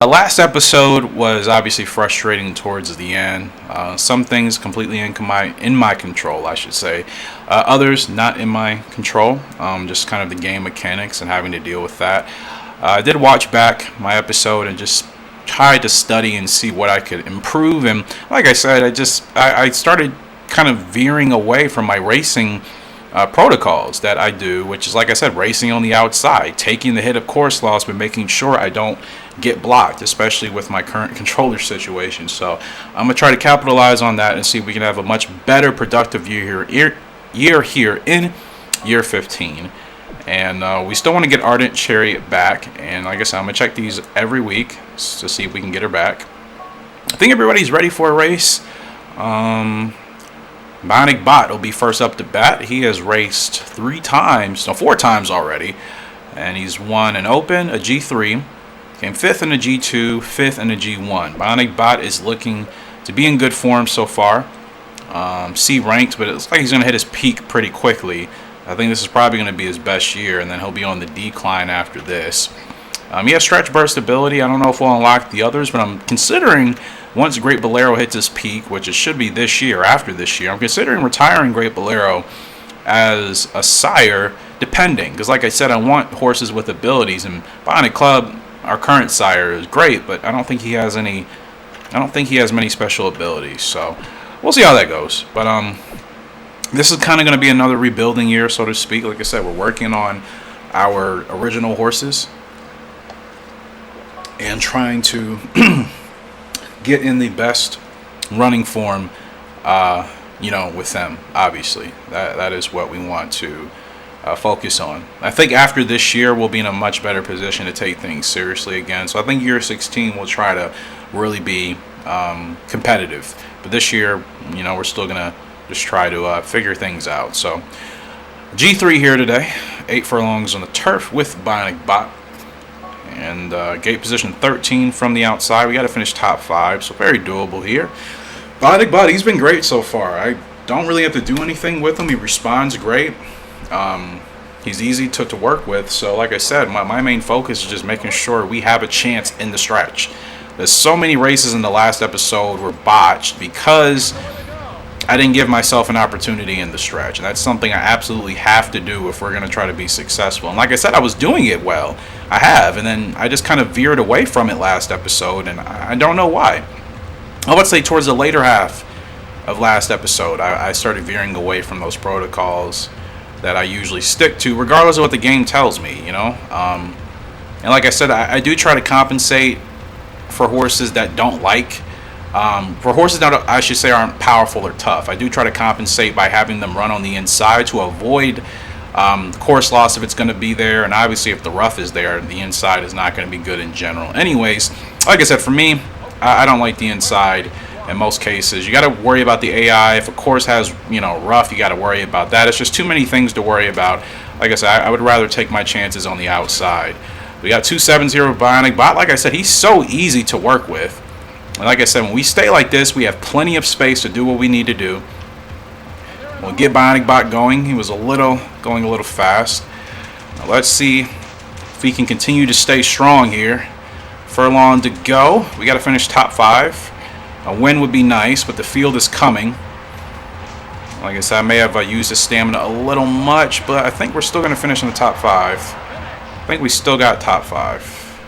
The last episode was obviously frustrating towards the end. Some things completely in my control, I should say. Others not in my control. Just kind of the game mechanics and having to deal with that. I did watch back my episode and just tried to study and see what I could improve. And like I said, I started kind of veering away from my racing protocols that I do, which is, like I said, racing on the outside, taking the hit of course loss, but making sure I don't get blocked, especially with my current controller situation. So I'm gonna try to capitalize on that and see if we can have a much better productive year here in year 15. And we still want to get Ardent Chariot back, and like I said, I'm gonna check these every week to see if we can get her back. I think everybody's ready for a race. Bionic Bot will be first up to bat. He has raced 4 times already, and he's won an Open, a G3, came 5th in the G2, 5th in the G1. Bionic Bot is looking to be in good form so far. C ranked, but it looks like he's going to hit his peak pretty quickly. I think this is probably going to be his best year, and then he'll be on the decline after this. He has stretch burst ability. I don't know if we'll unlock the others, but I'm considering once Great Bolero hits his peak, which it should be this year, after this year, I'm considering retiring Great Bolero as a sire, depending. Because like I said, I want horses with abilities, and Bionic Club, our current sire, is great, but I don't think he has many special abilities. So we'll see how that goes. But this is kind of going to be another rebuilding year, so to speak. Like I said, we're working on our original horses and trying to get in the best running form, with them. Obviously, that is what we want to focus on. I think after this year, we'll be in a much better position to take things seriously again. So I think year 16 we'll try to really be competitive. But this year, we're still gonna just try to figure things out. So G3 here today, 8 furlongs on the turf with Bionic Bot. And gate position 13 from the outside. We got to finish top 5, so very doable here. Bionic Bot, he's been great so far. I don't really have to do anything with him. He responds great. He's easy to work with. So like I said, my main focus is just making sure we have a chance in the stretch. There's so many races in the last episode were botched because I didn't give myself an opportunity in the stretch. And that's something I absolutely have to do if we're going to try to be successful. And like I said, I was doing it well. I have. And then I just kind of veered away from it last episode. And I don't know why. I would say towards the later half of last episode, I started veering away from those protocols that I usually stick to, regardless of what the game tells me, And like I said, I do try to compensate for horses that don't like. For horses that I should say aren't powerful or tough, I do try to compensate by having them run on the inside to avoid course loss if it's going to be there, and obviously if the rough is there, the inside is not going to be good in general. Anyways, like I said, for me, I don't like the inside in most cases. You got to worry about the AI. If a course has rough, you got to worry about that. It's just too many things to worry about. Like I said, I would rather take my chances on the outside. We got 270 Bionic Bot. Like I said, he's so easy to work with. And like I said, when we stay like this, we have plenty of space to do what we need to do. We'll get Bionic Bot going. He was going a little fast. Now let's see if we can continue to stay strong here. Furlong to go. We got to finish top 5. A win would be nice, but the field is coming. Like I said, I may have used his stamina a little much, but I think we're still going to finish in the top 5. I think we still got top 5.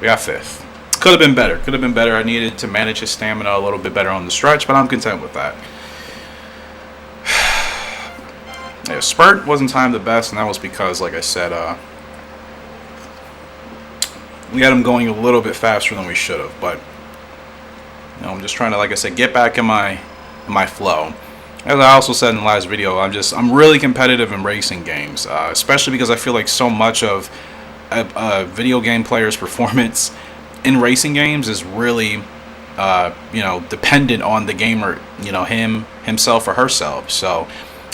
We got 5th. Could have been better. I needed to manage his stamina a little bit better on the stretch, but I'm content with that. Yeah, spurt wasn't timed the best, and that was because, like I said, we had him going a little bit faster than we should have. But I'm just trying to, like I said, get back in my flow. As I also said in the last video, I'm really competitive in racing games, especially because I feel like so much of a video game player's performance in racing games is really dependent on the gamer, himself or herself. So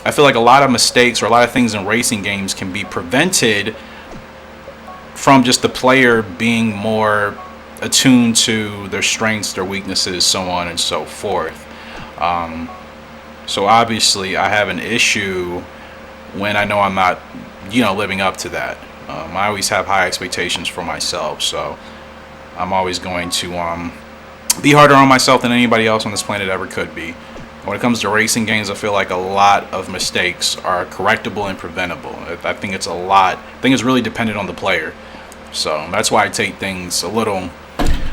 I feel like a lot of mistakes or a lot of things in racing games can be prevented from just the player being more attuned to their strengths, their weaknesses, so on and so forth. So obviously I have an issue when I know I'm not living up to that. I always have high expectations for myself, so I'm always going to be harder on myself than anybody else on this planet ever could be. When it comes to racing games, I feel like a lot of mistakes are correctable and preventable. I think it's really dependent on the player. So that's why I take things a little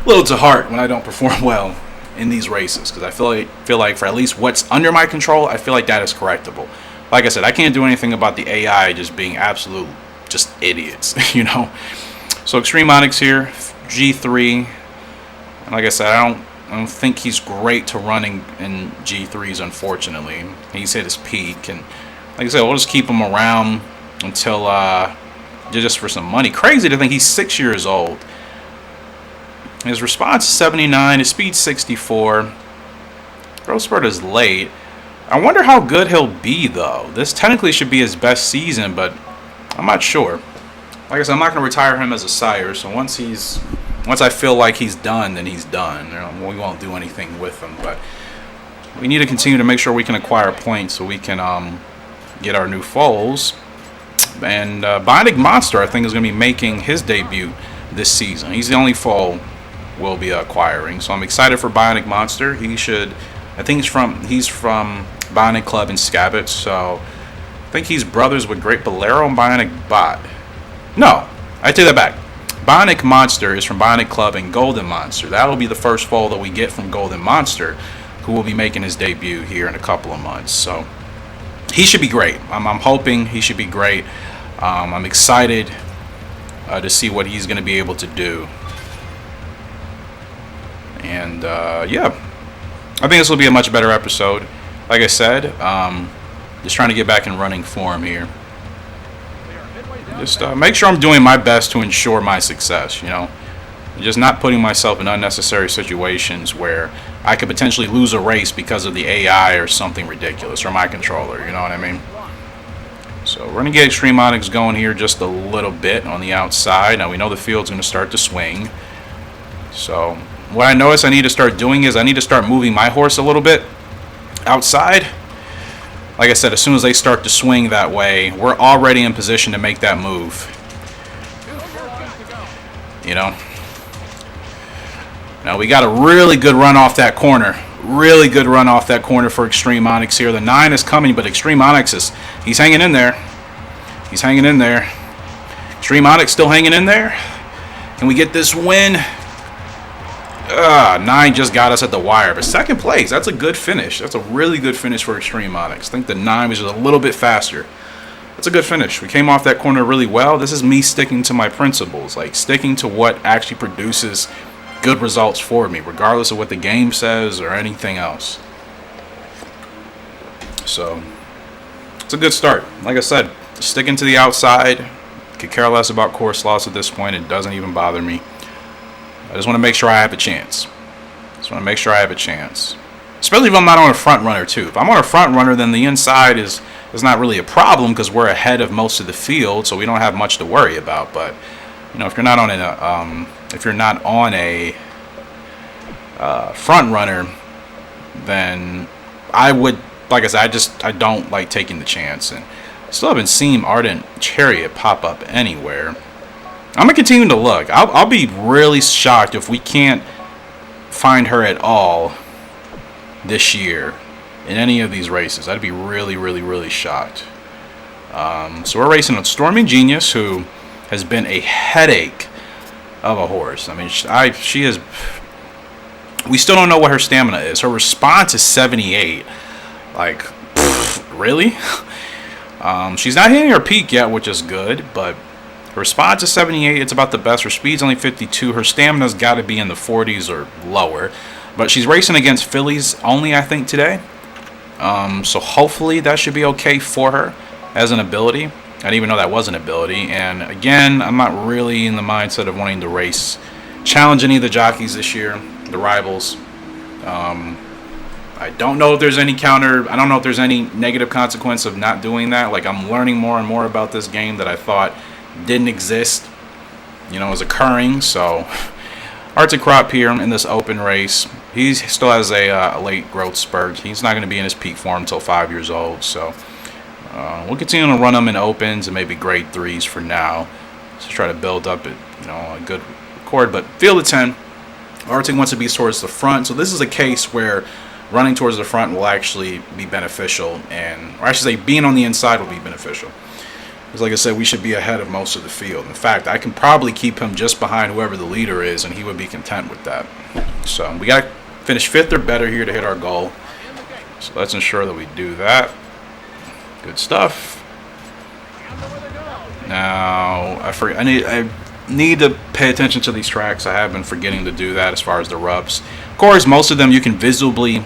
to heart when I don't perform well in these races, because I feel like for at least what's under my control, I feel like that is correctable. Like I said, I can't do anything about the AI just being absolute just idiots, you know. So Extreme Onyx here, G3. And like I said, I don't think he's great to running in G3s, unfortunately. He's hit his peak, and like I said, we'll just keep him around until just for some money. Crazy to think he's 6 years old. His response is 79, his speed 64. Growth spurt is late. I wonder how good he'll be, though. This technically should be his best season, but I'm not sure. Like I said, I'm not going to retire him as a sire, so once I feel like he's done, then he's done. You know, we won't do anything with him, but we need to continue to make sure we can acquire points so we can get our new foals. And Bionic Monster, I think, is going to be making his debut this season. He's the only foal we'll be acquiring, so I'm excited for Bionic Monster. I think he's from Bionic Club in Scabbit, so I think he's brothers with Great Bolero and Bionic Bot. No, I take that back. Bionic Monster is from Bionic Club and Golden Monster. That'll be the first foal that we get from Golden Monster, who will be making his debut here in a couple of months. So he should be great. I'm hoping he should be great. I'm excited to see what he's going to be able to do. And yeah, I think this will be a much better episode. Like I said, just trying to get back in running form here. Just make sure I'm doing my best to ensure my success, you know. Just not putting myself in unnecessary situations where I could potentially lose a race because of the AI or something ridiculous, or my controller, you know what I mean? So we're going to get Extreme Onyx going here just a little bit on the outside. Now we know the field's going to start to swing. So what I notice I need to start doing is I need to start moving my horse a little bit outside. Like I said, as soon as they start to swing that way, we're already in position to make that move. You know? Now we got a really good run off that corner. Really good run off that corner for Extreme Onyx here. The 9 is coming, but Extreme Onyx he's hanging in there. He's hanging in there. Extreme Onyx still hanging in there. Can we get this win? 9 just got us at the wire, but second place, that's a good finish. That's a really good finish for Extreme Onyx. I think the 9 was just a little bit faster. That's a good finish. We came off that corner really well. This is me sticking to my principles, like sticking to what actually produces good results for me, regardless of what the game says or anything else. So it's a good start. Like I said, sticking to the outside. Could care less about course loss at this point. It doesn't even bother me. I just want to make sure I have a chance. Especially if I'm not on a front runner too. If I'm on a front runner, then the inside is not really a problem because we're ahead of most of the field, so we don't have much to worry about. But you know, if you're not on a front runner, then I would, like I said, I don't like taking the chance. And still haven't seen Ardent Chariot pop up anywhere. I'm gonna continue to look. I'll be really shocked if we can't find her at all this year in any of these races. I'd be really, really, really shocked. So we're racing on Stormy Genius, who has been a headache of a horse. I mean, she is. We still don't know what her stamina is. Her response is 78. Like, really? She's not hitting her peak yet, which is good, but her response is 78. It's about the best. Her speed's only 52. Her stamina's got to be in the 40s or lower. But she's racing against fillies only, I think, today. So hopefully that should be okay for her as an ability. I didn't even know that was an ability. And again, I'm not really in the mindset of wanting to challenge any of the jockeys this year, the rivals. I don't know if there's any I don't know if there's any negative consequence of not doing that. Like, I'm learning more and more about this game that I thought didn't exist, you know, is occurring. So Arctic Crop here in this open race. He still has a late growth spurt. He's not going to be in his peak form until 5 years old. So we'll continue to run him in opens and maybe grade 3s for now. Just try to build up a good record. But field of 10, Arctic wants to be towards the front. So this is a case where running towards the front will actually be beneficial, or I should say being on the inside will be beneficial. Because like I said, we should be ahead of most of the field. In fact, I can probably keep him just behind whoever the leader is, and he would be content with that. So we got to finish 5th or better here to hit our goal. So let's ensure that we do that. Good stuff. Now, I need to pay attention to these tracks. I have been forgetting to do that as far as the roughs. Of course, most of them you can visibly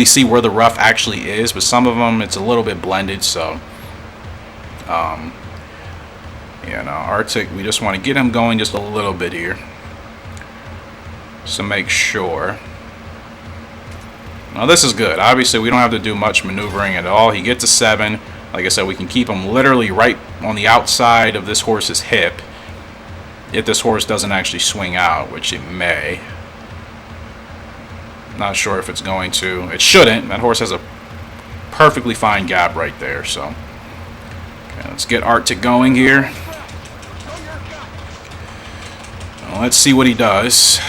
see where the rough actually is, but some of them it's a little bit blended, so Arctic, we just want to get him going just a little bit here, so make sure. Now this is good. Obviously we don't have to do much maneuvering at all. He gets a 7. Like I said, we can keep him literally right on the outside of this horse's hip if this horse doesn't actually swing out, which it may. Not sure if it's going to. It shouldn't. That horse has a perfectly fine gap right there. So okay, let's get Arctic going here. Well, let's see what he does.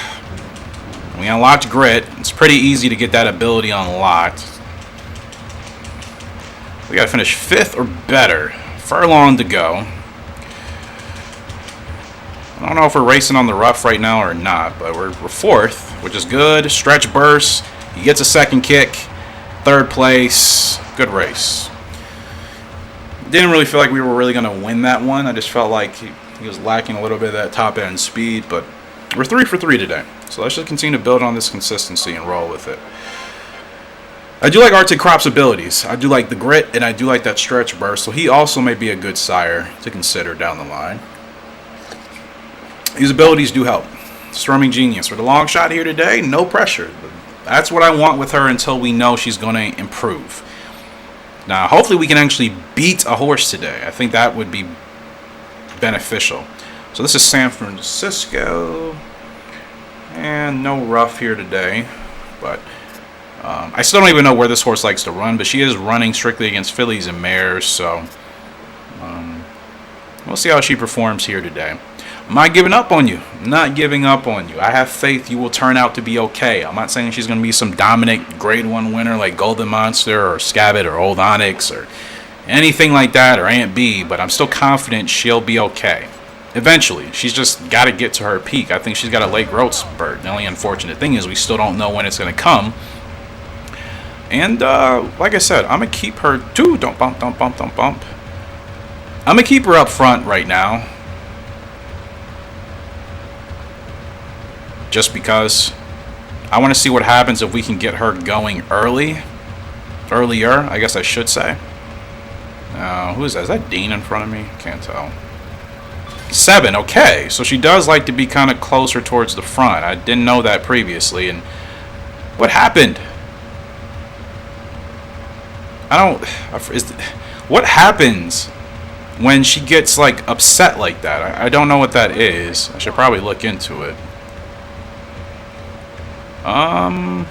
We unlocked Grit. It's pretty easy to get that ability unlocked. We got to finish 5th or better. Furlong to go. I don't know if we're racing on the rough right now or not, but we're 4th, which is good. Stretch burst. He gets a 2nd kick. 3rd place. Good race. Didn't really feel like we were really going to win that one. I just felt like he was lacking a little bit of that top end speed, but we're 3 for 3 today. So let's just continue to build on this consistency and roll with it. I do like Arctic Crop's abilities. I do like the grit, and I do like that stretch burst, so he also may be a good sire to consider down the line. These abilities do help. Stormy Genius. For the long shot here today, no pressure. That's what I want with her until we know she's going to improve. Now, hopefully we can actually beat a horse today. I think that would be beneficial. So this is San Francisco. And no rough here today. But I still don't even know where this horse likes to run, but she is running strictly against fillies and mares, so we'll see how she performs here today. I'm not giving up on you. I'm not giving up on you. I have faith you will turn out to be okay. I'm not saying she's going to be some dominant grade 1 winner like Golden Monster or Scabbard or Old Onyx or anything like that, or Aunt B, but I'm still confident she'll be okay. Eventually. She's just got to get to her peak. I think she's got a late growth spurt. The only unfortunate thing is we still don't know when it's going to come. And like I said, I'm going to keep her... Dude, don't bump, don't bump, don't bump. I'm going to keep her up front right now. Just because I want to see what happens if we can get her going earlier, I guess I should say. Who is that? Is that Dean in front of me? Can't tell. 7, okay. So she does like to be kind of closer towards the front. I didn't know that previously. And what happened? What happens when she gets like upset like that? I don't know what that is. I should probably look into it. Her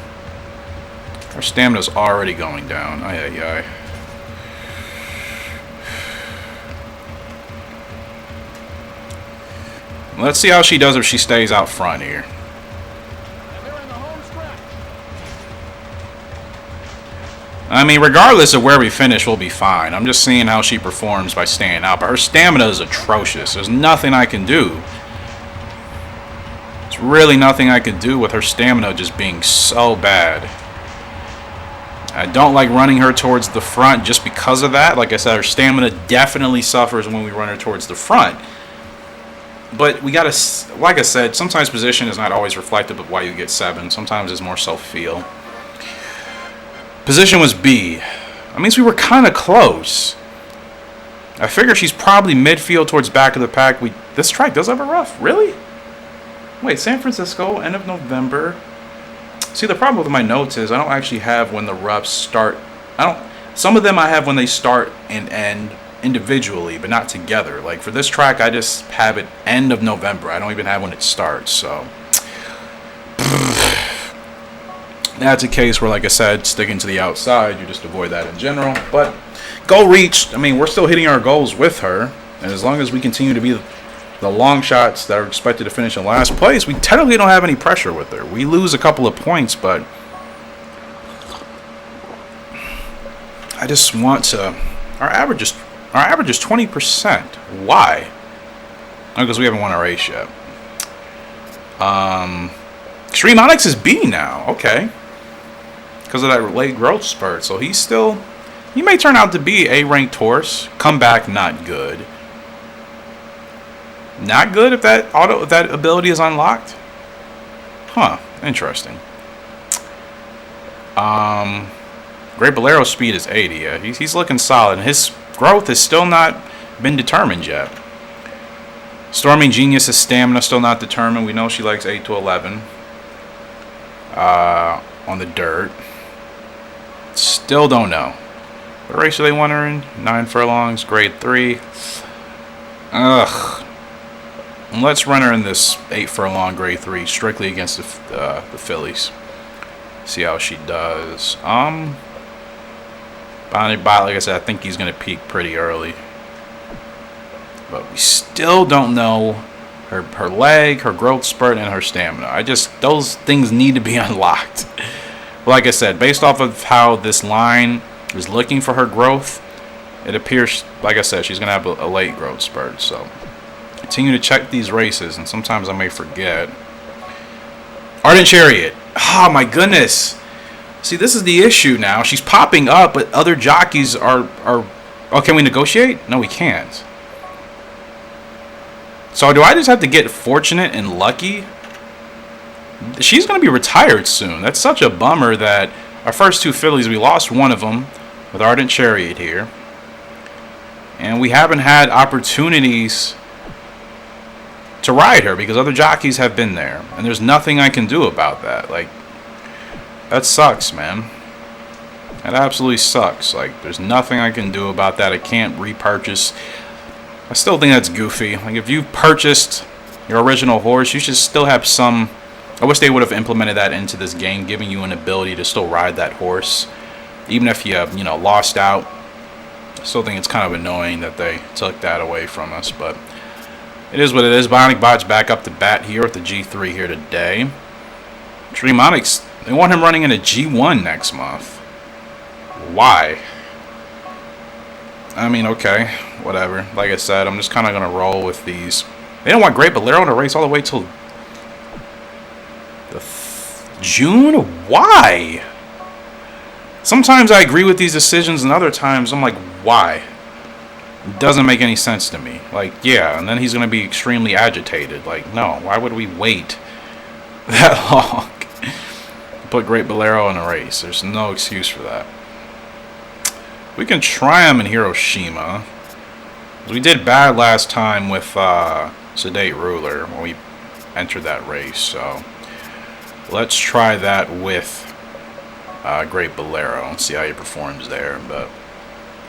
stamina's already going down. Ay, ay, ay. Let's see how she does if she stays out front here. I mean, regardless of where we finish, we'll be fine. I'm just seeing how she performs by staying out. But her stamina is atrocious. There's nothing I can do. There's really nothing I could do with her stamina just being so bad. I don't like running her towards the front just because of that. Like I said, her stamina definitely suffers when we run her towards the front. But we gotta, like I said, sometimes position is not always reflective of why you get 7. Sometimes it's more self-feel. Position was B. That means we were kind of close. I figure she's probably midfield towards back of the pack. This track does have a rough. Really? Wait, San Francisco, end of November. See, the problem with my notes is I don't actually have when the roughs start. Some of them I have when they start and end individually, but not together. Like for this track, I just have it end of November. I don't even have when it starts. So that's a case where, like I said, sticking to the outside, you just avoid that in general. But goal reached. I mean, we're still hitting our goals with her, and as long as we continue to be the long shots that are expected to finish in last place, we technically don't have any pressure with her. We lose a couple of points, but I just want to. Our average is 20%. Why? Because we haven't won a race yet. Extreme Onyx is B now. Okay. Because of that late growth spurt. So he may turn out to be a ranked horse. Comeback, not good. Not good if that ability is unlocked. Huh. Interesting. Great Bolero speed is 80. Yeah, he's looking solid. His growth has still not been determined yet. Stormy Genius' stamina still not determined. We know she likes 8 to 11 on the dirt. Still don't know. What race do they want her in? 9 furlongs, grade 3. Ugh. Let's run her in this 8 furlong, grade 3, strictly against the fillies. See how she does. Bionic Bot, like I said, I think he's going to peak pretty early. But we still don't know her leg, her growth spurt, and her stamina. Those things need to be unlocked. Like I said, based off of how this line is looking for her growth, it appears, like I said, she's going to have a late growth spurt. So continue to check these races, and sometimes I may forget. Ardent Chariot. Oh my goodness. See, this is the issue now. She's popping up, but other jockeys are. Oh, can we negotiate? No, we can't. So do I just have to get fortunate and lucky? She's going to be retired soon. That's such a bummer that our first 2 fillies, we lost one of them with Ardent Chariot here. And we haven't had opportunities to ride her because other jockeys have been there. And there's nothing I can do about that. Like, that sucks, man. That absolutely sucks. Like, there's nothing I can do about that. I can't repurchase. I still think that's goofy. Like, if you purchased your original horse, you should still have some. I wish they would have implemented that into this game, giving you an ability to still ride that horse, even if you lost out. I still think it's kind of annoying that they took that away from us, but it is what it is. Bionic Bot's back up to bat here with the G3 here today. Extreme Onyx, they want him running in a G1 next month. Why? I mean, okay, whatever. Like I said, I'm just kind of going to roll with these. They don't want Great Bolero to race all the way till June? Why? Sometimes I agree with these decisions, and other times I'm like, why? It doesn't make any sense to me. Like, yeah, and then he's going to be extremely agitated. Like, no, why would we wait that long to put Great Bolero in a race? There's no excuse for that. We can try him in Hiroshima. We did bad last time with Sedate Ruler when we entered that race, so let's try that with Great Bolero and see how he performs there. But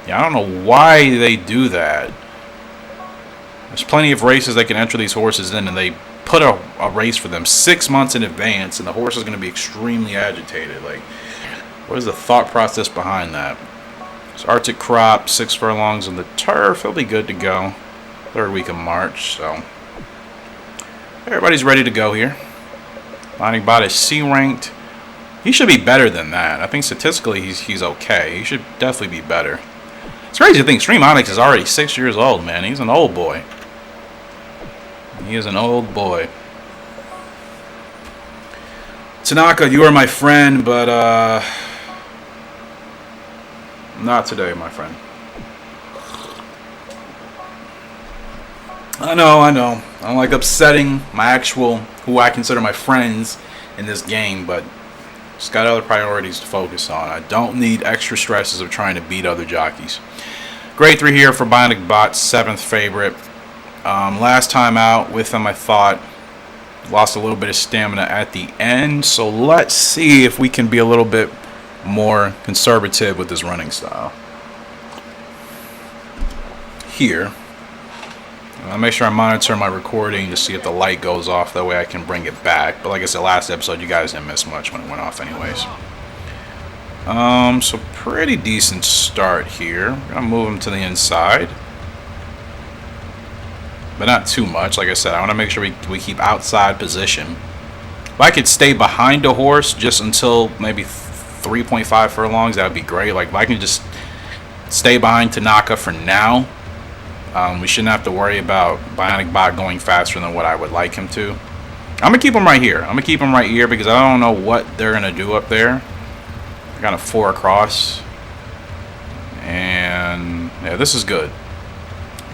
yeah, I don't know why they do that. There's plenty of races they can enter these horses in, and they put a race for them 6 months in advance, and the horse is going to be extremely agitated. Like, what is the thought process behind that? So Arctic Crop, 6 furlongs on the turf. He'll be good to go. 3rd week of March, so everybody's ready to go here. Bionic Bot is C ranked. He should be better than that. I think statistically he's okay. He should definitely be better. It's crazy to think Extreme Onyx is already 6 years old, man. He's an old boy. He is an old boy. Tanaka, you are my friend, but not today, my friend. I know. I don't like upsetting who I consider my friends in this game, but just got other priorities to focus on. I don't need extra stresses of trying to beat other jockeys. Grade 3 here for Bionic Bot, 7th favorite. Last time out with him, I thought lost a little bit of stamina at the end, so let's see if we can be a little bit more conservative with this running style. Here, I'll make sure I monitor my recording to see if the light goes off, that way I can bring it back. But like I said, last episode, you guys didn't miss much when it went off anyways. So pretty decent start here. I'm gonna move him to the inside. but not too much. Like I said, I want to make sure we keep outside position. If I could stay behind a horse just until maybe 3.5 furlongs, that would be great. Like if I can just stay behind Tanaka for now, we shouldn't have to worry about Bionic Bot going faster than what I would like him to. I'm going to keep him right here. I'm going to keep him right here because I don't know what they're going to do up there. I got a 4 across. And yeah, this is good.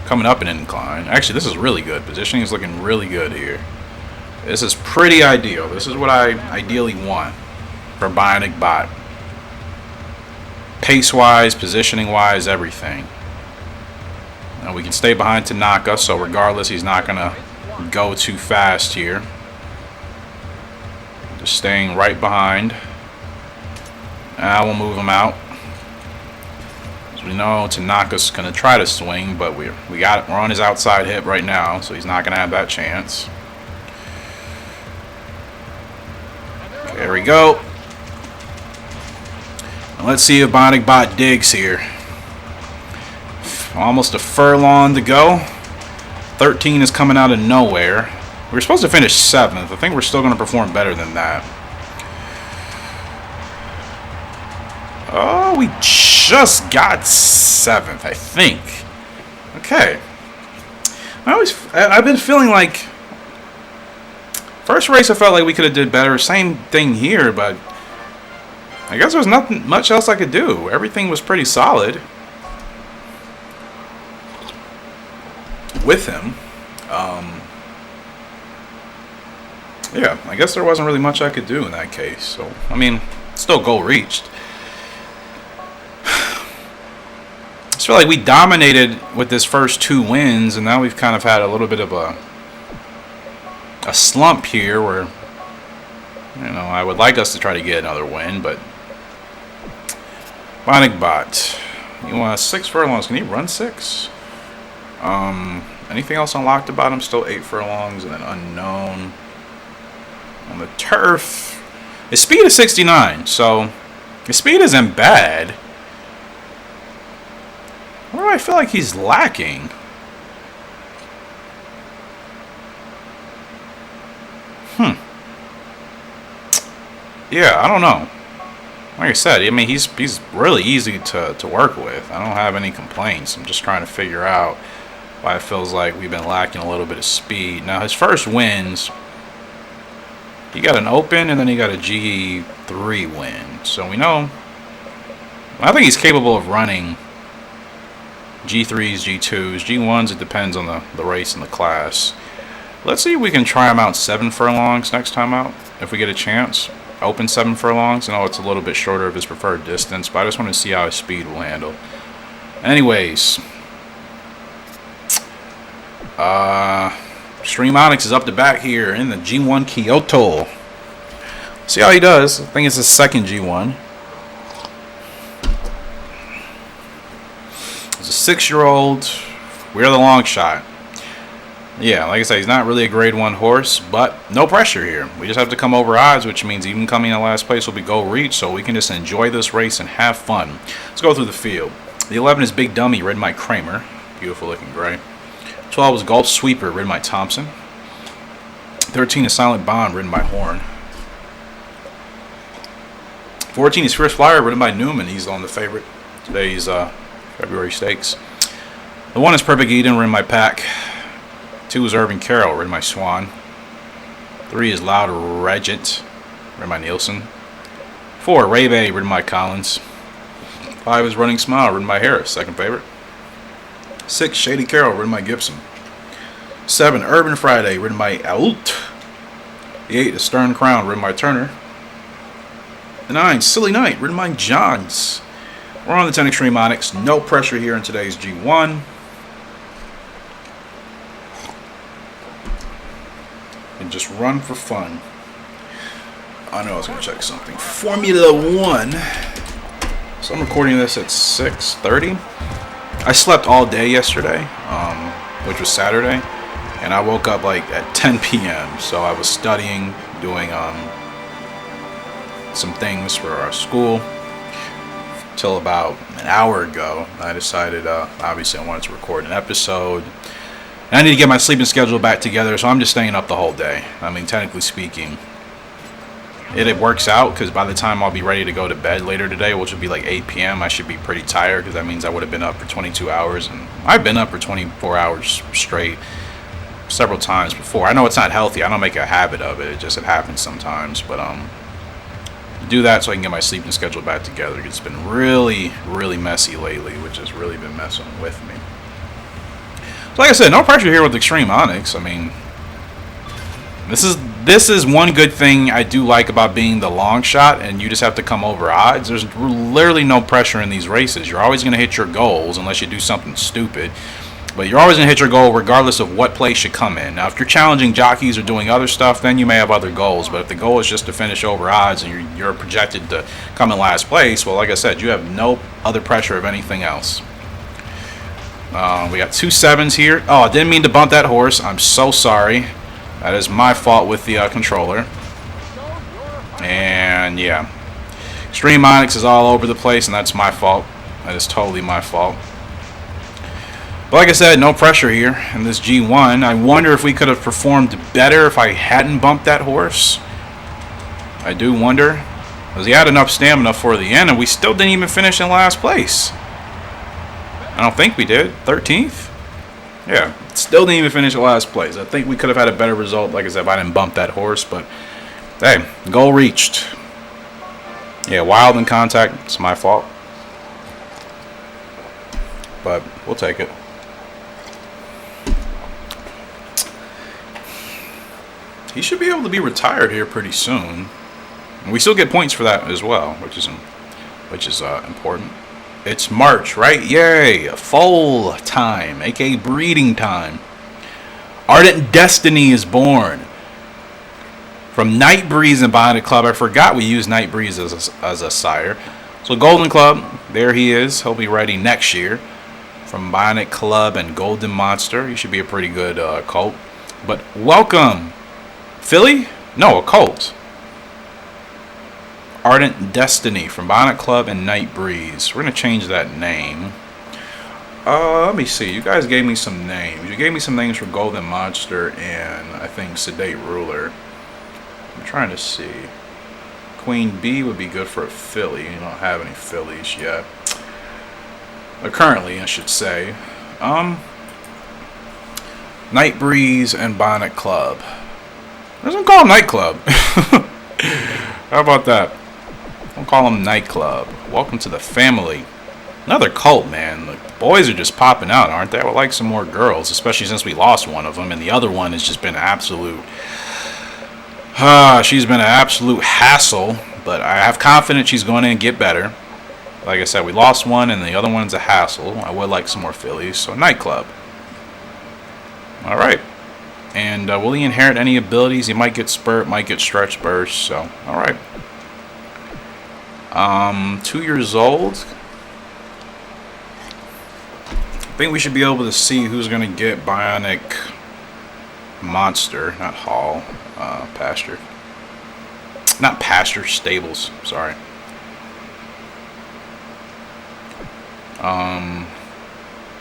Coming up an incline. Actually, this is really good. Positioning is looking really good here. This is pretty ideal. This is what I ideally want for Bionic Bot. Pace-wise, positioning-wise, everything. Now we can stay behind Tanaka, so regardless, he's not going to go too fast here. Just staying right behind. Now we'll move him out. As we know, Tanaka's going to try to swing, but we're on his outside hip right now, so he's not going to have that chance. Okay, there we go. Now let's see if Bionic Bot digs here. Almost a furlong to go. 13 is coming out of nowhere. We were supposed to finish 7th. I think we're still going to perform better than that. Oh, we just got 7th, I think. Okay. I've been feeling like first race I felt like we could have did better. Same thing here, but I guess there was nothing much else I could do. Everything was pretty solid with him. Yeah, I guess there wasn't really much I could do in that case. So, I mean, still goal reached. I feel like we dominated with this first 2 wins, and now we've kind of had a little bit of a slump here where, you know, I would like us to try to get another win, but Bionic Bot, you want 6 furlongs? Can he run 6? Anything else unlocked about him? Still 8 furlongs and then unknown. On the turf, his speed is 69, so his speed isn't bad. Where do I feel like he's lacking? Yeah, I don't know. Like I said, I mean, he's really easy to work with. I don't have any complaints. I'm just trying to figure out why it feels like we've been lacking a little bit of speed. Now, his first wins, he got an Open and then he got a G3 win. So we know, I think he's capable of running G3s, G2s, G1s. It depends on the race and the class. Let's see if we can try him out 7 furlongs next time out, if we get a chance. Open 7 furlongs. I know it's a little bit shorter of his preferred distance, but I just want to see how his speed will handle. Anyways, Stream Onyx is up to bat here in the G1 Kyoto. See how he does. I think it's his second G1. He's a 6-year-old. We're the long shot. Yeah, like I said, he's not really a grade 1 horse, but no pressure here. We just have to come over odds, which means even coming in last place will be goal reach, so we can just enjoy this race and have fun. Let's go through the field. The 11 is Big Dummy, ridden by Kramer. Beautiful looking gray. 12 is Gulf Sweeper, ridden by Thompson. 13 is Silent Bond, ridden by Horn. 14 is Fierce Flyer, ridden by Newman. He's on the favorite today's February stakes. The 1 is Perfect Eden, ridden by Pack. 2 is Irvin Carroll, ridden by Swan. 3 is Loud Regent, ridden by Nielsen. 4, Ray Bay, ridden by Collins. 5 is Running Smile, ridden by Harris, second favorite. 6, Shady Carroll, ridden by Gibson. 7, Urban Friday, ridden by Ault. The 8 is Stern Crown, ridden by Turner. The 9, Silly Night, ridden by Johns. We're on the 10 Extreme Onyx. No pressure here in today's G1. And just run for fun. I know I was going to check something. Formula 1. So I'm recording this at 6:30. I slept all day yesterday, which was Saturday. And I woke up like at 10 p.m. So I was studying, doing some things for our school. Till about an hour ago, I decided, obviously I wanted to record an episode. And I need to get my sleeping schedule back together, so I'm just staying up the whole day. I mean, technically speaking, it works out because by the time I'll be ready to go to bed later today, which will be like 8 p.m., I should be pretty tired because that means I would have been up for 22 hours. And I've been up for 24 hours straight several times before. I know it's not healthy. I don't make a habit of it. It happens sometimes. But do that so I can get my sleeping schedule back together. It's been really, really messy lately, which has really been messing with me. So like I said, no pressure here with Extreme Onyx. I mean, this is one good thing I do like about being the long shot, and you just have to come over odds. There's literally no pressure in these races. You're always going to hit your goals unless you do something stupid. But you're always going to hit your goal regardless of what place you come in. Now, if you're challenging jockeys or doing other stuff, then you may have other goals. But if the goal is just to finish over odds and you're projected to come in last place, well, like I said, you have no other pressure of anything else. We got 2 7s here. Oh, I didn't mean to bump that horse. I'm so sorry. That is my fault with the controller. And yeah, Extreme Onyx is all over the place, and that's my fault. That is totally my fault. But like I said, no pressure here in this G1. I wonder if we could have performed better if I hadn't bumped that horse. I do wonder, because he had enough stamina for the end, and we still didn't even finish in last place. I don't think we did. 13th? Yeah, still didn't even finish in last place. I think we could have had a better result, like I said, if I didn't bump that horse. But, hey, goal reached. Yeah, wild in contact. It's my fault. But we'll take it. He should be able to be retired here pretty soon. And we still get points for that as well, which is important. It's March, right? Yay! Fall time, aka breeding time. Ardent Destiny is born. From Night Breeze and Bionic Club. I forgot we used Night Breeze as a sire. So Golden Club, there he is. He'll be ready next year. From Bionic Club and Golden Monster. He should be a pretty good colt. But welcome, Philly? No, a colt. Ardent Destiny from Bionic Club and Night Breeze. We're going to change that name. Let me see. You guys gave me some names. You gave me some names for Golden Monster and I think Sedate Ruler. I'm trying to see. Queen Bee would be good for a filly. You don't have any fillies yet. Currently, I should say. Night Breeze and Bionic Club. Doesn't call him Night Club. How about that? Don't call him Night Club. Welcome to the family. Another cult, man. The boys are just popping out, aren't they? I would like some more girls, especially since we lost one of them, and the other one has just been absolute. She's been an absolute hassle, but I have confidence she's going to get better. Like I said, we lost one, and the other one's a hassle. I would like some more fillies, so Night Club. All right. And will he inherit any abilities? He might get spurt, might get stretch burst. So, all right. 2 years old. I think we should be able to see who's going to get Bionic Monster, not Hall, Pasture. Not Pasture, Stables. Sorry.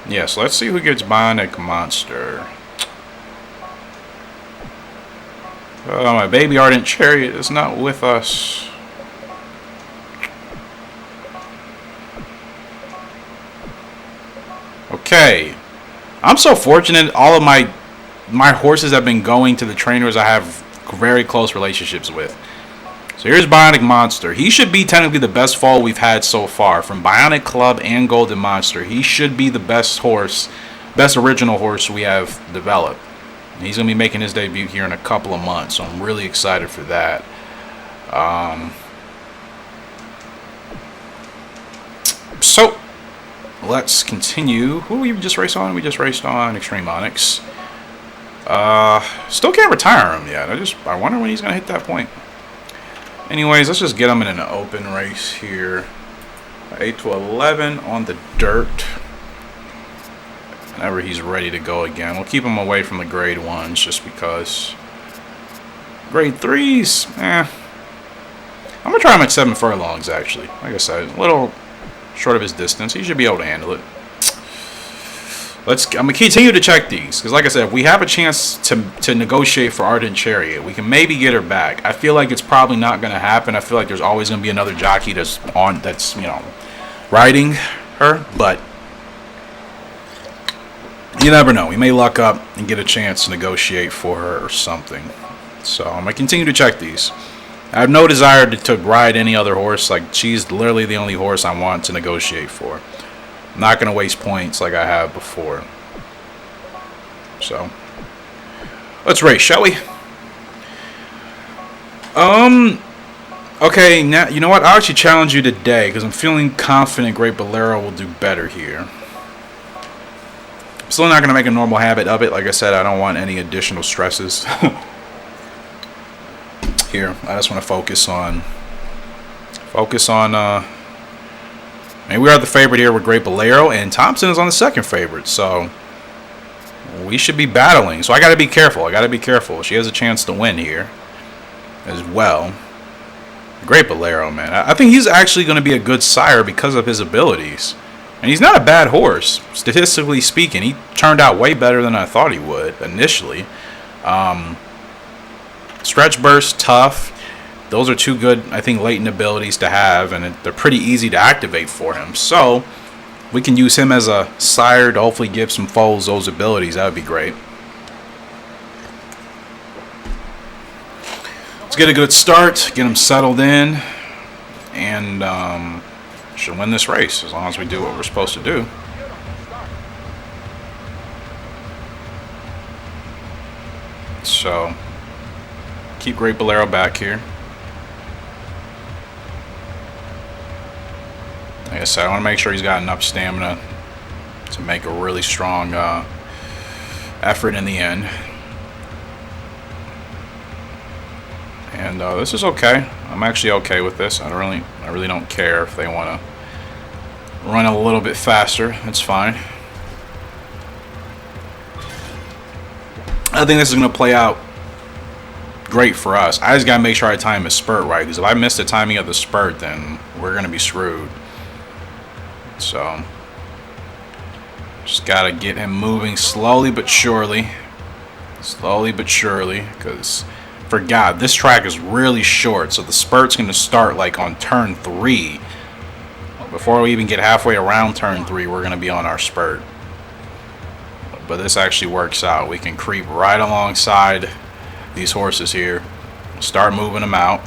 Yeah, so let's see who gets Bionic Monster. Oh, my baby Ardent Chariot is not with us. Okay. I'm so fortunate. All of my horses have been going to the trainers I have very close relationships with. So here's Bionic Monster. He should be technically the best foal we've had so far. From Bionic Club and Golden Monster. He should be the best horse, best original horse we have developed. He's going to be making his debut here in a couple of months, so I'm really excited for that. So, let's continue. Who we just raced on? We just raced on Extreme Onyx. Still can't retire him yet. I wonder when he's going to hit that point. Anyways, let's just get him in an open race here. 8 to 11 on the dirt. Whenever he's ready to go again. We'll keep him away from the grade 1s just because. Grade 3s, I'm going to try him at 7 furlongs, actually. Like I said, a little short of his distance. He should be able to handle it. I'm gonna continue to check these because, like I said, if we have a chance to negotiate for Ardent Chariot, we can maybe get her back. I feel like it's probably not gonna happen. I feel like there's always gonna be another jockey that's riding her, but you never know. We may luck up and get a chance to negotiate for her or something. So I'm gonna continue to check these. I have no desire to ride any other horse. Like, she's literally the only horse I want to negotiate for. I'm not going to waste points like I have before. So, let's race, shall we? Okay, now, you know what? I'll actually challenge you today because I'm feeling confident Great Bolero will do better here. I'm still not going to make a normal habit of it. Like I said, I don't want any additional stresses. Here, I just want to focus on, and we are the favorite here with Great Bolero, and Thompson is on the second favorite, so we should be battling. So I got to be careful. She has a chance to win here as well. Great Bolero, man. I think he's actually going to be a good sire because of his abilities. And he's not a bad horse, statistically speaking. He turned out way better than I thought he would initially. Stretch burst, tough. Those are two good, I think, latent abilities to have, and they're pretty easy to activate for him. So we can use him as a sire to hopefully give some foals those abilities. That would be great. Let's get a good start, get him settled in, and should win this race as long as we do what we're supposed to do. So keep Great Bolero back here. Like I said, I want to make sure he's got enough stamina to make a really strong effort in the end. And this is okay. I'm actually okay with this. I really don't care if they want to run a little bit faster. It's fine. I think this is going to play out great for us. I just got to make sure I time his spurt right, because if I miss the timing of the spurt, then we're going to be screwed. So just got to get him moving slowly but surely. Because for God, this track is really short, so the spurt's going to start like on turn 3. Before we even get halfway around turn 3, we're going to be on our spurt. But this actually works out. We can creep right alongside these horses here. Start moving them out.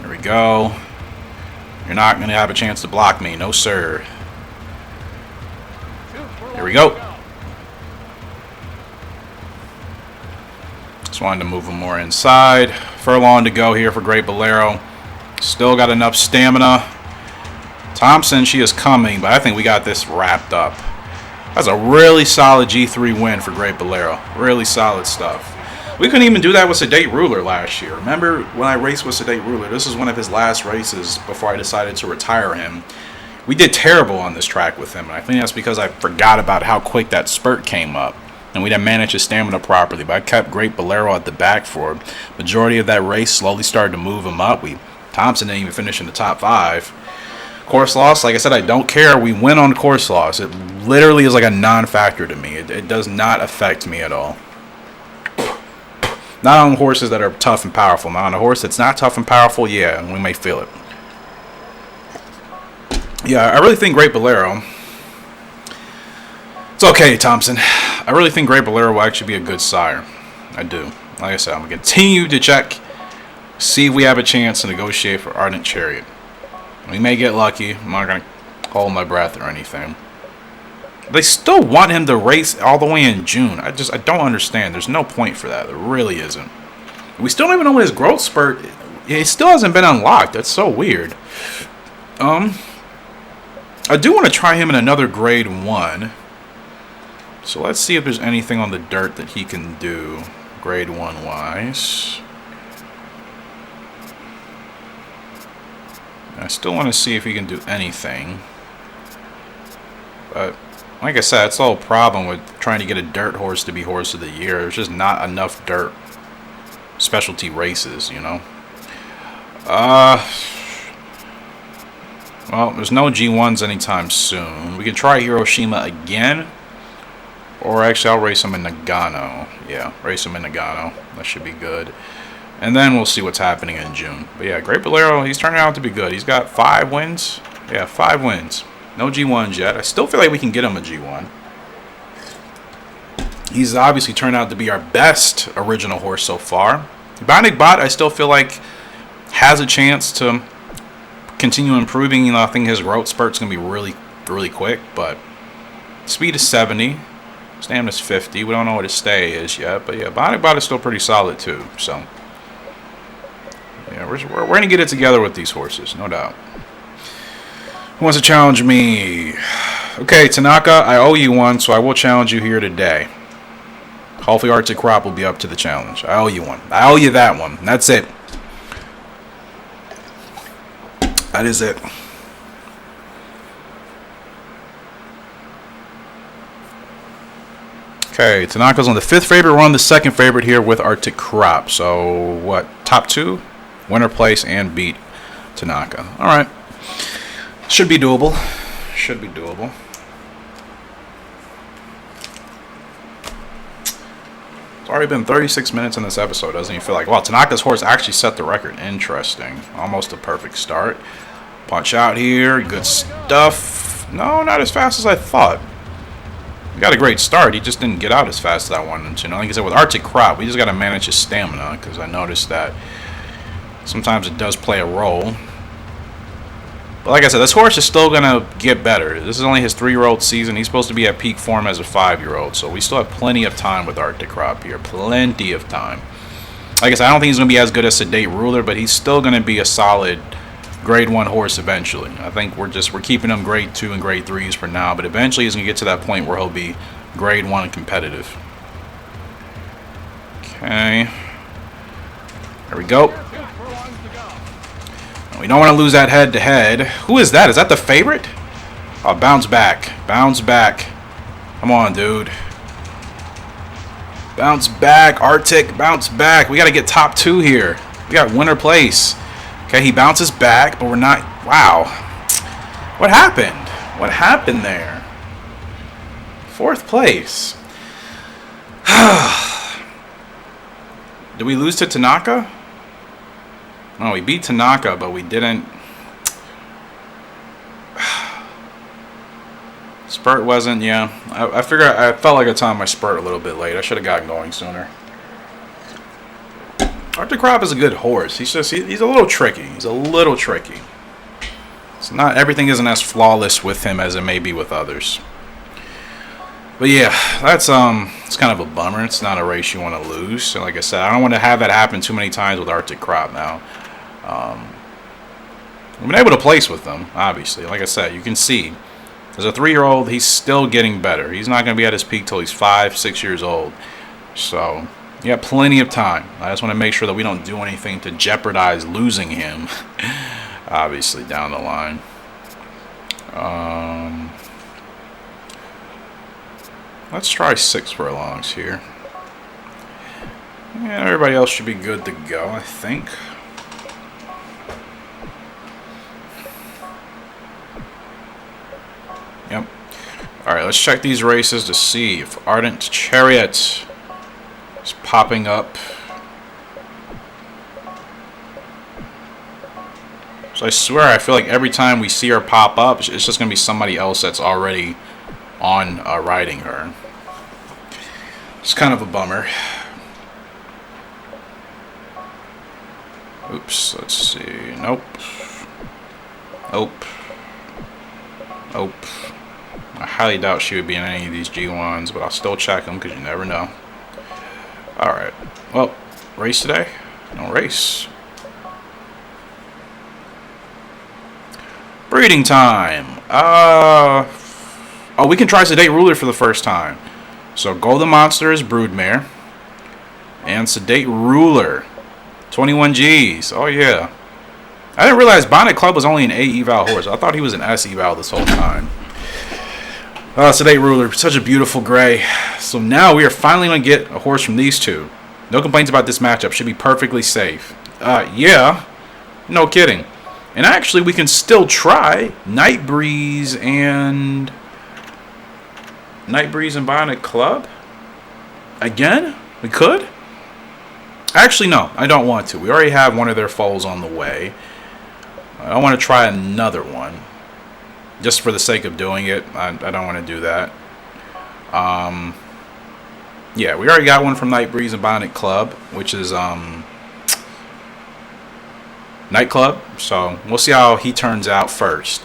There we go. You're not going to have a chance to block me. No, sir. There we go. Just wanted to move them more inside. Furlong to go here for Great Bolero. Still got enough stamina. Thompson, she is coming, but I think we got this wrapped up. That's a really solid G3 win for Great Bolero. Really solid stuff. We couldn't even do that with Sedate Ruler last year. Remember when I raced with Sedate Ruler? This is one of his last races before I decided to retire him. We did terrible on this track with him, and I think that's because I forgot about how quick that spurt came up. And we didn't manage his stamina properly, but I kept Great Bolero at the back for majority of that race, slowly started to move him up. Thompson didn't even finish in the top 5. Course loss, like I said, I don't care. We win on course loss. It literally is like a non-factor to me. It does not affect me at all. Not on horses that are tough and powerful. Not on a horse that's not tough and powerful, yeah, we may feel it. Yeah, I really think Great Bolero... It's okay, Thompson. I really think Great Bolero will actually be a good sire. I do. Like I said, I'm going to continue to check, see if we have a chance to negotiate for Ardent Chariot. We may get lucky. I'm not going to hold my breath or anything. They still want him to race all the way in June. I don't understand. There's no point for that. There really isn't. We still don't even know what his growth spurt... It still hasn't been unlocked. That's so weird. I do want to try him in another grade 1. So let's see if there's anything on the dirt that he can do grade 1 wise. I still want to see if he can do anything. But like I said, that's the whole problem with trying to get a dirt horse to be horse of the year. There's just not enough dirt specialty races, you know. Well, Well, there's no G1s anytime soon. We can try Hiroshima again. Or actually, I'll race him in Nagano. Yeah, race him in Nagano. That should be good. And then we'll see what's happening in June. But yeah, Great Bolero, he's turning out to be good. He's got 5 wins. Yeah, 5 wins. No G1s yet. I still feel like we can get him a G1. He's obviously turned out to be our best original horse so far. Bionic Bot, I still feel like has a chance to continue improving. You know, I think his growth spurt's going to be really, really quick. But speed is 70. Stamina's 50. We don't know what his stay is yet. But yeah, Bionic Bot is still pretty solid too. So yeah, we're going to get it together with these horses, no doubt. Who wants to challenge me? Okay, Tanaka, I owe you one, so I will challenge you here today. Hopefully Arctic Crop will be up to the challenge. I owe you one. I owe you that one. That's it. That is it. Okay, Tanaka's on the 5th favorite. We're on the 2nd favorite here with Arctic Crop. So, what? Top 2? Winner place and beat Tanaka. Alright. Should be doable. Should be doable. It's already been 36 minutes in this episode. Doesn't even feel like... Wow, Tanaka's horse actually set the record. Interesting. Almost a perfect start. Punch out here. Good stuff. No, not as fast as I thought. He got a great start. He just didn't get out as fast as I wanted him to. You know, like I said, with Arctic Crop, we just got to manage his stamina. Because I noticed that sometimes it does play a role. But like I said, this horse is still going to get better. This is only his 3-year-old season. He's supposed to be at peak form as a 5-year-old. So we still have plenty of time with Arctic Crop here. Plenty of time. Like I said, I don't think he's going to be as good as Sedate Ruler, but he's still going to be a solid grade 1 horse eventually. I think we're keeping him grade 2 and grade 3s for now, but eventually he's going to get to that point where he'll be grade 1 and competitive. Okay. There we go. We don't want to lose that head-to-head. Who is that? Is that the favorite? Oh, bounce back. Bounce back. Come on, dude. Bounce back, Arctic. Bounce back. We got to get top 2 here. We got winner place. Okay, he bounces back, but we're not... Wow. What happened? What happened there? 4th place. Did we lose to Tanaka? No, we beat Tanaka, but we didn't... Spurt wasn't, yeah. I figured I felt like I timed my spurt a little bit late. I should have gotten going sooner. Arctic Crop is a good horse. He's a little tricky. He's a little tricky. It's not, everything isn't as flawless with him as it may be with others. But yeah, that's it's kind of a bummer. It's not a race you want to lose. So like I said, I don't want to have that happen too many times with Arctic Crop now. We've been able to place with them, obviously. Like I said, you can see. As a 3-year-old, he's still getting better. He's not going to be at his peak till he's 5, 6 years old. So, yeah, plenty of time. I just want to make sure that we don't do anything to jeopardize losing him, obviously, down the line. Let's try 6 furlongs here. Yeah, everybody else should be good to go, I think. Yep. Alright, let's check these races to see if Ardent Chariot is popping up. So I swear, I feel like every time we see her pop up, it's just going to be somebody else that's already on riding her. It's kind of a bummer. Oops, let's see. Nope. Nope. Nope. I highly doubt she would be in any of these G1s, but I'll still check them because you never know. Alright. Well, race today? No race. Breeding time. Oh, we can try Sedate Ruler for the first time. So Golden Monster is Broodmare. And Sedate Ruler. 21 Gs. Oh yeah. I didn't realize Bionic Club was only an A eval horse. I thought he was an S eval this whole time. Sedate Ruler, such a beautiful gray. So now we are finally going to get a horse from these two. No complaints about this matchup. Should be perfectly safe. Yeah. No kidding. And actually, we can still try Night Breeze and Bionic Club. Again? We could? Actually, no. I don't want to. We already have one of their foes on the way. I don't want to try another one. Just for the sake of doing it. I don't want to do that. Yeah, we already got one from Night Breeze and Bionic Club, which is Nightclub. So we'll see how he turns out first.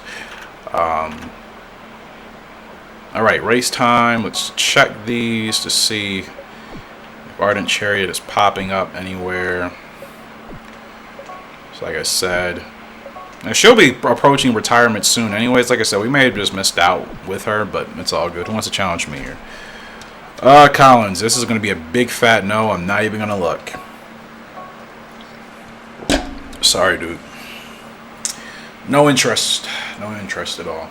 Alright, race time. Let's check these to see if Ardent Chariot is popping up anywhere. So like I said, now she'll be approaching retirement soon anyways. Like I said, we may have just missed out with her, but it's all good. Who wants to challenge me here? Collins, this is going to be a big fat no. I'm not even going to look. Sorry, dude. No interest. No interest at all.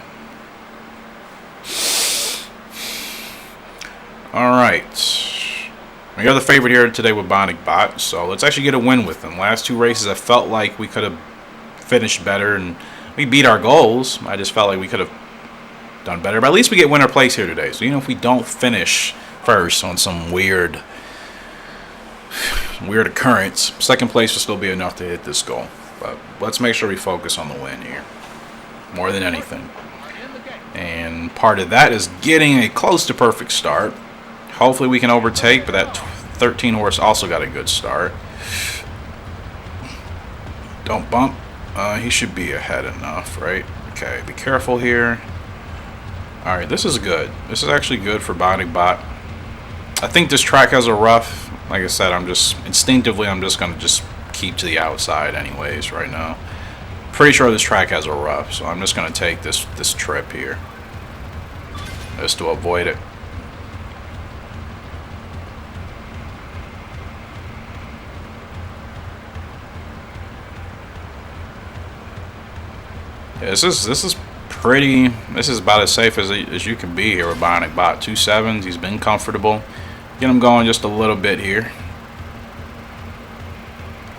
Alright. We got the favorite here today with Bionic Bot, so let's actually get a win with them. Last two races, I felt like we could have finished better, and we beat our goals. I just felt like we could have done better, but at least we get winner place here today. So, if we don't finish first on some weird occurrence, second place will still be enough to hit this goal. But let's make sure we focus on the win here more than anything. And part of that is getting a close to perfect start. Hopefully we can overtake, but that 13 horse also got a good start. Don't bump. He should be ahead enough, right? Okay, be careful here. Alright, this is good. This is actually good for Bionic Bot. I think this track has a rough. Like I said, I'm just going to keep to the outside anyways right now. Pretty sure this track has a rough, so I'm just going to take this trip here just to avoid it. Yeah, this is about as safe as you can be here with Bionic Bot. 2.7s, he's been comfortable. Get him going just a little bit here.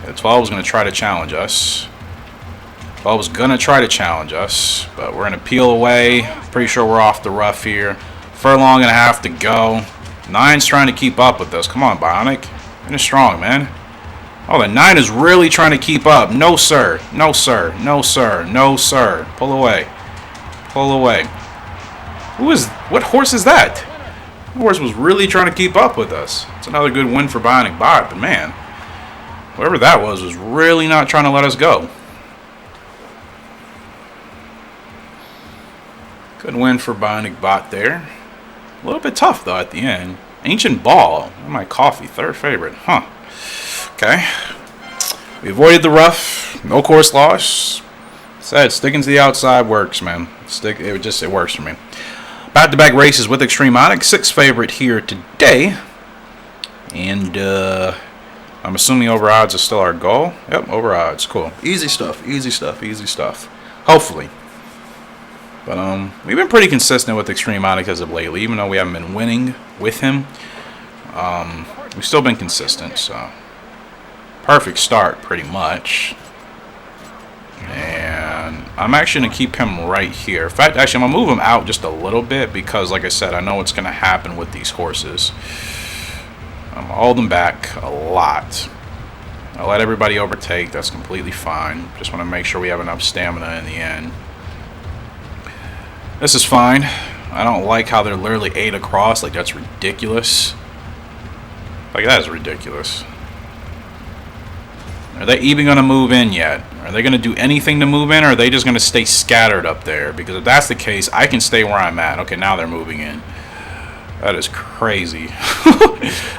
Yeah, 12 is going to try to challenge us. 12 is going to try to challenge us, but we're going to peel away. Pretty sure we're off the rough here. Furlong and a half to go. 9's trying to keep up with us. Come on, Bionic. Finish strong, man. Oh, the 9 is really trying to keep up. No, sir. No, sir. No, sir. No, sir. Pull away. Pull away. What horse is that? The horse was really trying to keep up with us. It's another good win for Bionic Bot, but man, whoever that was really not trying to let us go. Good win for Bionic Bot there. A little bit tough, though, at the end. Ancient Ball. My coffee. Third favorite. Huh. Okay. We avoided the rough. No course loss. Said sticking to the outside works, man. It works for me. Back-to-back races with Extreme Onyx. 6th favorite here today. And I'm assuming over odds is still our goal. Yep, over odds. Cool. Easy stuff. Easy stuff. Easy stuff. Hopefully. But we've been pretty consistent with Extreme Onyx as of lately, even though we haven't been winning with him. We've still been consistent, so perfect start, pretty much. And I'm actually going to keep him right here. In fact, actually, I'm going to move him out just a little bit because, like I said, I know what's going to happen with these horses. I'm going to hold them back a lot. I'll let everybody overtake. That's completely fine. Just want to make sure we have enough stamina in the end. This is fine. I don't like how they're literally 8 across. Like, that's ridiculous. Like, that is ridiculous. Are they even going to move in yet? Are they going to do anything to move in, or are they just going to stay scattered up there? Because if that's the case, I can stay where I'm at. Okay, now they're moving in. That is crazy.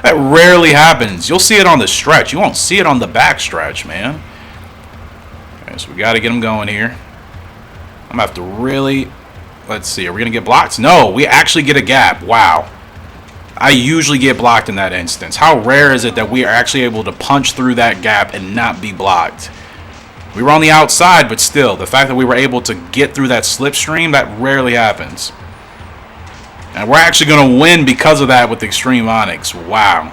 That rarely happens. You'll see it on the stretch. You won't see it on the back stretch, man. Okay, so we got to get them going here. I'm going to have to really... Let's see. Are we going to get blocked? No, we actually get a gap. Wow. I usually get blocked in that instance. How rare is it that we are actually able to punch through that gap and not be blocked? We were on the outside, but still, the fact that we were able to get through that slipstream, that rarely happens. And we're actually going to win because of that with Extreme Onyx. Wow.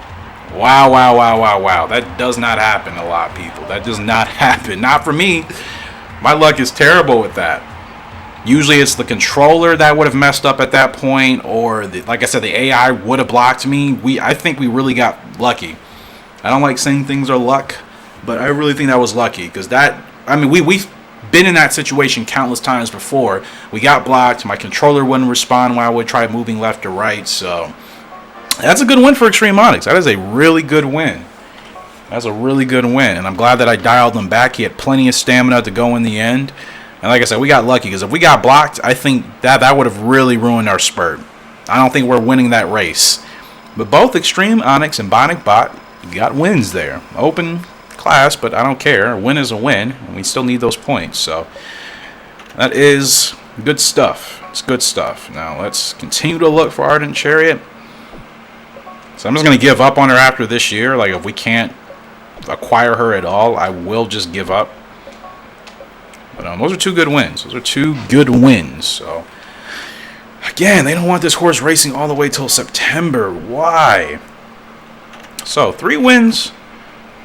Wow, wow, wow, wow, wow. That does not happen a lot, people. That does not happen. Not for me. My luck is terrible with that. Usually it's the controller that would have messed up at that point, or like I said, the AI would have blocked me. I think we really got lucky. I don't like saying things are luck, but I really think that was lucky, because we've been in that situation countless times before. We got blocked. My controller wouldn't respond when I would try moving left or right. So that's a good win for Extreme Onyx. That is a really good win. That's a really good win, and I'm glad that I dialed him back. He had plenty of stamina to go in the end. And like I said, we got lucky, because if we got blocked, I think that would have really ruined our spurt. I don't think we're winning that race. But both Extreme Onyx and Bionic Bot got wins there. Open class, but I don't care. A win is a win, and we still need those points. So that is good stuff. It's good stuff. Now let's continue to look for Ardent Chariot. So I'm just going to give up on her after this year. Like, if we can't acquire her at all, I will just give up. But those are two good wins. Those are two good wins. So, again, they don't want this horse racing all the way till September. Why? So, 3 wins,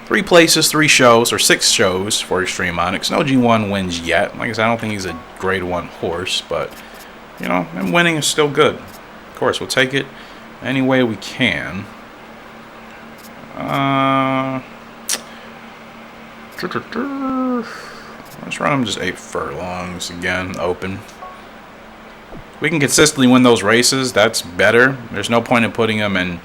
3 places, 3 shows, or 6 shows for Extreme Onyx. No G1 wins yet. Like I said, I don't think he's a grade 1 horse, but, you know, him winning is still good. Of course, we'll take it any way we can. Let's run him just 8 furlongs again, open. We can consistently win those races. That's better. There's no point in putting him in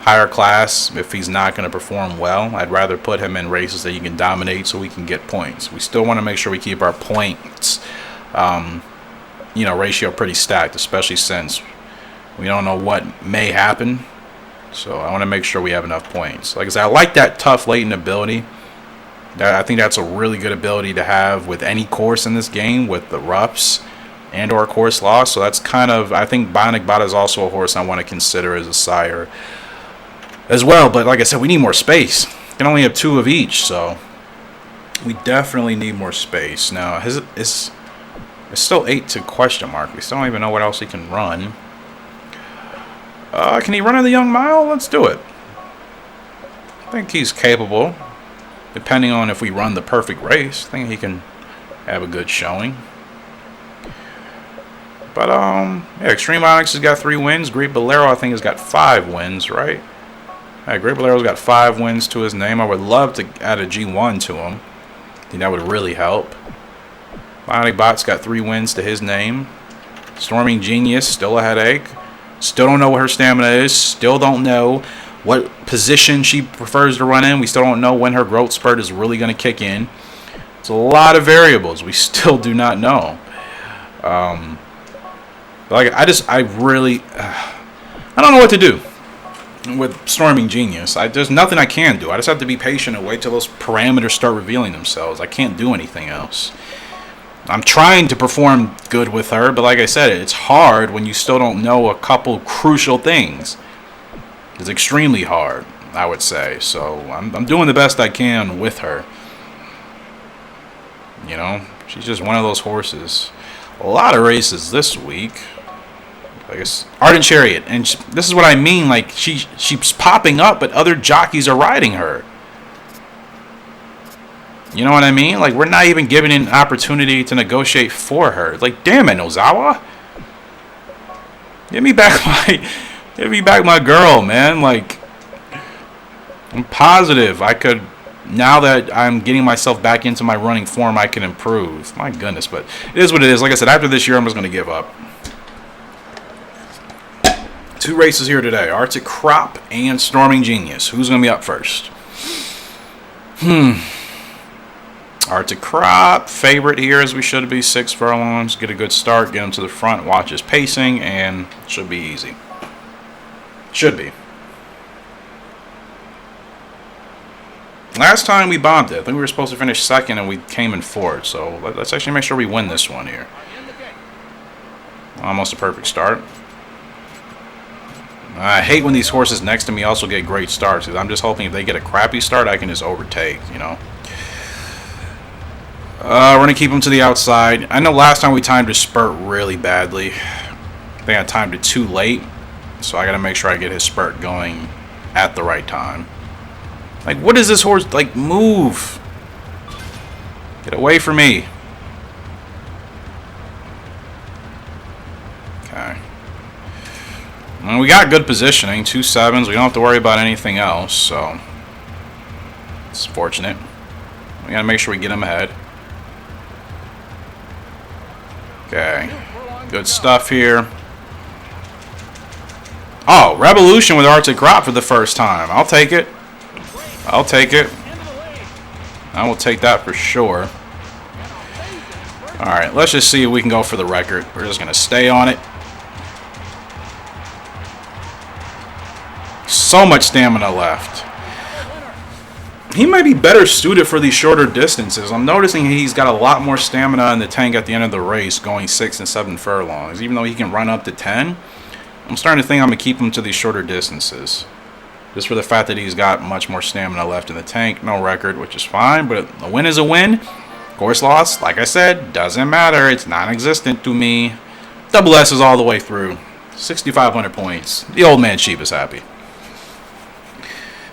higher class if he's not going to perform well. I'd rather put him in races that he can dominate so we can get points. We still want to make sure we keep our points, ratio pretty stacked, especially since we don't know what may happen. So I want to make sure we have enough points. Like I said, I like that tough latent ability. I think that's a really good ability to have with any course in this game, with the roughs and or course loss. So that's kind of, I think Bionic Bot is also a horse I want to consider as a sire as well. But like I said, we need more space. We can only have 2 of each, so we definitely need more space. Now, it's still 8 to question mark. We still don't even know what else he can run. Can he run in the Young Mile? Let's do it. I think he's capable. Depending on if we run the perfect race, I think he can have a good showing. But, yeah, Extreme Onyx has got 3 wins. Great Bolero, I think, has got 5 wins, right? Yeah, Great Bolero's got 5 wins to his name. I would love to add a G1 to him. I think that would really help. Bionic Bot's got 3 wins to his name. Stormy Genius, still a headache. Still don't know what her stamina is. Still don't know what position she prefers to run in. We still don't know when her growth spurt is really going to kick in. It's a lot of variables we still do not know. I really don't know what to do with Stormy Genius. There's nothing I can do. I just have to be patient and wait till those parameters start revealing themselves. I can't do anything else. I'm trying to perform good with her, but like I said, it's hard when you still don't know a couple crucial things. It's extremely hard, I would say. So I'm doing the best I can with her. You know, she's just one of those horses. A lot of races this week. I guess Ardent Chariot, and this is what I mean. Like she's popping up, but other jockeys are riding her. You know what I mean? Like, we're not even giving an opportunity to negotiate for her. Like, damn it, Nozawa. Give me back my girl, man. Like, I'm positive I could, now that I'm getting myself back into my running form, I can improve. My goodness, but it is what it is. Like I said, after this year, I'm just going to give up. 2 races here today. Arctic Crop and Stormy Genius. Who's going to be up first? Arctic Crop, favorite here as we should be, 6 furlongs. Get a good start, get him to the front, watch his pacing, and should be easy. Should be. Last time we bombed it. I think we were supposed to finish 2nd and we came in 4th. So let's actually make sure we win this one here. Almost a perfect start. I hate when these horses next to me also get great starts, because I'm just hoping if they get a crappy start, I can just overtake, you know. We're going to keep him to the outside. I know last time we timed his spurt really badly. I think I timed it too late. So I got to make sure I get his spurt going at the right time. Like, what is this horse? Like, move. Get away from me. And we got good positioning, 2 sevens. We don't have to worry about anything else, so it's fortunate. We gotta make sure we get him ahead. Okay, good stuff here. Oh, Revolution with Arctic Crop for the first time. I'll take it. I'll take it. I will take that for sure. Alright, let's just see if we can go for the record. We're just going to stay on it. So much stamina left. He might be better suited for these shorter distances. I'm noticing he's got a lot more stamina in the tank at the end of the race, going 6 and 7 furlongs. Even though he can run up to 10, I'm starting to think I'm going to keep him to these shorter distances. Just for the fact that he's got much more stamina left in the tank. No record, which is fine, but a win is a win. Course loss, like I said, doesn't matter. It's non-existent to me. Double S is all the way through. 6,500 points. The old man sheep is happy.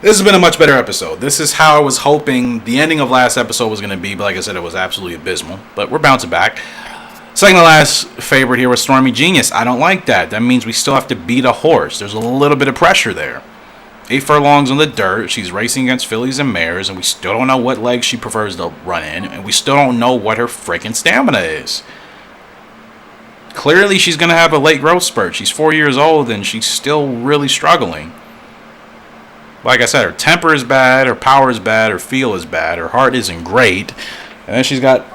This has been a much better episode. This is how I was hoping the ending of last episode was going to be, but like I said, it was absolutely abysmal. But we're bouncing back. Second to last favorite here was Stormy Genius. I don't like that. That means we still have to beat a horse. There's a little bit of pressure there. 8 furlongs on the dirt. She's racing against fillies and mares, and we still don't know what legs she prefers to run in, and we still don't know what her freaking stamina is. Clearly, she's going to have a late growth spurt. She's 4 years old, and she's still really struggling. Like I said, her temper is bad, her power is bad, her feel is bad, her heart isn't great, and then she's got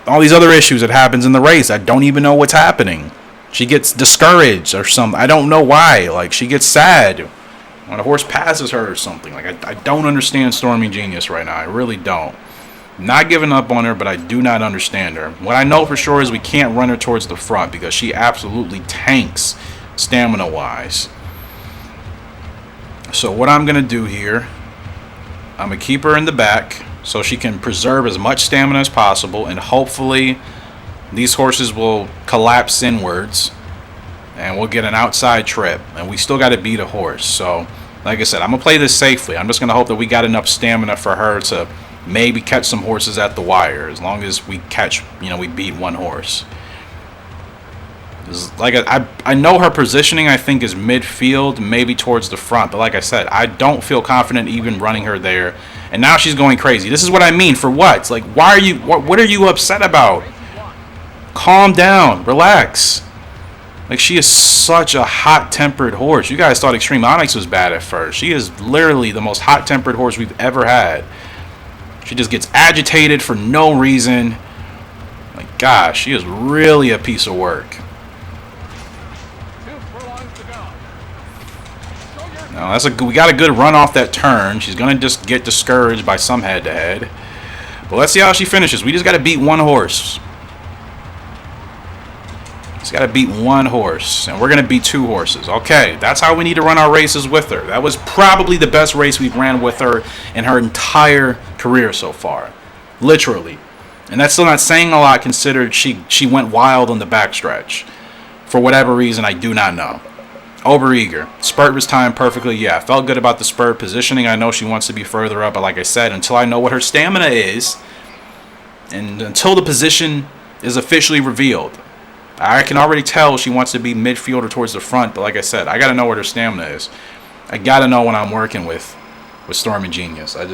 all these other issues that happens in the race. I don't even know what's happening. She gets discouraged or something. I don't know why. Like, she gets sad when a horse passes her or something. Like, I don't understand Stormy Genius right now. I really don't. Not giving up on her, but I do not understand her. What I know for sure is we can't run her towards the front because she absolutely tanks stamina-wise. So what I'm going to do here, I'm going to keep her in the back so she can preserve as much stamina as possible, and hopefully these horses will collapse inwards and we'll get an outside trip, and we still got to beat a horse. So like I said, I'm going to play this safely. I'm just going to hope that we got enough stamina for her to maybe catch some horses at the wire, as long as we catch, we beat one horse. Like, I know her positioning, I think, is midfield, maybe towards the front, but like I said, I don't feel confident even running her there. And now she's going crazy. This is what I mean. For what? It's like, why are you? What are you upset about? Calm down, relax. Like, she is such a hot-tempered horse. You guys thought Extreme Onyx was bad at first. She is literally the most hot-tempered horse we've ever had. She just gets agitated for no reason. Like, gosh, she is really a piece of work. Now, we got a good run off that turn. She's going to just get discouraged by some head-to-head. But let's see how she finishes. We just got to beat one horse. Just got to beat one horse, and we're going to beat 2 horses. Okay, that's how we need to run our races with her. That was probably the best race we've ran with her in her entire career so far. Literally. And that's still not saying a lot, considered she went wild on the backstretch. For whatever reason, I do not know. Overeager. Spurt was timed perfectly. Yeah, I felt good about the spurt. Positioning, I know she wants to be further up, but like I said, until I know what her stamina is, and until the position is officially revealed, I can already tell she wants to be midfield or towards the front, but like I said, I got to know what her stamina is. I got to know when I'm working with Stormy Genius. I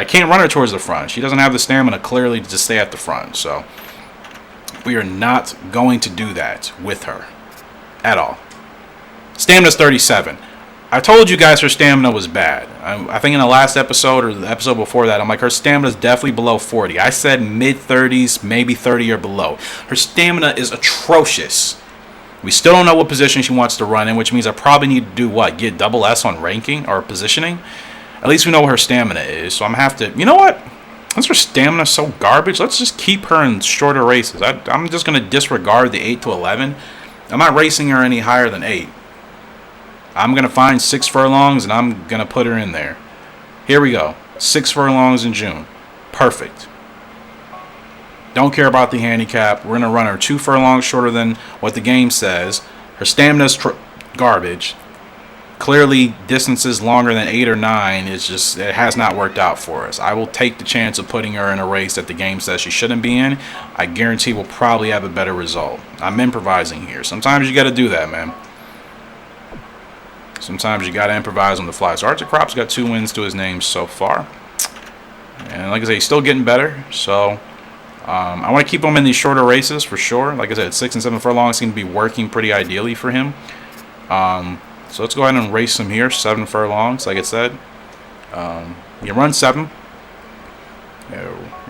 can't run her towards the front. She doesn't have the stamina, clearly, to stay at the front. So we are not going to do that with her at all. Stamina's 37. I told you guys her stamina was bad. I think in the last episode or the episode before that, I'm like, her stamina is definitely below 40. I said mid-30s, maybe 30 or below. Her stamina is atrocious. We still don't know what position she wants to run in, which means I probably need to do what? Get double S on ranking or positioning? At least we know what her stamina is. So I'm going to have to... You know what? Since her stamina is so garbage, let's just keep her in shorter races. I'm just going to disregard the 8 to 11. I'm not racing her any higher than 8. I'm going to find 6 furlongs, and I'm going to put her in there. Here we go. 6 furlongs in June. Perfect. Don't care about the handicap. We're going to run her 2 furlongs shorter than what the game says. Her stamina's garbage. Clearly, distances longer than 8 or 9 is just, it has not worked out for us. I will take the chance of putting her in a race that the game says she shouldn't be in. I guarantee we'll probably have a better result. I'm improvising here. Sometimes you got to do that, man. Sometimes you got to improvise on the fly. So Arctic Crop's got 2 wins to his name so far. And like I say, he's still getting better. So I want to keep him in these shorter races for sure. Like I said, 6 and 7 furlongs seem to be working pretty ideally for him. So let's go ahead and race him here. 7 furlongs, like I said. You run 7.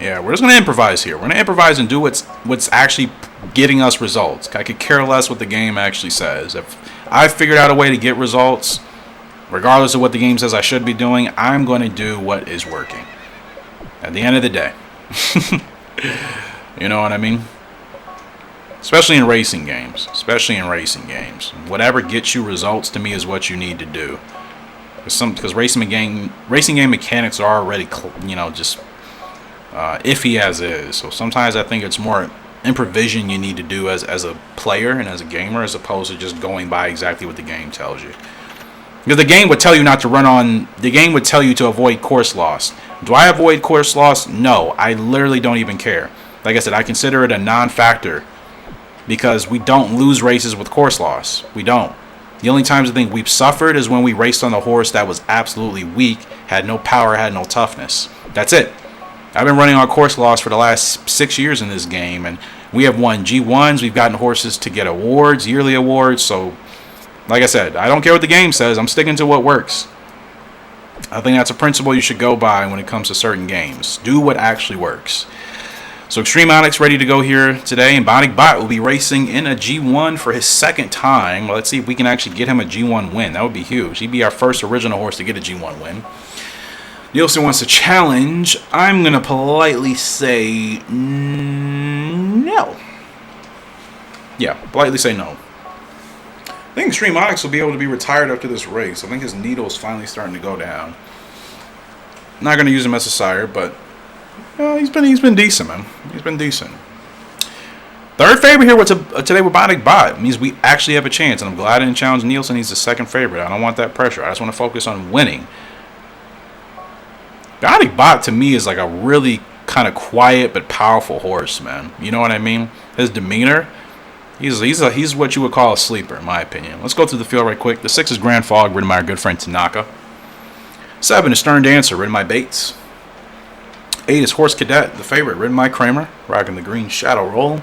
Yeah, we're just going to improvise here. We're going to improvise and do what's actually getting us results. I could care less what the game actually says. If I've figured out a way to get results, regardless of what the game says I should be doing, I'm going to do what is working. At the end of the day. You know what I mean? Especially in racing games. Whatever gets you results to me is what you need to do. Because racing game mechanics are already, just iffy as is. So sometimes I think it's more improvisation you need to do as a player and as a gamer, as opposed to just going by exactly what the game tells you. Because the game would tell you not to run on. The game would tell you to avoid course loss. Do I avoid course loss? No, I literally don't even care. Like I said, I consider it a non-factor because we don't lose races with course loss. We don't. The only times I think we've suffered is when we raced on a horse that was absolutely weak, had no power, had no toughness. That's it. I've been running on course loss for the last 6 years in this game, and we have won G1s. We've gotten horses to get awards, yearly awards. So, like I said, I don't care what the game says. I'm sticking to what works. I think that's a principle you should go by when it comes to certain games. Do what actually works. So Extreme Onyx ready to go here today, and Bionic Bot will be racing in a G1 for his 2nd time. Well, let's see if we can actually get him a G1 win. That would be huge. He'd be our first original horse to get a G1 win. Nielsen wants to challenge. I'm going to politely say no. Yeah, politely say no. I think Extreme Onyx will be able to be retired after this race. I think his needle is finally starting to go down. Not going to use him as a sire, but he's been decent, man. He's been decent. 3rd favorite here today with Bionic Bot. It means we actually have a chance, and I'm glad I didn't challenge Nielsen. He's the 2nd favorite. I don't want that pressure. I just want to focus on winning. Bionic Bot to me is like a really kind of quiet but powerful horse, man. You know what I mean? His demeanor, he's what you would call a sleeper, in my opinion. Let's go through the field right quick. The 6 is Grand Fog, ridden by our good friend Tanaka. 7 is Stern Dancer, ridden by Bates. 8 is Horse Cadet, the favorite, ridden by Kramer, rocking the green shadow roll.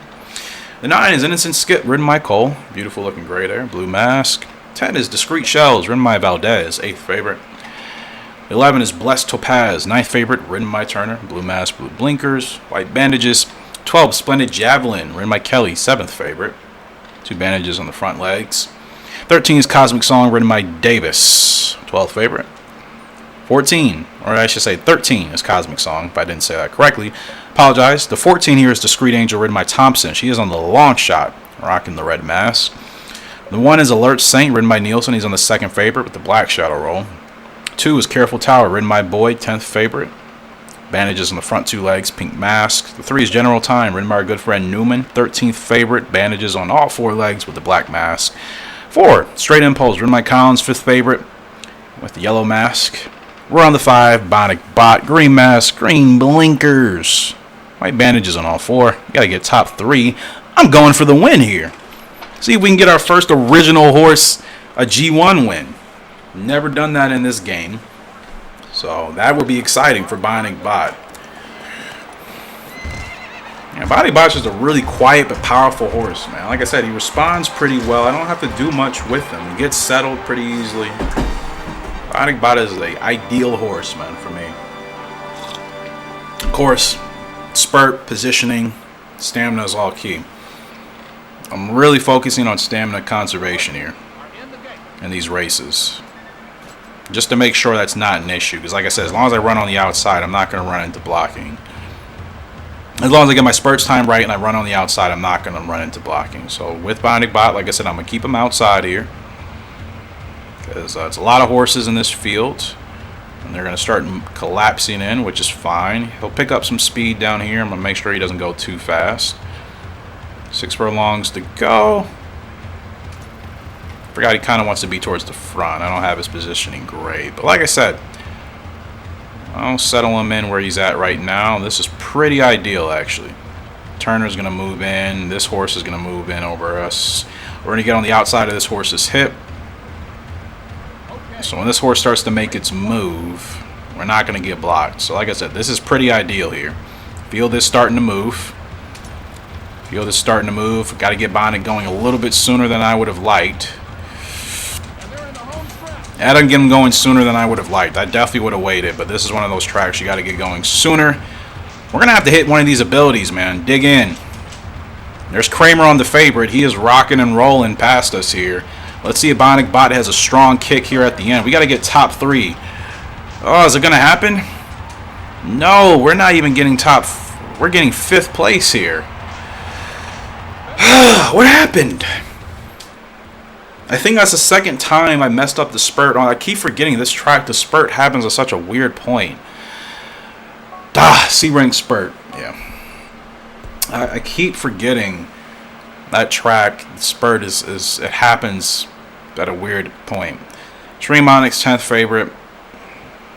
The 9 is Innocent Skip, ridden by Cole. Beautiful looking gray there, blue mask. 10 is Discreet Shells, ridden by Valdez, 8th favorite. 11 is Blessed Topaz, 9th favorite, ridden by Turner, blue mask, blue blinkers, white bandages. 12, Splendid Javelin, ridden by Kelly, 7th favorite. 2 bandages on the front legs. 13 is Cosmic Song, ridden by Davis, 12th favorite. 14, or I should say 13 is Cosmic Song, if I didn't say that correctly. Apologize. The 14 here is Discreet Angel, ridden by Thompson. She is on the long shot, rocking the red mask. The 1 is Alert Saint, ridden by Nielsen. He's on the 2nd favorite with the black shadow roll. 2 is Careful Tower, ridden by Boyd, 10th favorite. Bandages on the front 2 legs, pink mask. The 3 is General Time, ridden by our good friend Newman, 13th favorite. Bandages on all 4 legs with the black mask. 4, Straight Impulse, ridden by Collins, 5th favorite with the yellow mask. We're on the 5, Bionic Bot, green mask, green blinkers. White bandages on all 4. Gotta get top 3. I'm going for the win here. See if we can get our first original horse a G1 win. Never done that in this game. So that would be exciting for Bionic Bot. Yeah, Bionic Bot's just a really quiet but powerful horse, man. Like I said, he responds pretty well. I don't have to do much with him. He gets settled pretty easily. Bionic Bot is the ideal horse, man, for me. Of course, spurt, positioning, stamina is all key. I'm really focusing on stamina conservation here in these races, just to make sure that's not an issue. Because like I said, as long as I run on the outside, I'm not going to run into blocking. As long as I get my spurts time right and I run on the outside, I'm not going to run into blocking. So with Bionic Bot, like I said, I'm going to keep him outside here. Because it's a lot of horses in this field. And they're going to start collapsing in, which is fine. He'll pick up some speed down here. I'm going to make sure he doesn't go too fast. 6 furlongs to go. Forgot he kind of wants to be towards the front. I don't have his positioning great. But like I said, I'll settle him in where he's at right now. This is pretty ideal, actually. Turner's going to move in. This horse is going to move in over us. We're going to get on the outside of this horse's hip. So when this horse starts to make its move, we're not going to get blocked. So like I said, this is pretty ideal here. Field is starting to move. Field is starting to move. Got to get Bionic going a little bit sooner than I would have liked. I didn't get him going sooner than I would have liked. I definitely would have waited, but this is one of those tracks you got to get going sooner. We're going to have to hit one of these abilities, man. Dig in. There's Kramer on the favorite. He is rocking and rolling past us here. Let's see if Bionic Bot has a strong kick here at the end. We got to get top 3. Oh, is it going to happen? No, we're not even getting top. We're getting 5th place here. What happened? I think that's the second time I messed up the spurt. Oh, I keep forgetting this track, the spurt happens at such a weird point. C-rank spurt. Yeah. I keep forgetting that track. The spurt is it happens at a weird point. Extreme Onyx 10th favorite.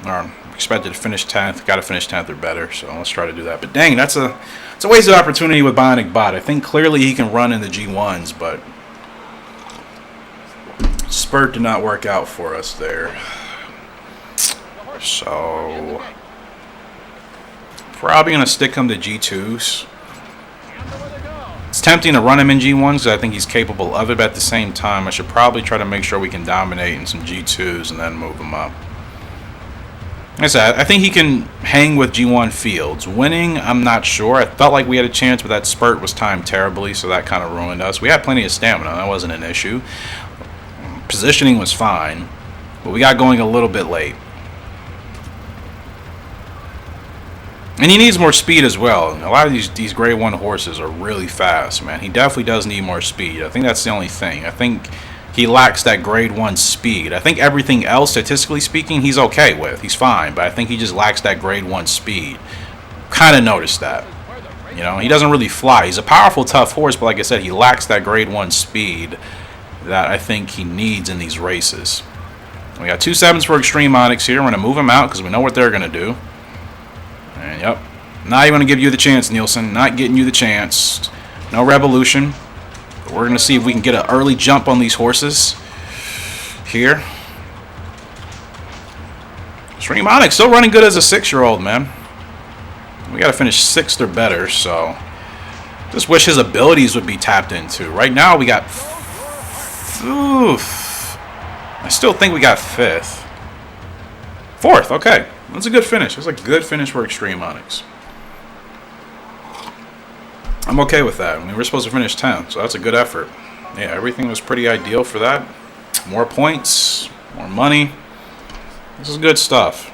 Or expected to finish 10th. Got to finish 10th or better. So let's try to do that. But dang, it's a wasted opportunity with Bionic Bot. I think clearly he can run in the G1s, but spurt did not work out for us there. So probably going to stick him to G2s. It's tempting to run him in G1s because I think he's capable of it, but at the same time I should probably try to make sure we can dominate in some G2s and then move him up. Like I said, I think he can hang with G1 fields. Winning, I'm not sure. I felt like we had a chance, but that spurt was timed terribly, so that kind of ruined us. We had plenty of stamina. That wasn't an issue. Positioning was fine, but we got going a little bit late. And he needs more speed as well. A lot of these grade 1 horses are really fast, man. He definitely does need more speed. I think that's the only thing. I think he lacks that grade 1 speed. I think everything else, statistically speaking, he's okay with. He's fine, but I think he just lacks that grade 1 speed. Kind of noticed that. You know, he doesn't really fly. He's a powerful, tough horse, but like I said, he lacks that grade 1 speed that I think he needs in these races. We got 2 7s for Extreme Onyx here. We're going to move them out because we know what they're going to do. And yep, not even going to give you the chance, Nielsen. Not getting you the chance. No revolution. But we're going to see if we can get an early jump on these horses here. Extreme Onyx still running good as a 6-year-old, man. We got to finish 6th or better, so just wish his abilities would be tapped into. Right now we got... Oof. I still think we got 5th. 4th, okay. That's a good finish. That's a good finish for Extreme Onyx. I'm okay with that. I mean, we're supposed to finish 10th, so that's a good effort. Yeah, everything was pretty ideal for that. More points, more money. This is good stuff.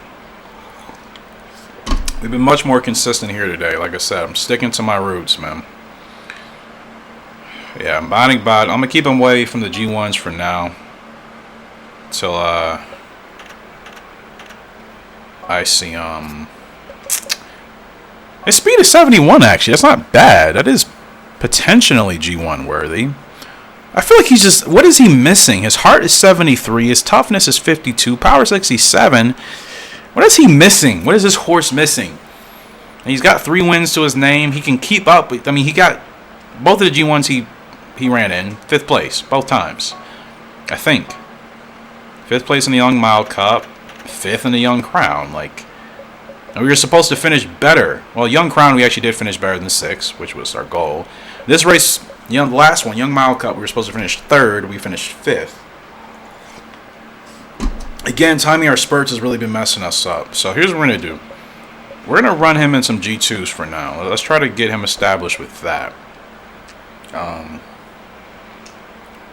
We've been much more consistent here today. Like I said, I'm sticking to my roots, man. Yeah, Bionic Bot. I'm going to keep him away from the G1s for now. Until, I see, his speed is 71, actually. That's not bad. That is potentially G1 worthy. I feel like he's just... What is he missing? His heart is 73. His toughness is 52. Power 67. What is he missing? What is this horse missing? And he's got 3 wins to his name. He can keep up. I mean, he got... Both of the G1s he ran in. 5th place. Both times. I think. 5th place in the Young Mile Cup. 5th in the Young Crown. Like... And we were supposed to finish better. Well, Young Crown, we actually did finish better than 6th, which was our goal. This race, the last one, Young Mile Cup, we were supposed to finish 3rd. We finished 5th. Again, timing our spurts has really been messing us up. So here's what we're going to do. We're going to run him in some G2s for now. Let's try to get him established with that.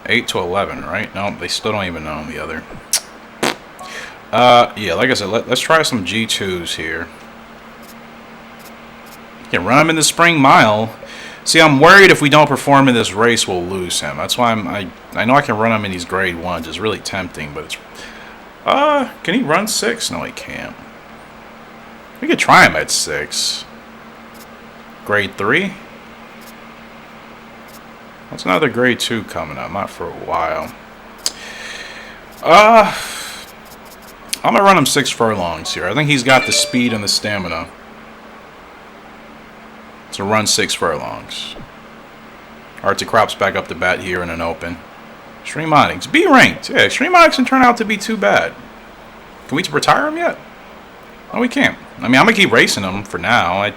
8 to 11, right? No, they still don't even know the other. Yeah, like I said, let's try some G2s here. Yeah, run him in the Spring Mile. See, I'm worried if we don't perform in this race, we'll lose him. That's why I know I can run him in these grade 1s. It's really tempting, but it's... can he run 6? No, he can't. We could try him at 6. Grade 3? What's another grade 2 coming up? Not for a while. I'm going to run him 6 furlongs here. I think he's got the speed and the stamina to run 6 furlongs. Arctic Crop's back up the bat here in an open. Extreme Onyx. B ranked. Yeah, Extreme Onyx didn't turn out to be too bad. Can we retire him yet? No, we can't. I mean, I'm going to keep racing him for now. Like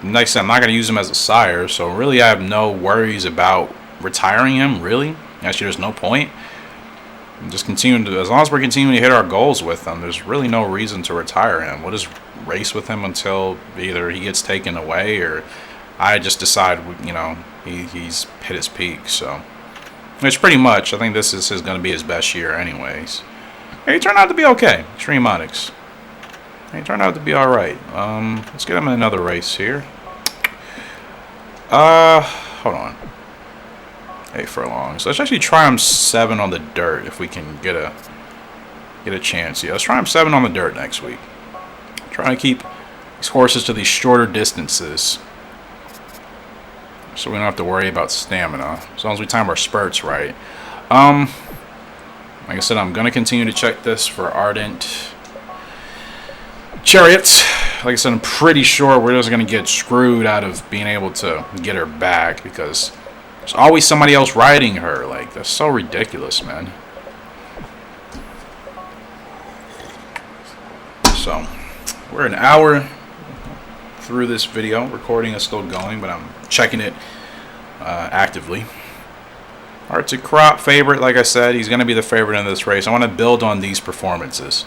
I said, I'm not going to use him as a sire, so really I have no worries about retiring him, really. Actually, there's no point. Just continue to, as long as we're continuing to hit our goals with him, there's really no reason to retire him. We'll just race with him until either he gets taken away or I just decide, you know, he's hit his peak. So, which pretty much, I think this is going to be his best year anyways. He turned out to be okay. Extreme Onyx. He turned out to be alright. Let's get him in another race here. Hold on. 8 furlongs. Let's actually try him 7 on the dirt if we can get a chance. Yeah, let's try him 7 on the dirt next week. Try to keep these horses to these shorter distances, so we don't have to worry about stamina. As long as we time our spurts right. Like I said, I'm gonna continue to check this for ardent chariots. Like I said, I'm pretty sure we're just gonna get screwed out of being able to get her back because there's always somebody else riding her. Like, that's so ridiculous, man. So, we're an hour through this video. Recording is still going, but I'm checking it actively. Arctic Crop, favorite, like I said. He's going to be the favorite in this race. I want to build on these performances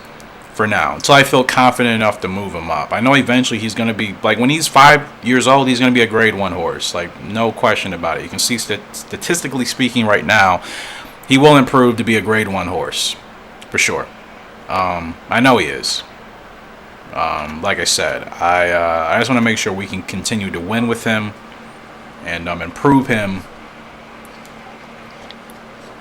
for now until I feel confident enough to move him up. I know eventually he's going to be, like, when he's 5 years old, he's going to be a grade 1 horse. Like, no question about it. You can see statistically speaking right now, he will improve to be a grade 1 horse for sure. I know he is. Like I said, I just want to make sure we can continue to win with him and improve him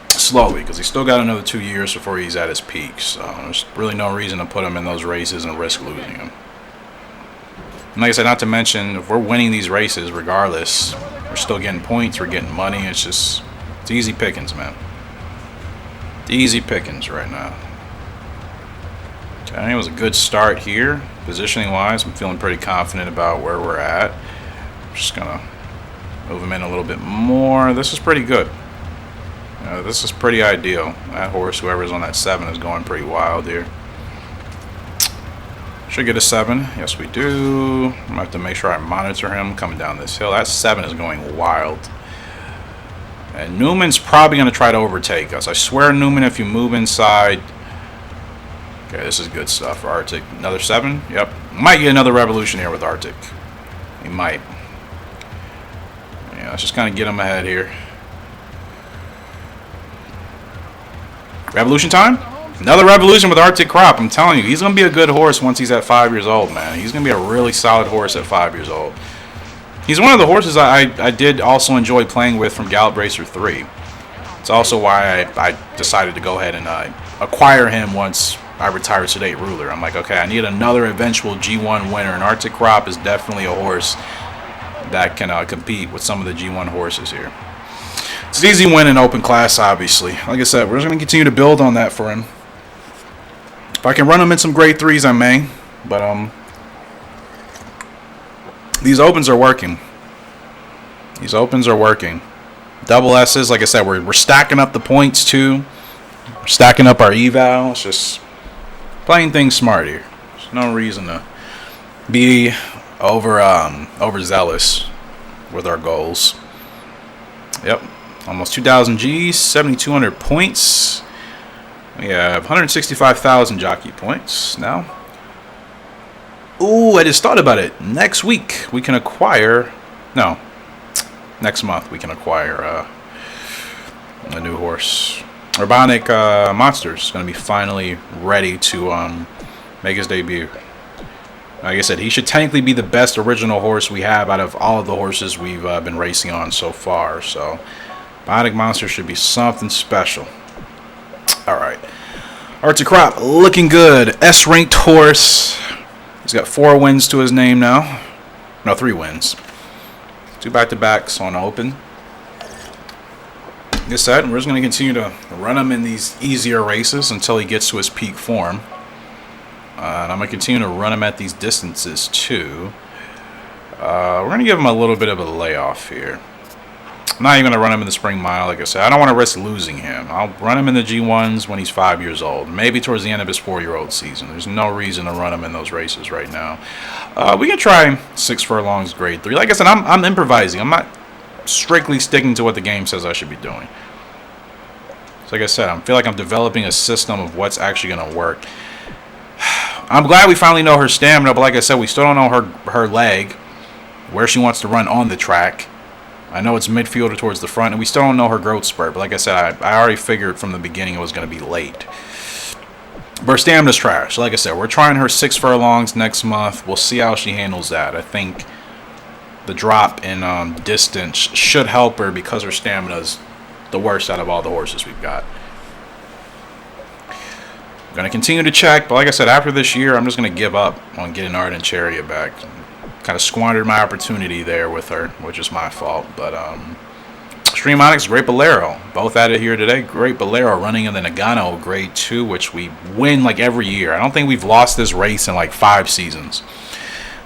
slowly, because he's still got another 2 years before he's at his peak. So there's really no reason to put him in those races and risk losing him. And like I said, not to mention, if we're winning these races regardless, we're still getting points, we're getting money. It's easy pickings, man. Easy pickings right now. Okay, it was a good start here. Positioning wise, I'm feeling pretty confident about where we're at. Just gonna move him in a little bit more. This is pretty good. This is pretty ideal. That horse, whoever's on that 7, is going pretty wild here. Should get a 7. Yes, we do. I'm going to have to make sure I monitor him coming down this hill. That 7 is going wild. And Newman's probably going to try to overtake us. I swear, Newman, if you move inside... Okay, this is good stuff for Arctic. Another 7? Yep. Might get another revolution here with Arctic. He might. Yeah, let's just kind of get him ahead here. Revolution time? Another revolution with Arctic Crop. I'm telling you, he's going to be a good horse once he's at 5 years old, man. He's going to be a really solid horse at 5 years old. He's one of the horses I did also enjoy playing with from Gallop Racer 3. It's also why I decided to go ahead and acquire him once I retired Sedate Ruler. I'm like, okay, I need another eventual G1 winner, and Arctic Crop is definitely a horse that can compete with some of the G1 horses here. It's an easy win in open class, obviously. Like I said, we're just going to continue to build on that for him. If I can run him in some grade 3s, I may. But these opens are working. These opens are working. Double S's, like I said, we're stacking up the points too. We're stacking up our eval. It's just playing things smart here. There's no reason to be overzealous with our goals. Yep. Almost 2,000 G's, 7,200 points. We have 165,000 jockey points now. Ooh, I just thought about it. Next week we can acquire... No. Next month we can acquire a new horse. Our Bionic Monster is going to be finally ready to make his debut. Like I said, he should technically be the best original horse we have out of all of the horses we've been racing on so far. So... Bionic Monster should be something special. Alright. Arctic Crop, looking good. S-ranked horse. He's got 4 wins to his name now. No, 3 wins. 2 back-to-backs on open. Like I said, we're just going to continue to run him in these easier races until he gets to his peak form. And I'm going to continue to run him at these distances too. We're going to give him a little bit of a layoff here. I'm not even going to run him in the spring mile. Like I said, I don't want to risk losing him. I'll run him in the G1s when he's 5 years old. Maybe towards the end of his 4-year-old season. There's no reason to run him in those races right now. We can try 6 furlongs grade 3. Like I said, I'm improvising. I'm not strictly sticking to what the game says I should be doing. So like I said, I feel like I'm developing a system of what's actually going to work. I'm glad we finally know her stamina, but like I said, we still don't know her leg, where she wants to run on the track. I know it's midfield or towards the front, and we still don't know her growth spurt. But like I said, I already figured from the beginning it was going to be late. But her stamina's trash. Like I said, we're trying her 6 furlongs next month. We'll see how she handles that. I think the drop in distance should help her because her stamina's the worst out of all the horses we've got. I'm going to continue to check, but like I said, after this year, I'm just going to give up on getting Ardent Chariot back. Kind of squandered my opportunity there with her, which is my fault. But Extreme Onyx, Great Bolero, both at it here today. Great Bolero running in the Nagano Grade 2, which we win like every year. I don't think we've lost this race in like 5 seasons.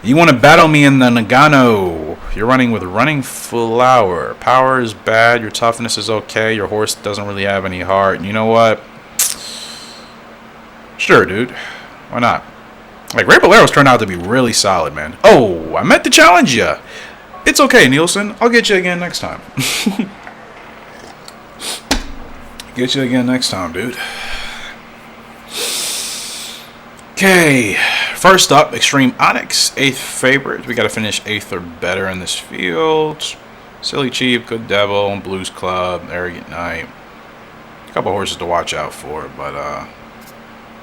You want to battle me in the Nagano? You're running with Running Flower. Power is bad. Your toughness is okay. Your horse doesn't really have any heart. You know what? Sure, dude. Why not? Like, Great Bolero's turned out to be really solid, man. Oh, I meant to challenge you. It's okay, Nielsen. I'll get you again next time. Get you again next time, dude. Okay. First up, Extreme Onyx. 8th favorite. We got to finish 8th or better in this field. Silly Chief, Good Devil, Blues Club, Arrogant Knight. A couple horses to watch out for, but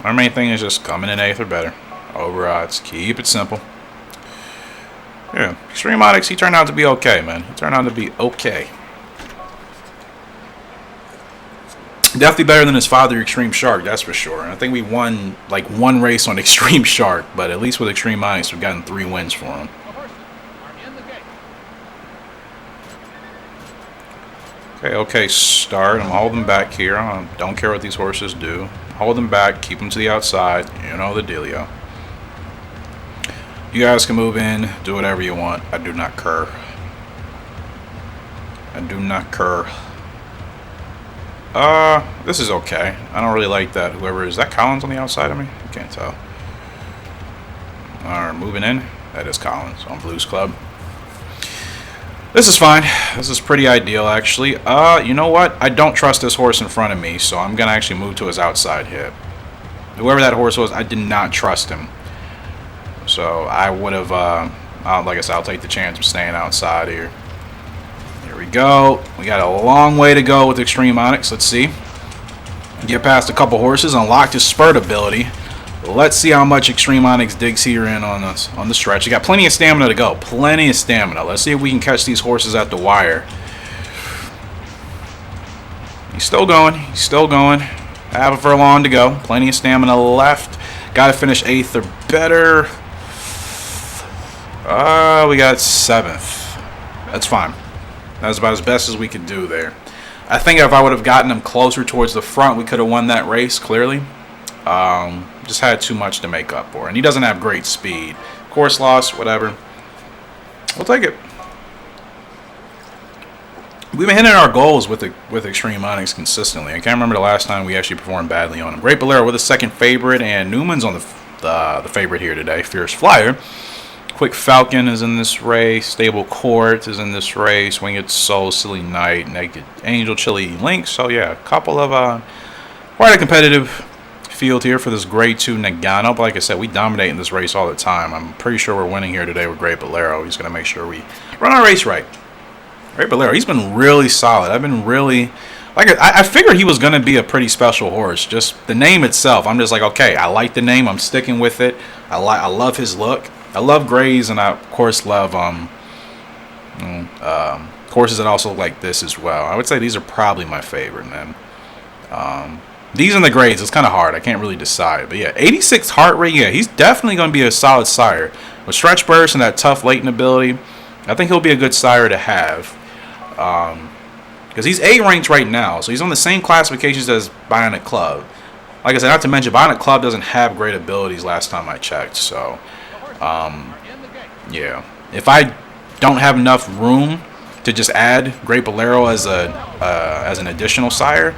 our main thing is just coming in 8th or better. Over odds. Keep it simple. Yeah, Extreme Onyx, he turned out to be okay, man. He turned out to be okay. Definitely better than his father, Extreme Shark, that's for sure. And I think we won like 1 race on Extreme Shark, but at least with Extreme Onyx, we've gotten 3 wins for him. Okay, start. I'm holding back here. I don't care what these horses do. Hold them back, keep them to the outside. You know the dealio. You guys can move in, do whatever you want. I do not care. I do not care. This is okay. I don't really like that. Whoever is that, Collins on the outside of me? I can't tell. Alright, moving in. That is Collins on Blues Club. This is fine. This is pretty ideal, actually. You know what? I don't trust this horse in front of me, so I'm gonna actually move to his outside hip. Whoever that horse was, I did not trust him. So I would have, like I said, I'll take the chance of staying outside here. Here we go. We got a long way to go with Extreme Onyx. Let's see. Get past a couple horses, unlocked his spurt ability. Let's see how much Extreme Onyx digs here in on the stretch. You got plenty of stamina to go. Plenty of stamina. Let's see if we can catch these horses at the wire. He's still going. He's still going. Half a furlong to go. Plenty of stamina left. Got to finish 8th or better. We got 7th. That's fine. That's about as best as we could do there. I think if I would have gotten him closer towards the front, we could have won that race, clearly. Just had too much to make up for. And he doesn't have great speed. Course loss, whatever. We'll take it. We've been hitting our goals with Extreme Onyx consistently. I can't remember the last time we actually performed badly on him. Great Bolero with a 2nd favorite, and Newman's on the favorite here today. Fierce Flyer. Quick Falcon is in this race. Stable Court is in this race. Winged Soul, Silly Knight, Naked Angel, Chili Link. So yeah, a couple of quite a competitive field here for this Grade 2 Nagano. But like I said, we dominate in this race all the time. I'm pretty sure we're winning here today with Great Bolero. He's going to make sure we run our race right. Great Bolero, he's been really solid. I've been really... I figured he was going to be a pretty special horse. Just the name itself, I'm just like, okay, I like the name. I'm sticking with it. I love his look. I love grays, and I, of course, love horses that also look like this as well. I would say these are probably my favorite, man. These and the grades, it's kind of hard. I can't really decide. But yeah, 86 heart rate, yeah, he's definitely going to be a solid sire. With stretch burst and that tough latent ability, I think he'll be a good sire to have. Because he's A ranked right now, so he's on the same classifications as Bionic Club. Like I said, not to mention, Bionic Club doesn't have great abilities last time I checked. So, yeah. If I don't have enough room to just add Great Bolero as an additional sire,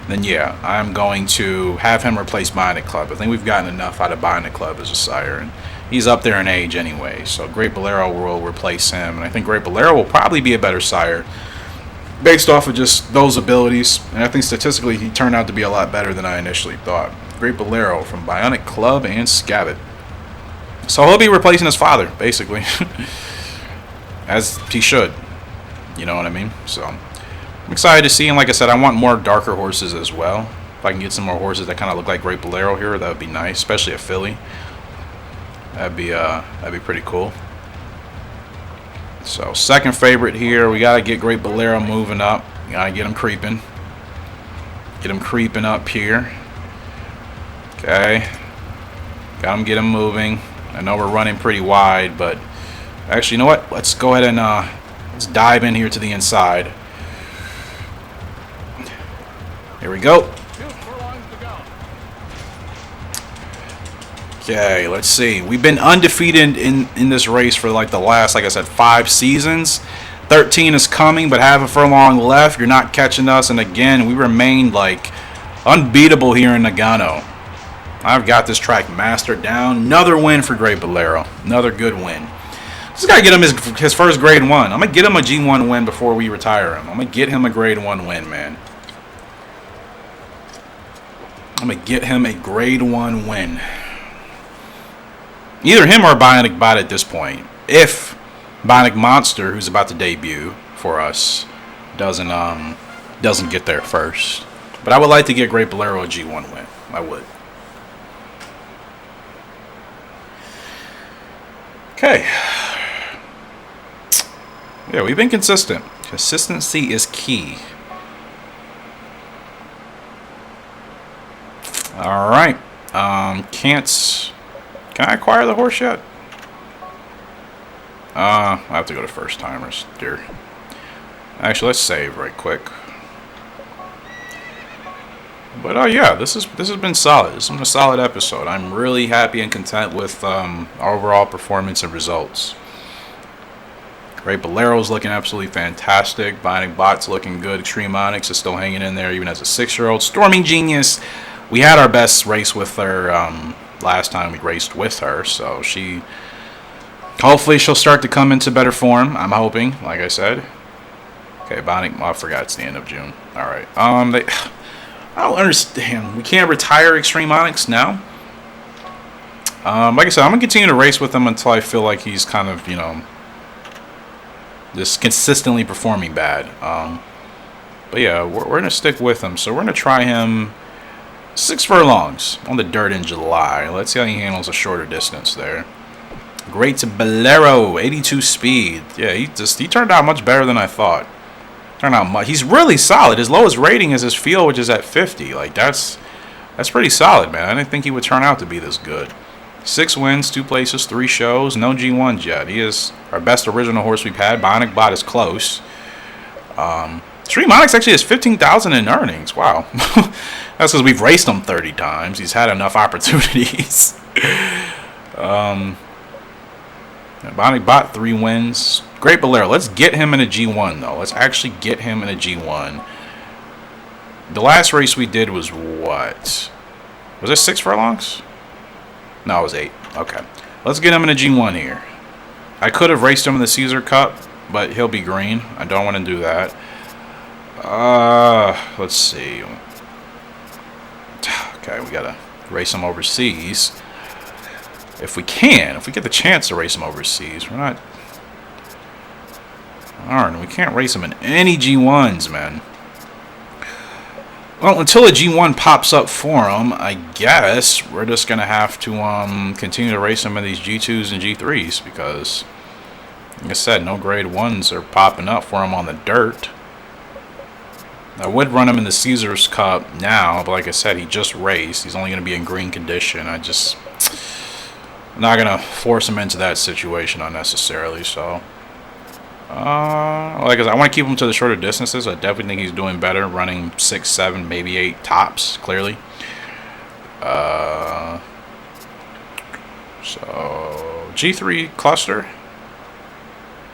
then yeah, I'm going to have him replace Bionic Club. I think we've gotten enough out of Bionic Club as a sire, and he's up there in age anyway, so Great Bolero will replace him, and I think Great Bolero will probably be a better sire based off of just those abilities, and I think statistically he turned out to be a lot better than I initially thought. Great Bolero from Bionic Club and Scabbit. So he'll be replacing his father, basically. As he should. You know what I mean? So I'm excited to see him. Like I said, I want more darker horses as well. If I can get some more horses that kind of look like Great Bolero here, that would be nice, especially a filly. That'd be pretty cool. So second favorite here, we gotta get Great Bolero moving up. We gotta get him creeping. Get him creeping up here. Okay. Get him moving. I know we're running pretty wide, but actually, you know what? Let's go ahead and let's dive in here to the inside. Here we go. Okay, let's see. We've been undefeated in this race for like the last, like I said, 5 seasons. 13 is coming, but half a furlong left. You're not catching us. And again, we remain like unbeatable here in Nagano. I've got this track mastered down. Another win for Great Bolero. Another good win. Just got to get him his first grade 1. I'm going to get him a G1 win before we retire him. I'm going to get him a grade 1 win, man. I'm going to get him a grade 1 win. Either him or Bionic Bot at this point. If Bionic Monster, who's about to debut for us, doesn't get there first. But I would like to get Great Bolero a G1 win. I would. Okay. Yeah, we've been consistent. Consistency is key. All right. Can I acquire the horse yet? I have to go to first timers, dear. Actually, let's save right quick. But yeah, this has been solid. This has been a solid episode. I'm really happy and content with our overall performance and results. Great Bolero's looking absolutely fantastic. Bionic Bot's looking good. Extreme Onyx is still hanging in there even as a 6-year-old. Stormy Genius, we had our best race with her last time we raced with her, so hopefully she'll start to come into better form. I'm hoping, like I said. Okay, Bionic, I forgot it's the end of June. All right. I don't understand. We can't retire Extreme Onyx now. Like I said, I'm gonna continue to race with him until I feel like he's kind of, just consistently performing bad. But yeah, we're gonna stick with him. So we're gonna try him 6 furlongs on the dirt in July. Let's see how he handles a shorter distance there. Great Bolero, 82 speed. Yeah, he turned out much better than I thought. He's really solid. His lowest rating is his field, which is at 50. Like that's pretty solid, man. I didn't think he would turn out to be this good. 6 wins, 2 places, 3 shows, no G1s yet. He is our best original horse we've had. Bionic Bot is close. Extreme Onyx actually has 15,000 in earnings. Wow. That's because we've raced him 30 times. He's had enough opportunities. Bionic Bot, 3 wins. Great Bolero. Let's get him in a G1, though. Let's actually get him in a G1. The last race we did was what? Was it 6 furlongs? No, it was 8. Okay. Let's get him in a G1 here. I could have raced him in the Caesar Cup, but he'll be green. I don't want to do that. Let's see. Okay, we gotta race him overseas. If we get the chance to race him overseas, we're not. Darn, we can't race him in any G1s, man. Well, until a G1 pops up for him, I guess we're just gonna have to continue to race him in these G2s and G3s because, like I said, no grade 1s are popping up for him on the dirt. I would run him in the Caesars Cup now, but like I said, he just raced. He's only going to be in green condition. I'm not going to force him into that situation unnecessarily. So, like I said, I want to keep him to the shorter distances. I definitely think he's doing better running 6, 7, maybe 8 tops, clearly. So, G3 cluster,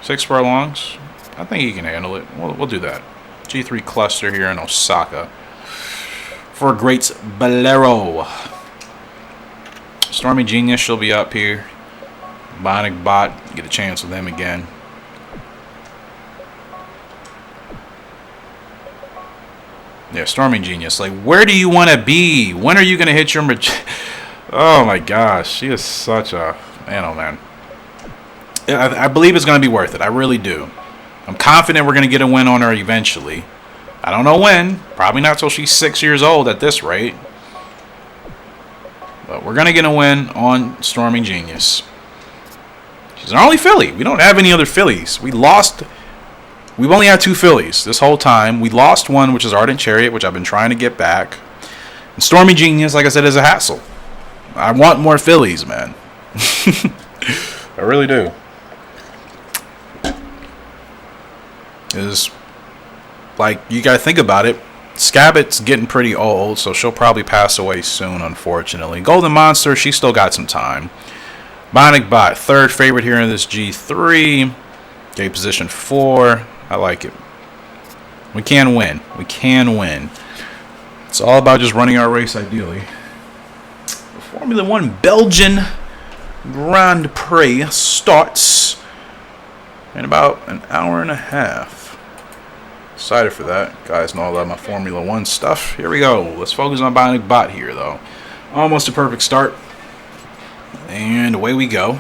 6 furlongs. I think he can handle it. We'll do that. G3 cluster here in Osaka for Great Bolero. Stormy Genius, she'll be up here. Bionic Bot, get a chance with him again. Yeah, Stormy Genius. Like, where do you want to be? When are you going to hit your... Oh, my gosh. She is such a... Man, oh, man. I believe it's going to be worth it. I really do. I'm confident we're going to get a win on her eventually. I don't know when. Probably not till she's 6 years old at this rate. But we're going to get a win on Stormy Genius. She's our only filly. We don't have any other fillies. We've only had 2 fillies this whole time. We lost one, which is Ardent Chariot, which I've been trying to get back. And Stormy Genius, like I said, is a hassle. I want more fillies, man. I really do. Is like, you gotta think about it. Scabbit's getting pretty old, so she'll probably pass away soon, unfortunately. Golden Monster, she still got some time. Bionic Bot, third favorite here in this G3. Gate position 4. I like it. We can win. We can win. It's all about just running our race, ideally. The Formula 1 Belgian Grand Prix starts in about an hour and a half. Excited for that. Guys know I love my Formula 1 stuff. Here we go. Let's focus on Bionic Bot here, though. Almost a perfect start. And away we go.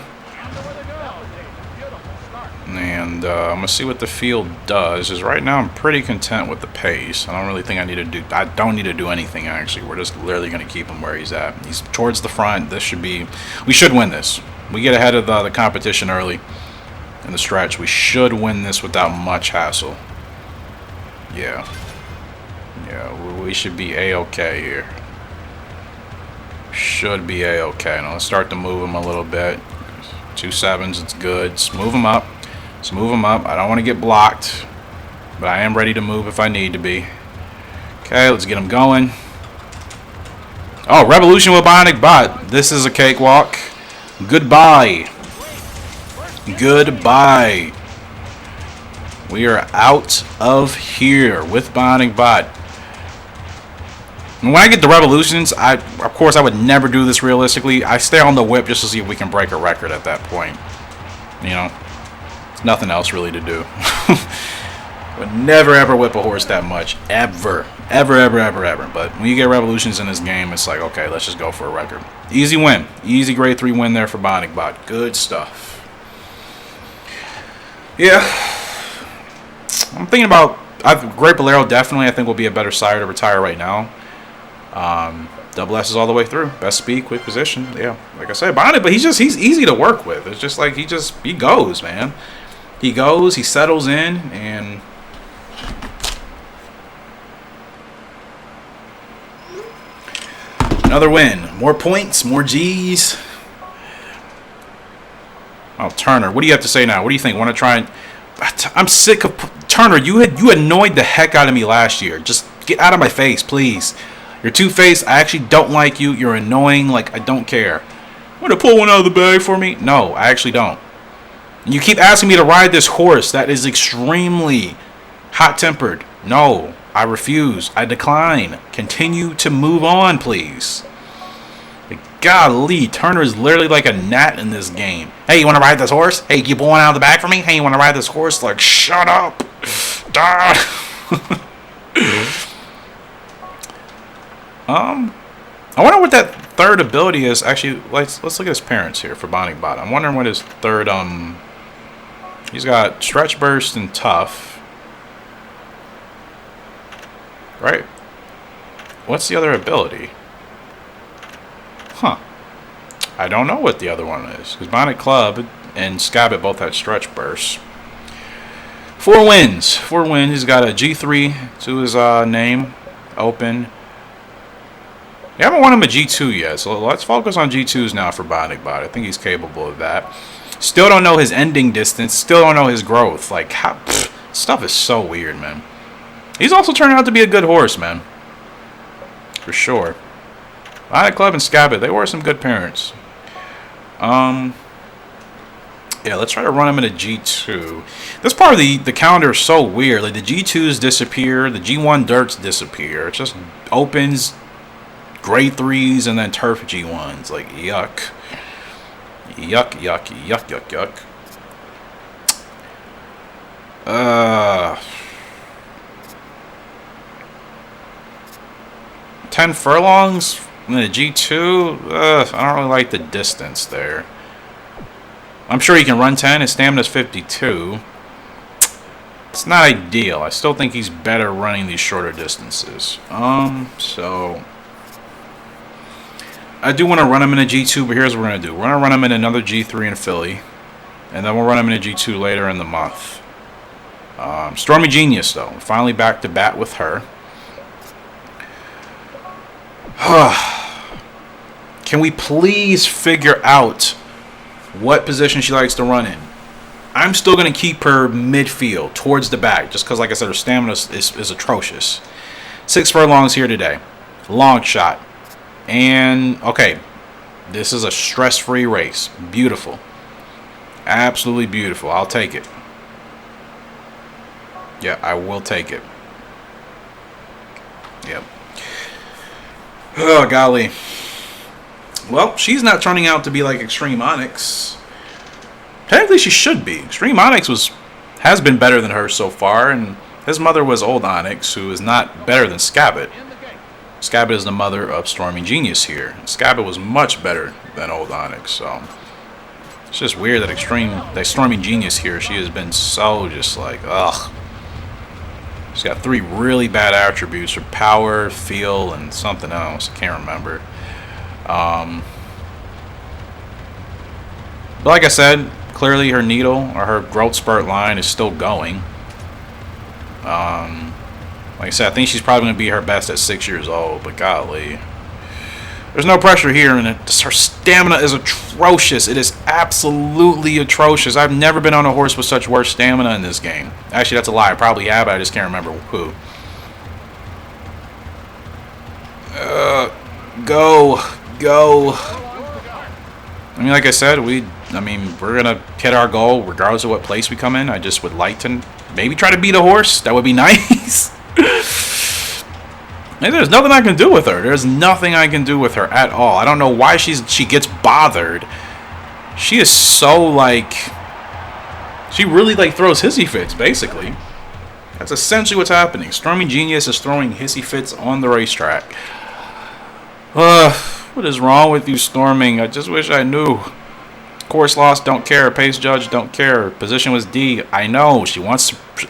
And I'm going to see what the field does. Because right now I'm pretty content with the pace. I don't really think I don't need to do anything, actually. We're just literally going to keep him where he's at. He's towards the front. We should win this. We get ahead of the competition early in the stretch. We should win this without much hassle. Yeah, we should be A-okay here. Should be A-okay. Now let's start to move him a little bit. 2 7s, it's good. Let's move him up. Let's move him up. I don't want to get blocked, but I am ready to move if I need to be. Okay, let's get him going. Oh, Revolution with Bionic Bot. This is a cakewalk. Goodbye. Goodbye. We are out of here with Bionic Bot. And when I get the Revolutions, of course I would never do this realistically. I stay on the whip just to see if we can break a record at that point. You know, there's nothing else really to do. Would never ever whip a horse that much. Ever. Ever, ever, ever, ever. But when you get Revolutions in this game, it's like, okay, let's just go for a record. Easy win. Easy grade 3 win there for Bionic Bot. Good stuff. Yeah. I'm thinking about Great Bolero. Definitely, I think will be a better sire to retire right now. Double S is all the way through. Best speed, quick position. Yeah, like I said, Bionic, but he's easy to work with. It's just like he goes, man. He goes, he settles in, and another win. More points, more G's. Oh, Turner, what do you have to say now? What do you think? Want to try and... I'm sick of... Turner, you annoyed the heck out of me last year. Just get out of my face, please. You're two-faced. I actually don't like you. You're annoying. Like, I don't care. Want to pull one out of the bag for me? No, I actually don't. And you keep asking me to ride this horse that is extremely hot-tempered. No, I refuse. I decline. Continue to move on, please. Golly, Turner is literally like a gnat in this game. Hey, you want to ride this horse? Hey, you pulling out of the bag for me? Hey, you want to ride this horse? Like, shut up. I wonder what that third ability is. Actually, let's look at his parents here for Bionic Bot. I'm wondering what his third, he's got Stretch Burst and Tough. Right? What's the other ability? Huh. I don't know what the other one is. Because Bionic Club and Scabbit both had Stretch Bursts. 4 wins. 4 wins. He's got a G3 to his name. Open. We haven't won him a G2 yet. So let's focus on G2s now for Bionic Bot. I think he's capable of that. Still don't know his ending distance. Still don't know his growth. Like, how... stuff is so weird, man. He's also turning out to be a good horse, man. For sure. Bionic Club and Scabbit, they were some good parents. Yeah, let's try to run him in a G2. This part of the calendar is so weird. Like, the G2s disappear, the G1 dirts disappear. It just opens grade 3s and then turf G1s. Like, yuck. Yuck, yuck, yuck, yuck, yuck. 10 furlongs in a G2? I don't really like the distance there. I'm sure he can run 10. His stamina's 52. It's not ideal. I still think he's better running these shorter distances. So I do want to run him in a G2, but here's what we're going to do. We're going to run him in another G3 in Philly, and then we'll run him in a G2 later in the month. Stormy Genius, though. Finally back to bat with her. Can we please figure out what position she likes to run in? I'm still going to keep her midfield, towards the back, just because, like I said, her stamina is atrocious. 6 furlongs here today. Long shot. And, okay, this is a stress-free race. Beautiful. Absolutely beautiful. I'll take it. Yeah, I will take it. Yep. Oh, golly. Well, she's not turning out to be like Extreme Onyx. Technically, she should be. Extreme Onyx has been better than her so far, and his mother was Old Onyx, who is not better than Scabbit. Scabbit is the mother of Stormy Genius here. Scabbit was much better than Old Onyx, so it's just weird that Stormy Genius here, she has been so just like, ugh. She's got 3 really bad attributes: her power, feel, and something else. I can't remember. But like I said, clearly her needle or her growth spurt line is still going. Like I said, I think she's probably going to be her best at 6 years old, but golly. There's no pressure here, and her stamina is atrocious. It is absolutely atrocious. I've never been on a horse with such worse stamina in this game. Actually, that's a lie. I probably have, but I just can't remember who. Go. I mean, like I said, we're going to hit our goal regardless of what place we come in. I just would like to maybe try to beat a horse. That would be nice. And there's nothing I can do with her. There's nothing I can do with her at all. I don't know why she gets bothered. She is so, like, she really, like, throws hissy fits, basically. That's essentially what's happening. Stormy Genius is throwing hissy fits on the racetrack. What is wrong with you, Storming? I just wish I knew. Course loss, don't care. Pace judge, don't care. Position was D. I know.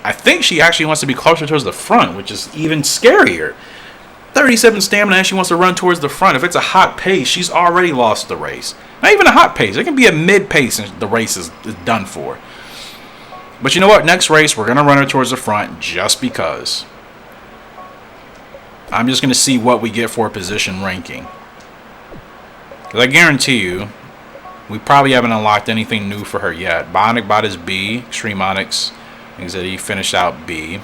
I think she actually wants to be closer towards the front, which is even scarier. 37 stamina and she wants to run towards the front. If it's a hot pace, she's already lost the race. Not even a hot pace. It can be a mid pace and the race is done for. But you know what? Next race, we're going to run her towards the front just because. I'm just going to see what we get for position ranking. Because I guarantee you, we probably haven't unlocked anything new for her yet. Bionic Bot is B. Extreme Onyx, like I said, he finished out B.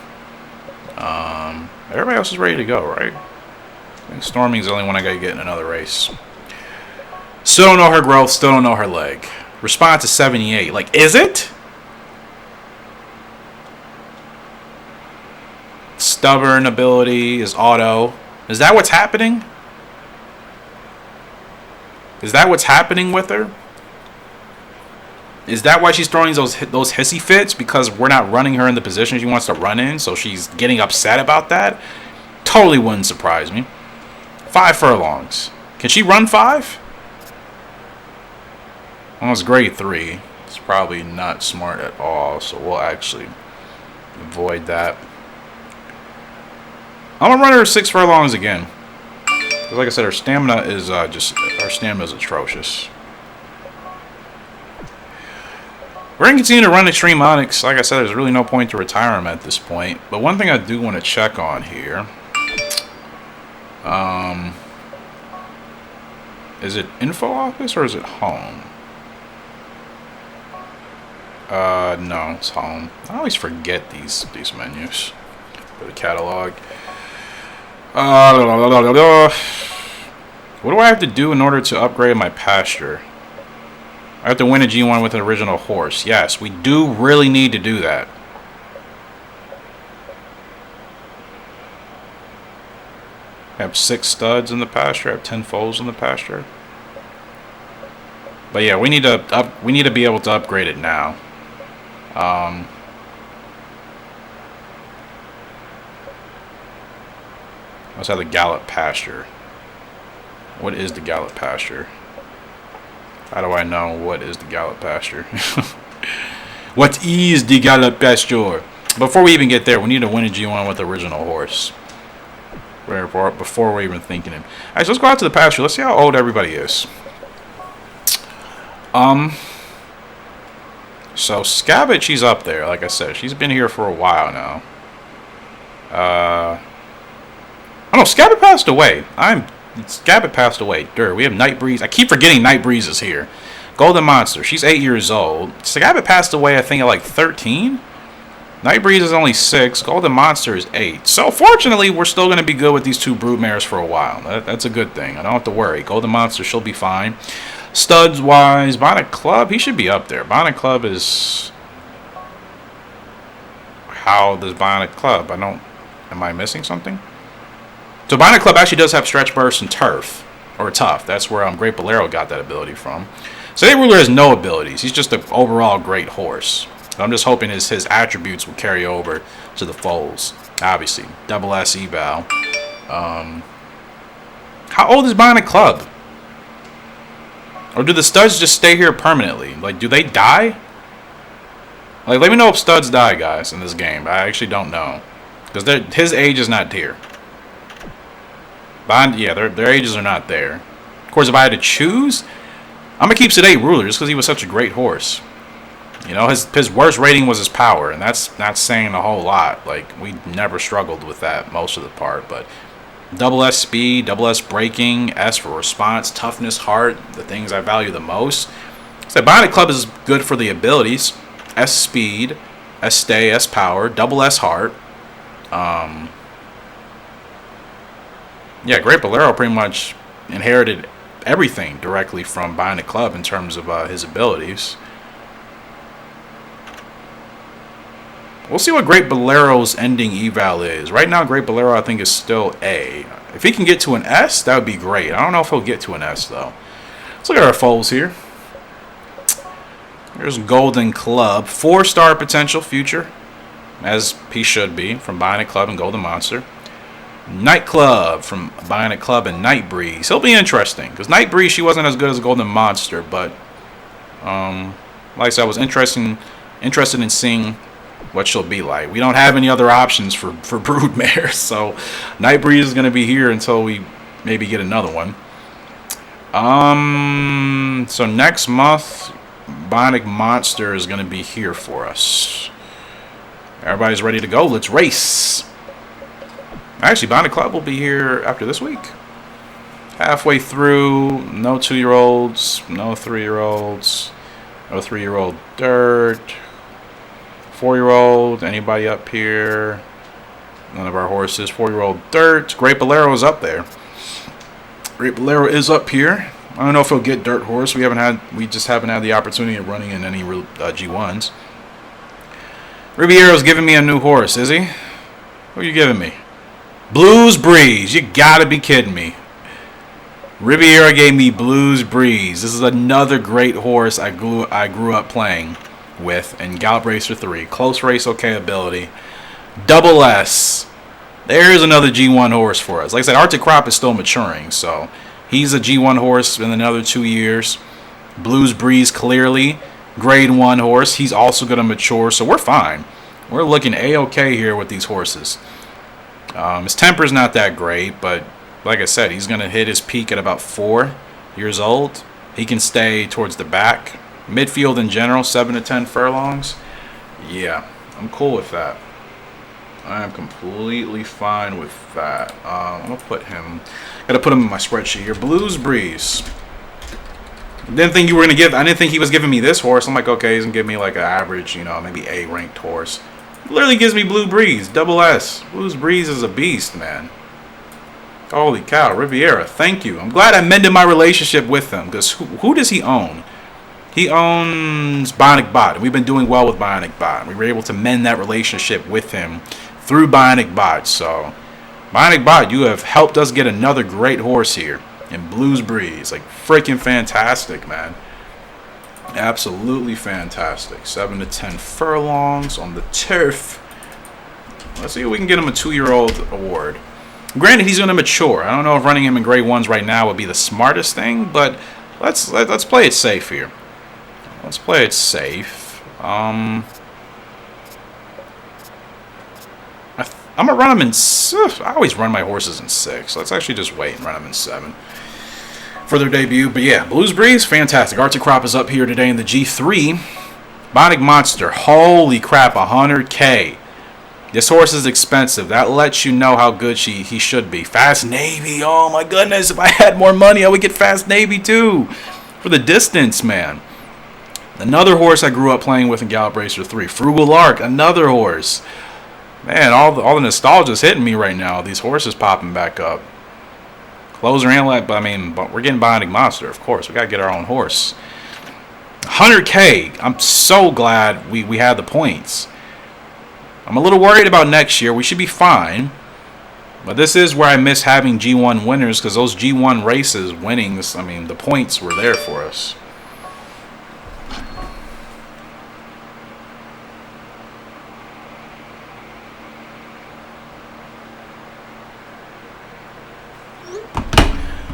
Everybody else is ready to go, right? I think Storming's the only one I got to get in another race. Still don't know her growth. Still don't know her leg. Response is 78. Like, is it? Stubborn ability is auto. Is that what's happening? Is that what's happening with her? Is that why she's throwing those hissy fits? Because we're not running her in the position she wants to run in, so she's getting upset about that? Totally wouldn't surprise me. 5 furlongs. Can she run 5? Well, it's grade 3. It's probably not smart at all, so we'll actually avoid that. I'm gonna run her 6 furlongs again. Like I said, her stamina is atrocious. We're going to continue to run Extreme Onyx. Like I said, there's really no point to retire him at this point. But one thing I do want to check on here. Is it info office or is it home? No, it's home. I always forget these menus. Go to catalog. What do I have to do in order to upgrade my pasture? I have to win a G1 with an original horse. Yes, we do really need to do that. I have 6 studs in the pasture. I have 10 foals in the pasture. But yeah, we need to be able to upgrade it now. Let's have the Gallop pasture. What is the Gallop pasture? How do I know what is the Gallop pasture? What is the Gallop pasture? Before we even get there, we need to win a G1 with the original horse. Before we're even thinking it. Alright, so let's go out to the pasture. Let's see how old everybody is. So Scabbage, she's up there, like I said. She's been here for a while now. Oh no, Scabbard passed away. Scabbard passed away. Dirt. We have Night Breeze. I keep forgetting Night Breeze is here. Golden Monster. She's 8 years old. Scabbard passed away, I think, at like 13. Night Breeze is only 6. Golden Monster is 8. So fortunately, we're still going to be good with these 2 broodmares for a while. That's a good thing. I don't have to worry. Golden Monster, she'll be fine. Studs wise, Bionic Club, he should be up there. Bionic Club is... How does Bionic Club? Am I missing something? So Bionic Club actually does have Stretch Burst and Turf. Or Tough. That's where Great Bolero got that ability from. So State Ruler has no abilities. He's just an overall great horse. So I'm just hoping his attributes will carry over to the foals. Obviously. Double S eval. How old is Bionic Club? Or do the studs just stay here permanently? Like, do they die? Like, let me know if studs die, guys, in this game. I actually don't know. Because his age is not here. Yeah, their ages are not there. Of course, if I had to choose, I'm going to keep Sedate Ruler just because he was such a great horse. You know, his worst rating was his power, and that's not saying a whole lot. Like, we never struggled with that most of the part, but... Double S speed, double S braking, S for response, toughness, heart, the things I value the most. So Bionic Club is good for the abilities. S speed, S stay, S power, double S heart. Yeah, Great Bolero pretty much inherited everything directly from Bionic Club in terms of his abilities. We'll see what Great Bolero's ending eval is. Right now, Great Bolero, I think, is still A. If he can get to an S, that would be great. I don't know if he'll get to an S, though. Let's look at our foals here. Here's Golden Club. 4-star potential future, as he should be, from Bionic Club and Golden Monster. Night Club from Bionic Club and Night Breeze. He'll be interesting, because Night Breeze, she wasn't as good as Golden Monster, but like I said, I was interested in seeing what she'll be like. We don't have any other options for broodmares, so Night Breeze is going to be here until we maybe get another one. So next month, Bionic Monster is going to be here for us. Everybody's ready to go. Let's race. Actually, Bionic Club will be here after this week. Halfway through, no 2-year-olds, no 3-year-olds, no 3-year-old dirt. 4-year-old, anybody up here? None of our horses. 4-year-old dirt. Great Bolero is up there. Great Bolero is up here. I don't know if he'll get dirt horse. We just haven't had the opportunity of running in any G1s. Ribiero's giving me a new horse, is he? Who are you giving me? Blues Breeze. You gotta be kidding me. Riviera gave me Blues Breeze. This is another great horse I grew up playing with in Gallop Racer 3. Close race, okay ability. Double S. There's another G1 horse for us. Like I said, Arctic Crop is still maturing, so he's a G1 horse in another 2 years. Blues Breeze, clearly. Grade 1 horse. He's also going to mature, so we're fine. We're looking A-okay here with these horses. His temper's not that great, but like I said, he's going to hit his peak at about 4 years old. He can stay towards the back. Midfield in general, 7 to 10 furlongs. Yeah, I'm cool with that. I am completely fine with that. I'm gonna put him. Gotta put him in my spreadsheet here. Blues Breeze. Didn't think you were gonna give. I didn't think he was giving me this horse. I'm like, okay, he's gonna give me like an average, maybe A ranked horse. Literally gives me Blue Breeze, double S. Blues Breeze is a beast, man. Holy cow, Riviera. Thank you. I'm glad I mended my relationship with him, because who does he own? He owns Bionic Bot. We've been doing well with Bionic Bot. We were able to mend that relationship with him through Bionic Bot. So, Bionic Bot, you have helped us get another great horse here in Blues Breeze. Like, freaking fantastic, man. Absolutely fantastic. 7 to 10 furlongs on the turf. Let's see if we can get him a 2-year-old award. Granted, he's going to mature. I don't know if running him in grade 1s right now would be the smartest thing, but let's play it safe here. Let's play it safe. I'm gonna run them in. I always run my horses in 6. Let's actually just wait and run them in 7 for their debut. But yeah, Blues Breeze, fantastic. Arctic Crop is up here today in the G3. Bionic Monster, holy crap, 100K. This horse is expensive. That lets you know how good he should be. Fast Navy, oh my goodness. If I had more money, I would get Fast Navy too. For the distance, man. Another horse I grew up playing with in Gallop Racer 3. Frugal Lark, another horse. Man, all the nostalgia is hitting me right now. These horses popping back up. Closer and but we're getting Bionic Monster, of course. We got to get our own horse. 100K. I'm so glad we had the points. I'm a little worried about next year. We should be fine. But this is where I miss having G1 winners, because those G1 races, winnings, the points were there for us.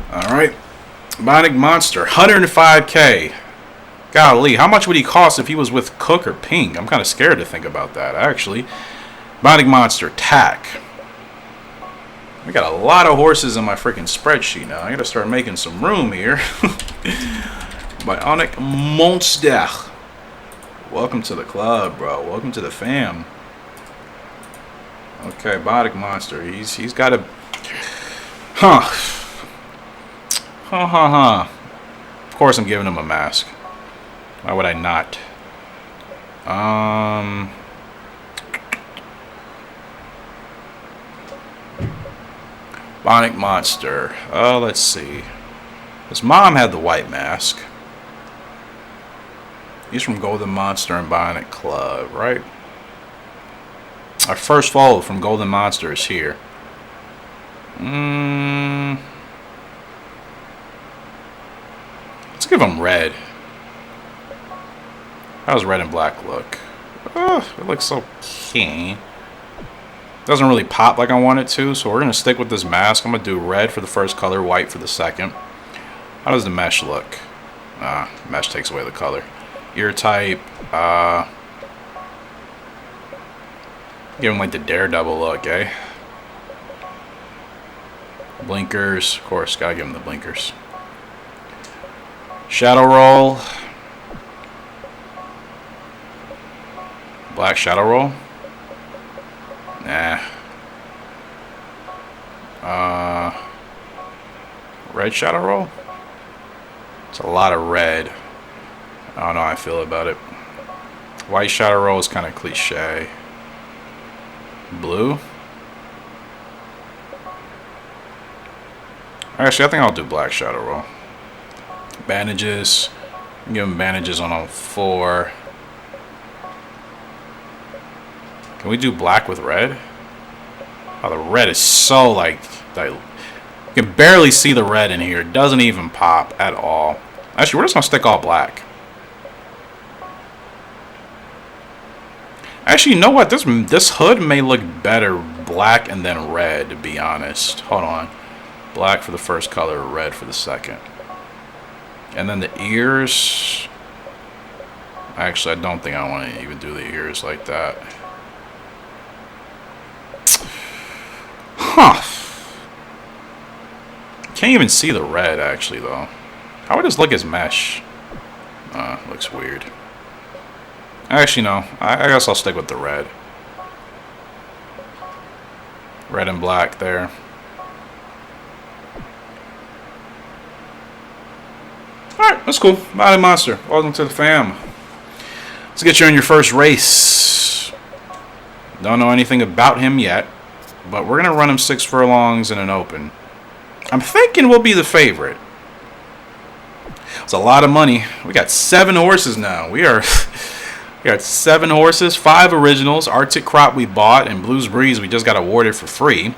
Alright, Bionic Monster, 105K. Golly, how much would he cost if he was with Cook or Pink? I'm kind of scared to think about that, actually. Bionic Monster, TAC. We got a lot of horses in my freaking spreadsheet now. I gotta start making some room here. Bionic Monster. Welcome to the club, bro. Welcome to the fam. Okay, Bionic Monster. He's got a... Of course I'm giving him a mask. Why would I not? Bionic Monster. Oh, let's see. His mom had the white mask. He's from Golden Monster and Bionic Club, right? Our first fold from Golden Monster is here. Let's give him red. How's red and black look? Oh, it looks so keen. Doesn't really pop like I want it to, so we're going to stick with this mask. I'm going to do red for the first color, white for the second. How does the mesh look? Mesh takes away the color. Ear type. Give him like the Daredevil look, eh? Blinkers. Of course, gotta give him the blinkers. Shadow roll. Black shadow roll. Nah. Red shadow roll? It's a lot of red. I don't know how I feel about it. White shadow roll is kind of cliche. Blue? Actually, I think I'll do black shadow roll. Bandages. Give him bandages on all 4. Can we do black with red? Oh, the red is so like you can barely see the red in here. It doesn't even pop at all. Actually, we're just gonna stick all black. Actually, you know what? This hood may look better black and then red, to be honest. Hold on. Black for the first color, red for the second. And then the ears. Actually, I don't think I want to even do the ears like that. Huh. Can't even see the red, actually, though. How would this look as mesh? Looks weird. Actually, no. I guess I'll stick with the red. Red and black there. Alright, that's cool. Bionic Monster. Welcome to the fam. Let's get you on your first race. Don't know anything about him yet, but we're going to run him 6 furlongs in an open. I'm thinking we'll be the favorite. It's a lot of money. We got 7 horses now. We got 7 horses, 5 originals. Arctic Crop we bought, and Blues Breeze we just got awarded for free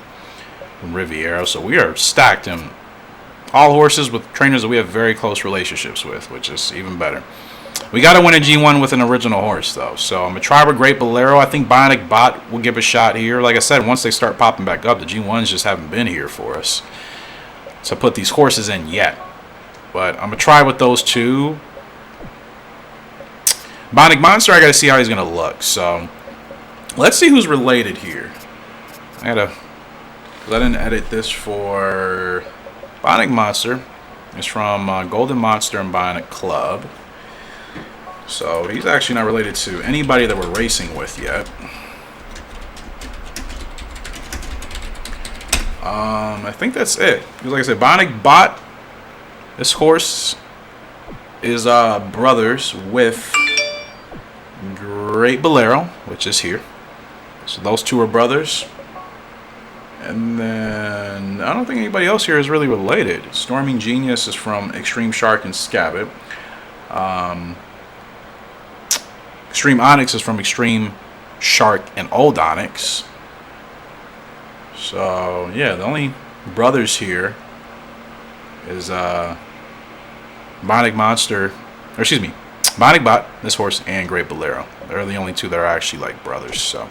from Riviera. So we are stacked in all horses with trainers that we have very close relationships with, which is even better. We got to win a G1 with an original horse, though. So I'm going to try with Great Bolero. I think Bionic Bot will give a shot here. Like I said, once they start popping back up, the G1s just haven't been here for us to put these horses in yet. But I'm going to try with those 2. Bionic Monster, I got to see how he's going to look. So let's see who's related here. I didn't edit this for Bionic Monster. It's from Golden Monster and Bionic Club. So he's actually not related to anybody that we're racing with yet. I think that's it. Because like I said, Bionic Bot, this horse is brothers with Great Bolero, which is here. So those 2 are brothers. And then I don't think anybody else here is really related. Stormy Genius is from Extreme Shark and Scabbard. Extreme Onyx is from Extreme Shark and Old Onyx. So yeah, the only brothers here is Bionic Monster, or excuse me, Bionic Bot, this horse, and Great Bolero. They're the only 2 that are actually like brothers. So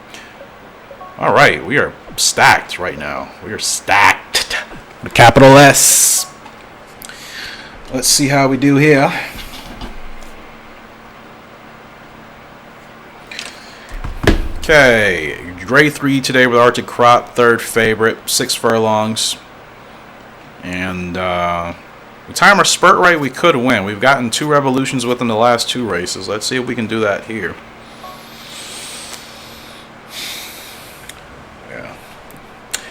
all right, we are stacked right now. We are stacked. With a capital S. Let's see how we do here. Okay, grade 3 today with Arctic Crop, 3rd favorite, 6 furlongs. And we time our spurt right, we could win. We've gotten 2 revolutions within the last 2 races. Let's see if we can do that here. Yeah.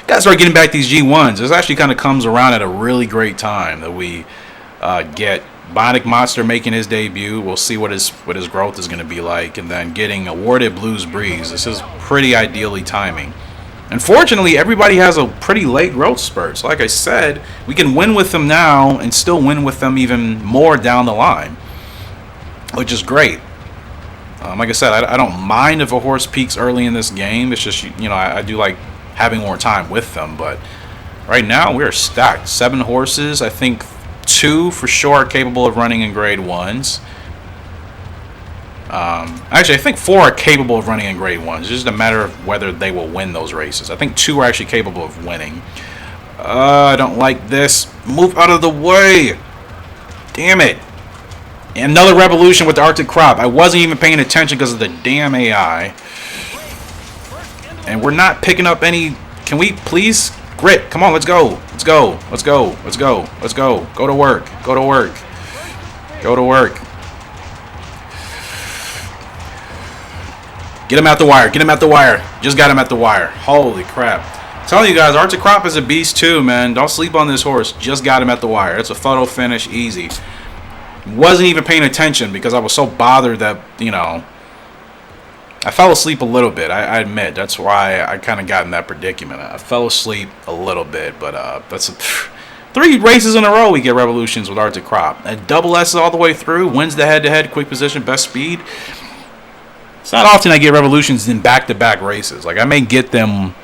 Gotta start getting back these G1s. This actually kind of comes around at a really great time that we get Bionic Monster making his debut. We'll see what his growth is going to be like, and then getting awarded Blues Breeze. This is pretty ideally timing. Unfortunately, everybody has a pretty late growth spurt. So like I said, we can win with them now and still win with them even more down the line, which is great. Like I said, I don't mind if a horse peaks early in this game. It's just, you know, I do like having more time with them. But right now, we are stacked. 7 horses. I think 2 for sure are capable of running in grade 1s. Actually, I think 4 are capable of running in grade 1s. It's just a matter of whether they will win those races. I think 2 are actually capable of winning. I don't like this. Move out of the way. Damn it. And another revolution with the Arctic Crop. I wasn't even paying attention because of the damn AI. And we're not picking up any... Can we please... Grit, come on, let's go. Let's go. Let's go. Let's go. Let's go. Go to work. Go to work. Go to work. Get him out the wire. Get him out the wire. Just got him at the wire. Holy crap. I'm telling you guys, Arctic Crop is a beast too, man. Don't sleep on this horse. Just got him at the wire. It's a photo finish, easy. Wasn't even paying attention because I was so bothered that, you know, I fell asleep a little bit. I admit. That's why I kind of got in that predicament. I fell asleep a little bit, but that's 3 races in a row we get revolutions with Arctic Crop. And double S all the way through, wins the head-to-head, quick position, best speed. It's not often I get revolutions in back-to-back races. Like I may get them,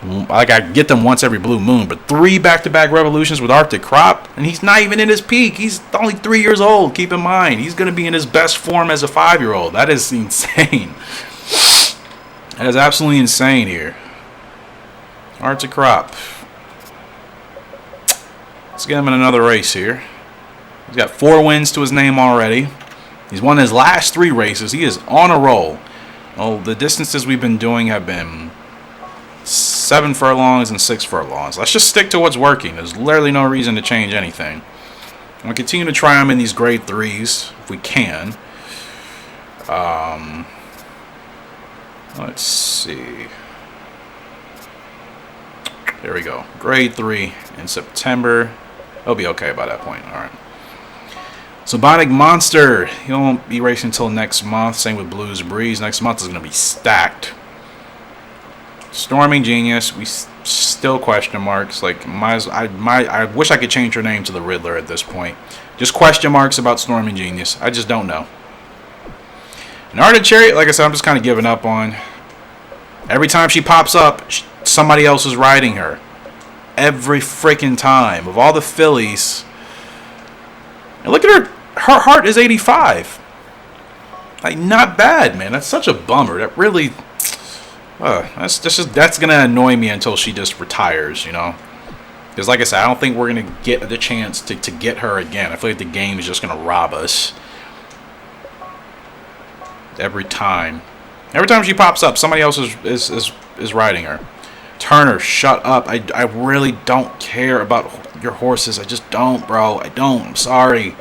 like I get them once every blue moon, but 3 back-to-back revolutions with Arctic Crop, and he's not even in his peak. He's only 3 years old. Keep in mind, he's going to be in his best form as a 5-year-old. That is insane. That is absolutely insane here. Arctic Crop. Let's get him in another race here. He's got 4 wins to his name already. He's won his last 3 races. He is on a roll. Well, the distances we've been doing have been 7 furlongs and 6 furlongs. Let's just stick to what's working. There's literally no reason to change anything. I'm going to continue to try him in these grade 3s if we can. Let's see. There we go. Grade 3 in September. He'll be okay by that point. All right. So Bionic Monster, he won't be racing until next month. Same with Blues Breeze. Next month is going to be stacked. Stormy Genius, we still question marks. Like I wish I could change her name to the Riddler at this point, Just question marks about Stormy Genius. I just don't know. And Ardent Chariot, like I said, I'm just kind of giving up on. Every time she pops up, somebody else is riding her. Every freaking time. Of all the fillies. And look at her. Her heart is 85. Like, not bad, man. That's such a bummer. That really... that's going to annoy me until she just retires, you know? Because, like I said, I don't think we're going to get the chance to get her again. I feel like the game is just going to rob us. Every time. Every time she pops up, somebody else is riding her. Turner, shut up. I really don't care about your horses. I just don't, bro. I don't. I'm sorry.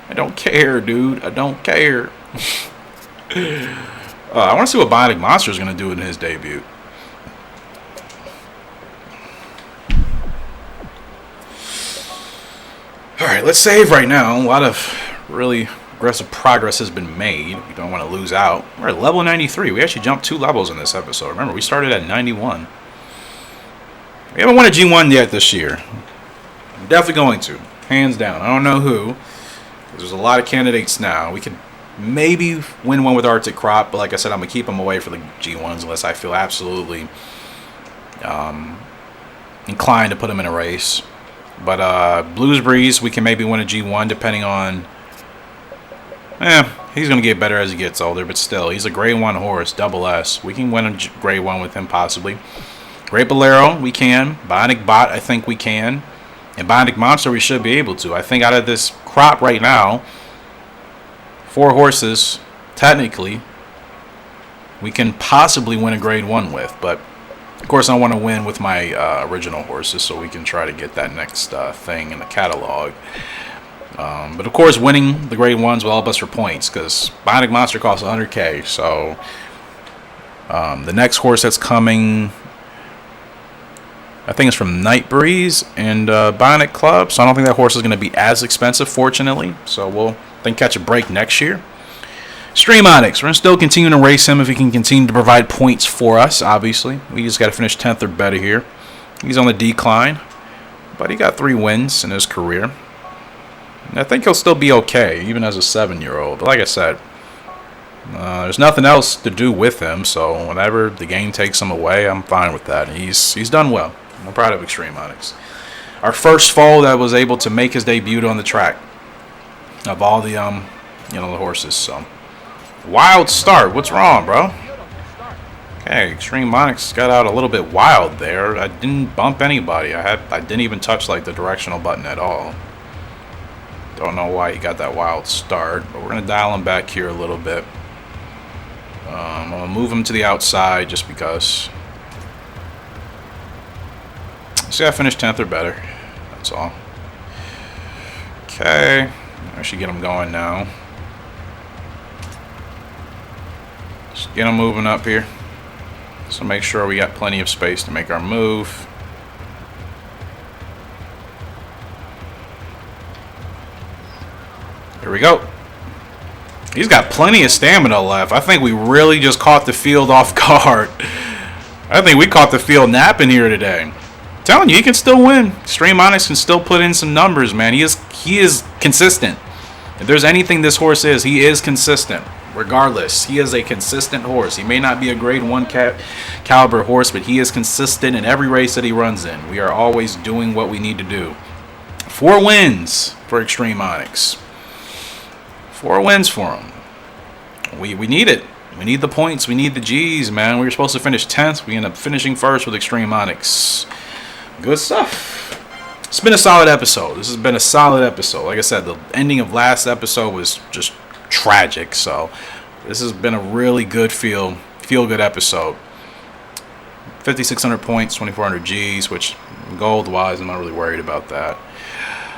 I don't care, dude. I don't care. I want to see what Bionic Monster is going to do in his debut. Alright, let's save right now. A lot of really aggressive progress has been made. We don't want to lose out. We're at level 93. We actually jumped 2 levels in this episode. Remember, we started at 91. We haven't won a G1 yet this year. I'm definitely going to. Hands down. I don't know who. There's a lot of candidates now. We could maybe win one with Arctic Crop, but like I said, I'm going to keep them away for the G1s unless I feel absolutely inclined to put them in a race. But Blues Breeze, we can maybe win a G1 depending on... he's going to get better as he gets older, but still, he's a grade 1 horse, double S. We can win a grade 1 with him possibly. Great Bolero, we can. Bionic Bot, I think we can. And Bionic Monster, we should be able to. I think out of this crop right now, 4 horses, technically, we can possibly win a grade 1 with. But, of course, I want to win with my original horses so we can try to get that next thing in the catalog. But, of course, winning the grade 1s will help us for points because Bionic Monster costs 100K. So, the next horse that's coming... I think it's from Night Breeze and Bionic Club. So I don't think that horse is going to be as expensive, fortunately. So we'll then catch a break next year. Stream Onyx. We're going to still continue to race him if he can continue to provide points for us, obviously. We just got to finish 10th or better here. He's on the decline. But he got 3 wins in his career. And I think he'll still be okay, even as a 7-year-old. But like I said, there's nothing else to do with him. So whenever the game takes him away, I'm fine with that. He's done well. I'm proud of Extreme Onyx. Our first foal that was able to make his debut on the track of all the the horses. So wild start. What's wrong, bro? Okay, Extreme Onyx got out a little bit wild there. I didn't bump anybody. I didn't even touch like the directional button at all. Don't know why he got that wild start, but we're gonna dial him back here a little bit. I'm gonna move him to the outside just because. Just gotta finish 10th or better. That's all. Okay. I should get him going now. Just get him moving up here. So make sure we got plenty of space to make our move. Here we go. He's got plenty of stamina left. I think we really just caught the field off guard. I think we caught the field napping here today. I'm telling you, he can still win. Extreme Onyx can still put in some numbers, man. He is consistent. If there's anything this horse is, he is consistent. Regardless, he is a consistent horse. He may not be a grade 1 caliber horse, but he is consistent in every race that he runs in. We are always doing what we need to do. 4 wins for Extreme Onyx. 4 wins for him. We need it. We need the points. We need the G's, man. We were supposed to finish 10th. We end up finishing first with Extreme Onyx. Good stuff. It's been a solid episode. This has been a solid episode. Like I said, the ending of last episode was just tragic. So this has been a really good feel-good episode. 5,600 points, 2,400 Gs, which gold-wise, I'm not really worried about that.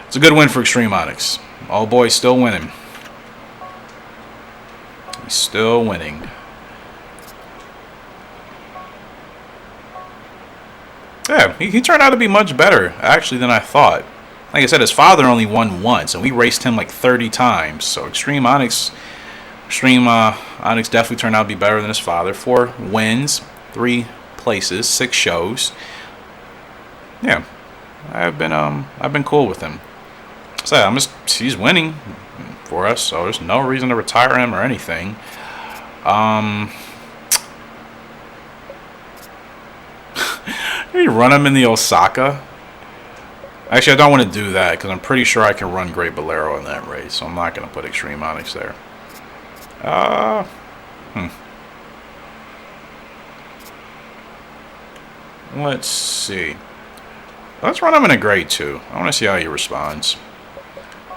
It's a good win for Extreme Onyx. Oh boy, still winning. He's still winning. Yeah, he turned out to be much better, actually, than I thought. Like I said, his father only won once, and we raced him like 30 times. So Extreme Onyx definitely turned out to be better than his father. 4 wins, 3 places, 6 shows. Yeah, I've been cool with him. So he's winning for us, so there's no reason to retire him or anything. Maybe run him in the Osaka. Actually, I don't want to do that because I'm pretty sure I can run Great Bolero in that race, so I'm not going to put Extreme Onyx there. Let's see. Let's run him in a grade 2. I want to see how he responds.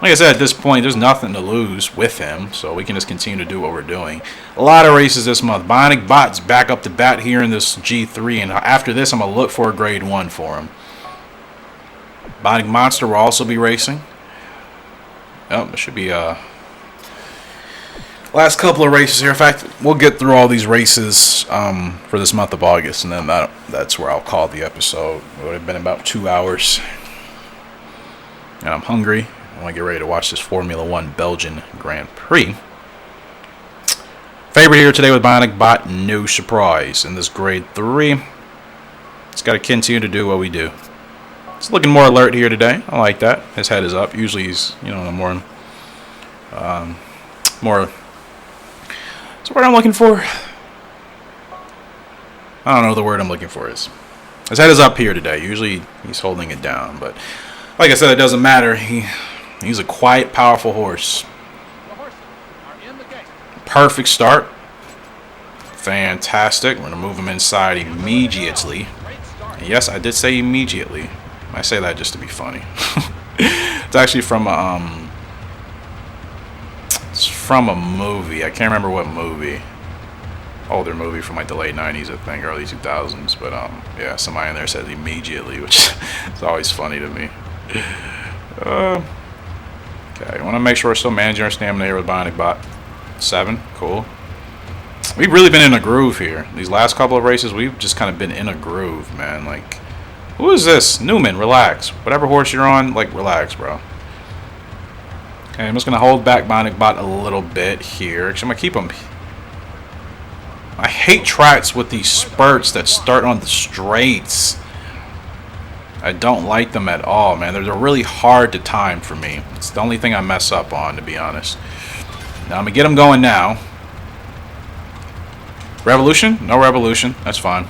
Like I said, at this point, there's nothing to lose with him, so we can just continue to do what we're doing. A lot of races this month. Bionic Bot's back up to bat here in this G3, and after this, I'm going to look for a grade 1 for him. Bionic Monster will also be racing. Oh, it should be last couple of races here. In fact, we'll get through all these races for this month of August, and then that's where I'll call the episode. It would have been about 2 hours. And I'm hungry. I want to get ready to watch this Formula 1 Belgian Grand Prix. Favorite here today with Bionic Bot, no surprise. In this grade 3, it's got to continue to do what we do. It's looking more alert here today. I like that. His head is up. Usually he's, in a more, what's the word I'm looking for? I don't know what the word I'm looking for is. His head is up here today. Usually he's holding it down, but like I said, it doesn't matter. He's a quiet, powerful horse. Perfect start. Fantastic. We're going to move him inside immediately. And yes, I did say immediately. I say that just to be funny. It's actually from a movie. I can't remember what movie. Older movie from like the late 90s, I think, early 2000s. But yeah, somebody in there says immediately, which is always funny to me. Okay, I want to make sure we're still managing our stamina here with Bionic Bot. 7, cool. We've really been in a groove here. These last couple of races, we've just kind of been in a groove, man. Like, who is this? Newman, relax. Whatever horse you're on, like, relax, bro. Okay, I'm just going to hold back Bionic Bot a little bit here. Actually, I'm going to keep him. I hate tracks with these spurts that start on the straights. I don't like them at all, man. They're really hard to time for me. It's the only thing I mess up on, to be honest. Now, I'm going to get him going now. Revolution? No revolution. That's fine.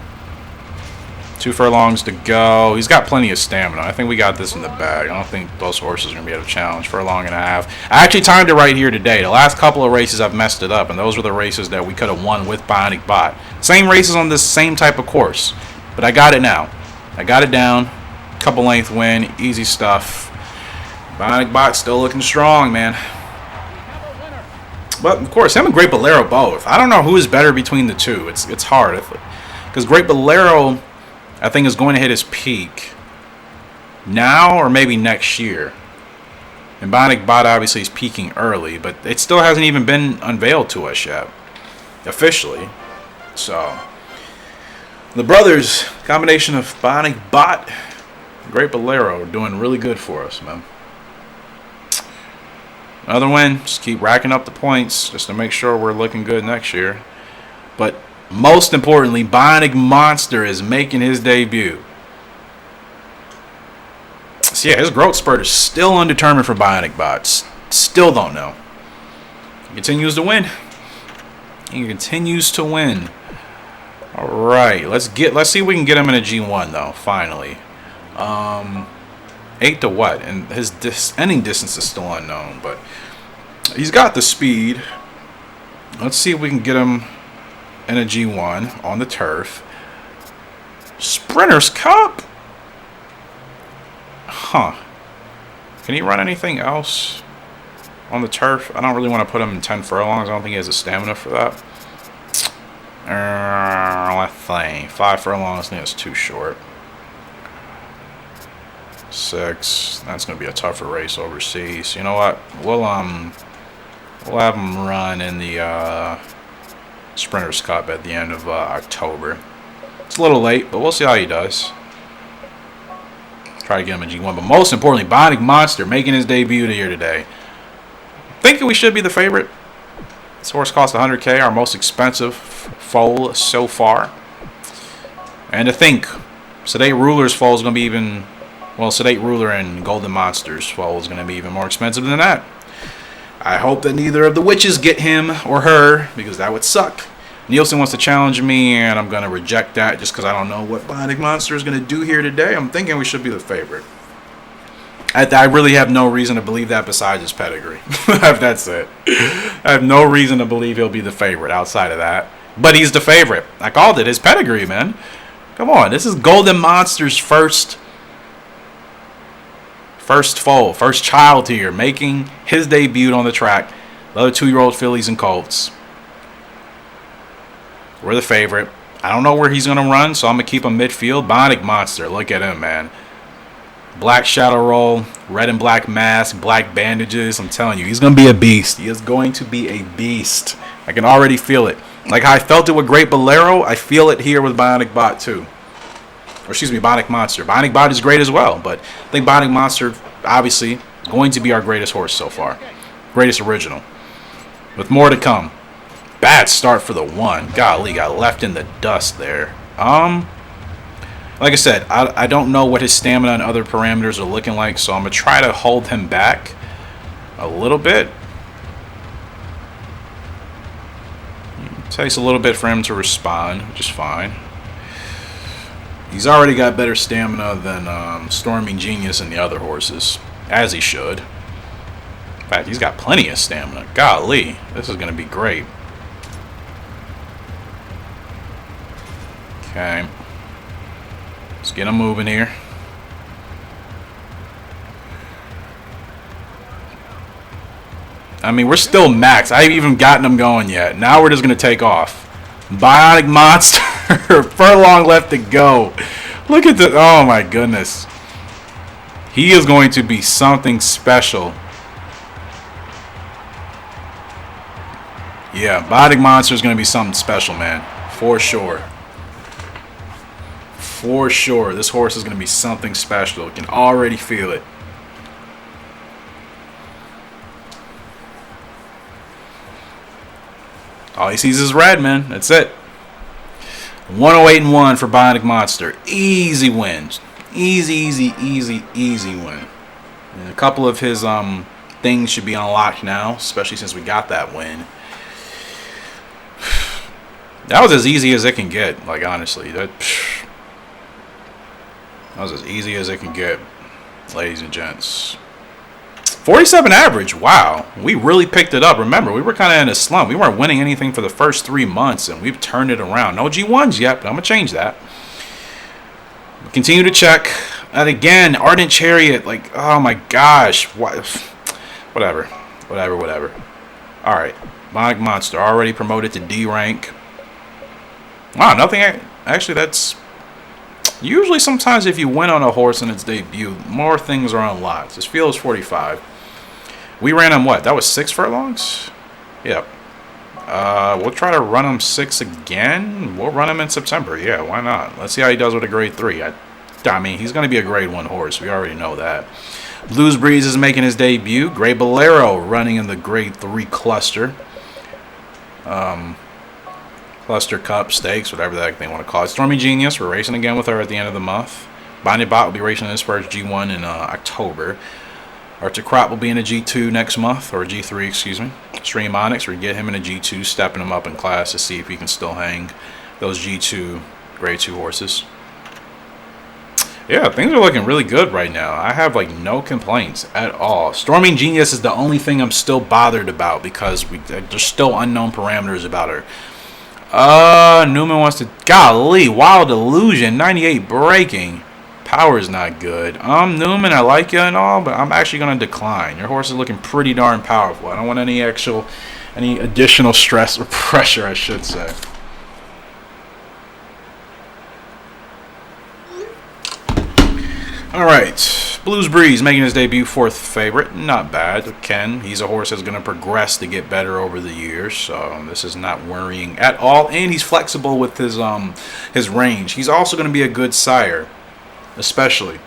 2 furlongs to go. He's got plenty of stamina. I think we got this in the bag. I don't think those horses are going to be able to challenge furlong and a half. I actually timed it right here today. The last couple of races I've messed it up, and those were the races that we could have won with Bionic Bot. Same races on this same type of course. But I got it now. I got it down. Couple length win. Easy stuff. Bionic Bot still looking strong, man. But, of course, him and Great Bolero both. I don't know who is better between the two. It's hard. Because Great Bolero, I think, is going to hit his peak now or maybe next year. And Bionic Bot obviously is peaking early, but it still hasn't even been unveiled to us yet. Officially. So, the brothers, combination of Bionic Bot and Great Bolero, are doing really good for us, man. Another win. Just keep racking up the points just to make sure we're looking good next year. But most importantly, Bionic Monster is making his debut. So yeah, his growth spurt is still undetermined for Bionic Bots. Still don't know. He continues to win. He continues to win. Alright, let's see if we can get him in a G1 though, finally. 8 to what? And his ending distance is still unknown, but he's got the speed. Let's see if we can get him in a G1 on the turf. Sprinters Cup? Huh. Can he run anything else on the turf? I don't really want to put him in 10 furlongs. I don't think he has the stamina for that. Let's think. 5 furlongs, I think that's too short. 6. That's going to be a tougher race overseas. You know what? We'll have him run in the Sprinters Cup at the end of October. It's a little late, but we'll see how he does. Try to get him a G1. But most importantly, Bionic Monster making his debut here today. Thinking we should be the favorite. This horse cost $100K, our most expensive foal so far. And to think, today Ruler's foal is going to be even Well, Sedate Ruler and Golden Monsters Foal is going to be even more expensive than that. I hope that neither of the witches get him or her, because that would suck. Nielsen wants to challenge me, and I'm going to reject that just because I don't know what Bionic Monster is going to do here today. I'm thinking we should be the favorite. I really have no reason to believe that besides his pedigree. That's it. I have no reason to believe he'll be the favorite outside of that. But he's the favorite. I called it. His pedigree, man. Come on. This is Golden Monster's first foal, first child here, making his debut on the track. The other 2-year-old fillies and colts. We're the favorite. I don't know where he's going to run, so I'm going to keep him midfield. Bionic Monster. Look at him, man. Black shadow roll, red and black mask, black bandages. I'm telling you, he's going to be a beast. He is going to be a beast. I can already feel it. Like how I felt it with Great Bolero, I feel it here with Bionic Bot too. Or excuse me, Bionic Monster. Bionic Bot is great as well, but I think Bionic Monster, obviously, going to be our greatest horse so far. Greatest original. With more to come. Bad start for the 1. Golly, got left in the dust there. Like I said, I don't know what his stamina and other parameters are looking like, so I'm going to try to hold him back a little bit. It takes a little bit for him to respond, which is fine. He's already got better stamina than Stormy Genius and the other horses, as he should. In fact, he's got plenty of stamina. Golly, this is going to be great. Okay. Let's get him moving here. I mean, we're still max. I haven't even gotten him going yet. Now we're just going to take off. Bionic Monster. Furlong left to go. Look at the... Oh, my goodness. He is going to be something special. Yeah, Bionic Monster is going to be something special, man. For sure. For sure. This horse is going to be something special. You can already feel it. All he sees is red, man. That's it. 108-1 for Bionic Monster. Easy wins. Easy win. And a couple of his things should be unlocked now, especially since we got that win. That was as easy as it can get, like, honestly. That was as easy as it can get, ladies and gents. 47 average, wow. We really picked it up. Remember, we were kind of in a slump. We weren't winning anything for the first 3 months, and we've turned it around. No G1s yet, but I'm going to change that. Continue to check. And again, Ardent Chariot, like, oh my gosh. Whatever. All right. Bionic Monster already promoted to D rank. Wow, nothing. Actually, that's... Usually, sometimes if you win on a horse in its debut, more things are unlocked. This field is 45. We ran him what? That was 6 furlongs? Yep. We'll try to run him 6 again. We'll run him in September. Yeah, why not? Let's see how he does with a grade 3. I mean, he's going to be a grade 1 horse. We already know that. Blues Breeze is making his debut. Great Bolero running in the grade 3 cluster. Cluster Cup, Stakes, whatever the heck they want to call it. Stormy Genius, we're racing again with her at the end of the month. Bionic Bot will be racing his first G1 in October. Arctic Crop will be in a G2 next month, or G3, excuse me. Stream Onyx, we get him in a G2, stepping him up in class to see if he can still hang those G2 grade 2 horses. Yeah, things are looking really good right now. I have like no complaints at all. Stormy Genius is the only thing I'm still bothered about because there's still unknown parameters about her. Newman wants to... Golly, Wild Illusion, 98 breaking. Power is not good. Newman, I like you and all, but I'm actually going to decline. Your horse is looking pretty darn powerful. I don't want any additional stress or pressure, I should say. Alright, Blues Breeze making his debut, 4th favorite. Not bad. Ken, he's a horse that's going to progress to get better over the years, so this is not worrying at all. And he's flexible with his range. He's also going to be a good sire, especially.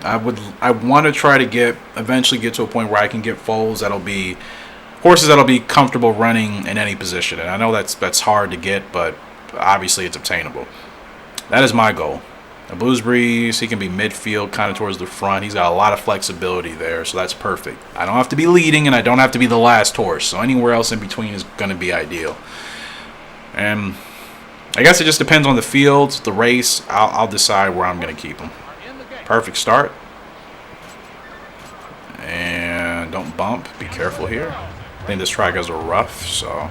I want to try to eventually get to a point where I can get foals horses that'll be comfortable running in any position. And I know that's hard to get, but obviously it's obtainable. That is my goal. A Blues Breeze, he can be midfield, kind of towards the front. He's got a lot of flexibility there, so that's perfect. I don't have to be leading, and I don't have to be the last horse, so anywhere else in between is going to be ideal. And I guess it just depends on the field, the race. I'll decide where I'm going to keep him. Perfect start. And don't bump. Be careful here. I think this track is rough, so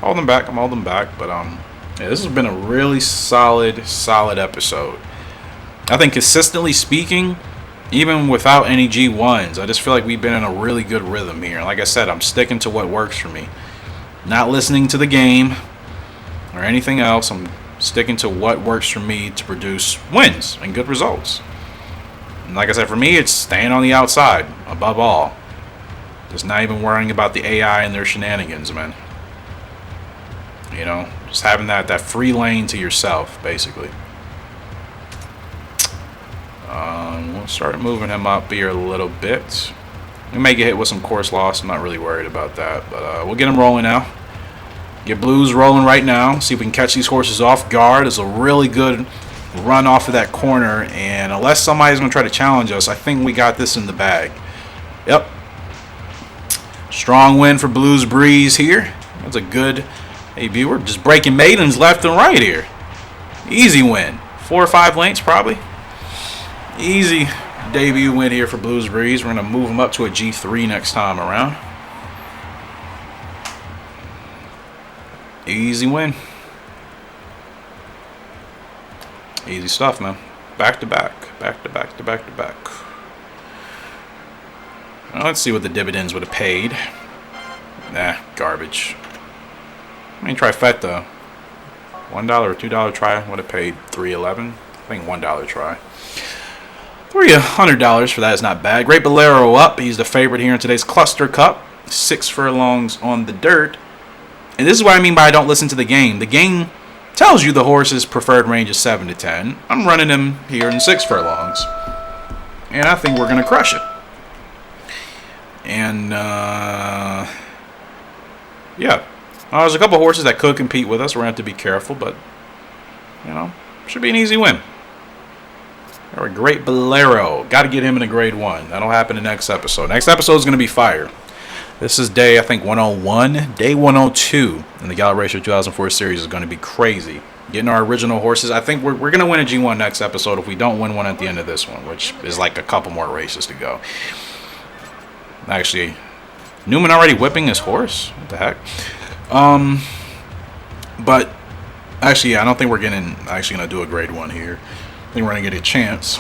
hold them back. I'm holding back, but yeah, this has been a really solid episode. I think consistently speaking, even without any G1s, I just feel like we've been in a really good rhythm here. Like I said, I'm sticking to what works for me. Not listening to the game or anything else. I'm sticking to what works for me to produce wins and good results. And like I said, for me, it's staying on the outside above all. Just not even worrying about the AI and their shenanigans, man. You know, just having that free lane to yourself, basically. We'll start moving him up here a little bit. We may get hit with some course loss. I'm not really worried about that, but we'll get him rolling now. Get Blues rolling right now. See if we can catch these horses off guard. It's a really good run off of that corner, and unless somebody's going to try to challenge us, I think we got this in the bag. Yep. Strong win for Blues Breeze here. That's a good debut. We're just breaking maidens left and right here. Easy win. 4 or 5 lengths probably. Easy debut win here for Blues Breeze. We're going to move him up to a G3 next time around. Easy win. Easy stuff, man. Back to back. Back to back to back to back. Now, let's see what the dividends would have paid. Nah, garbage. I mean, trifecta. $1 or $2 try would have paid $3.11. I think $1 try. $300 for that is not bad. Great Bolero up. He's the favorite here in today's Cluster Cup. 6 furlongs on the dirt. And this is what I mean by I don't listen to the game. The game tells you the horse's preferred range is 7 to 10. I'm running him here in 6 furlongs. And I think we're going to crush it. And, yeah. There's a couple horses that could compete with us. We're going to have to be careful, but, you know, should be an easy win. Or a Great Bolero. Got to get him in a grade 1. That'll happen in the next episode. Next episode is going to be fire. This is day, I think, 101. Day 102 in the Gallop Racer 2004 series is going to be crazy. Getting our original horses. I think we're going to win a G1 next episode if we don't win one at the end of this one, which is like a couple more races to go. Actually, Newman already whipping his horse? What the heck? But, actually, yeah, I don't think we're actually going to do a grade 1 here. I think we're going to get a chance.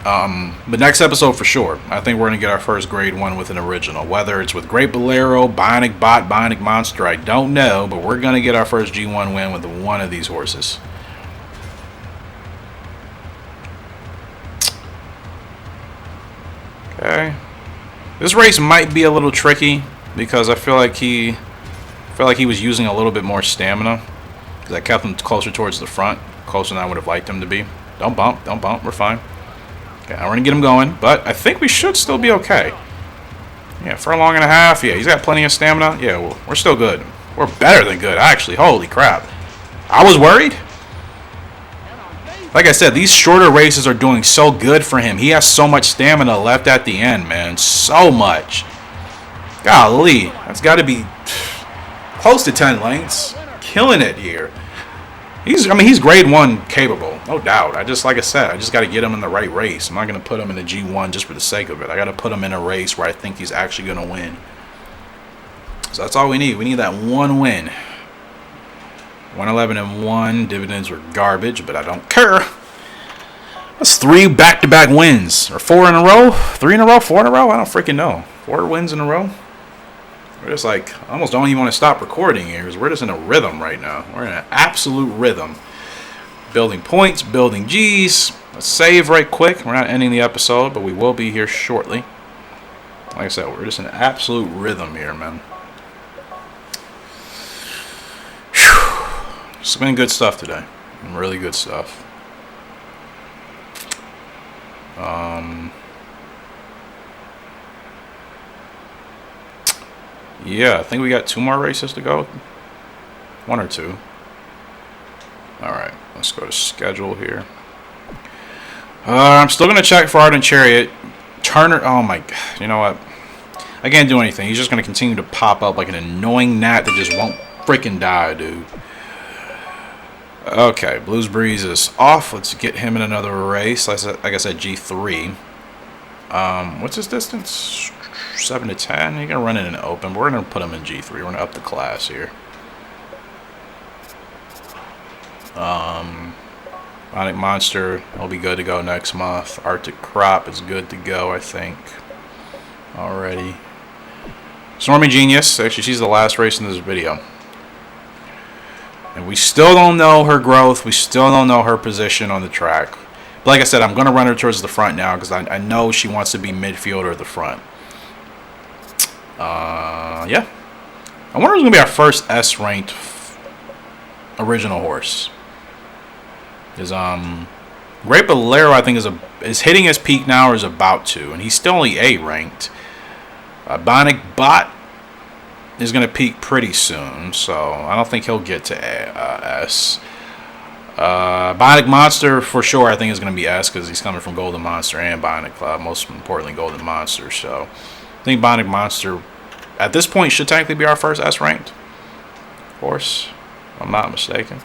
But next episode for sure. I think we're going to get our first grade 1 with an original. Whether it's with Great Bolero, Bionic Bot, Bionic Monster, I don't know. But we're going to get our first G1 win with one of these horses. Okay. This race might be a little tricky because I feel like he was using a little bit more stamina. Because I kept him closer towards the front. Closer than I would have liked him to be. Don't bump. Don't bump. We're fine. Okay, I'm going to get him going, but I think we should still be okay. Yeah, furlong and a half. Yeah, he's got plenty of stamina. Yeah, well, we're still good. We're better than good, actually. Holy crap. I was worried. Like I said, these shorter races are doing so good for him. He has so much stamina left at the end, man. So much. Golly. That's got to be close to 10 lengths. Killing it here. He's grade 1 capable, no doubt. Like I said, I just got to get him in the right race. I'm not going to put him in the G1 just for the sake of it. I got to put him in a race where I think he's actually going to win. So that's all we need. We need that one win. 111-1. Dividends were garbage, but I don't care. That's 3 back-to-back wins. Or 4 in a row? 3 in a row? 4 in a row? I don't freaking know. 4 wins in a row? We're just like, I almost don't even want to stop recording here because we're just in a rhythm right now. We're in an absolute rhythm. Building points, building G's. Let's save right quick. We're not ending the episode, but we will be here shortly. Like I said, we're just in an absolute rhythm here, man. Whew. It's been good stuff today. Really good stuff. Yeah, I think we got 2 more races to go. 1 or 2. Alright, let's go to schedule here. I'm still going to check for Ardent Chariot. Turner, oh my god, you know what? I can't do anything. He's just going to continue to pop up like an annoying gnat that just won't freaking die, dude. Okay, Blues Breeze is off. Let's get him in another race. Like I said, G3. What's his distance? 7 to 10. You're going to run it in an open. We're going to put him in G3. We're going to up the class here. Bionic Monster will be good to go next month. Arctic Crop is good to go, I think. Already. Stormy Genius. Actually, she's the last race in this video. And we still don't know her growth. We still don't know her position on the track. But like I said, I'm going to run her towards the front now because I know she wants to be midfield or at the front. Yeah. I wonder who's going to be our first S-ranked original horse. Is Great Bolero, I think, is hitting his peak now or is about to, and he's still only A ranked. Bionic Bot is going to peak pretty soon, so I don't think he'll get to S. Bionic Monster for sure, I think, is going to be S because he's coming from Golden Monster and Bionic Club, most importantly Golden Monster. So I think Bionic Monster at this point should technically be our first S ranked horse, if I'm not mistaken.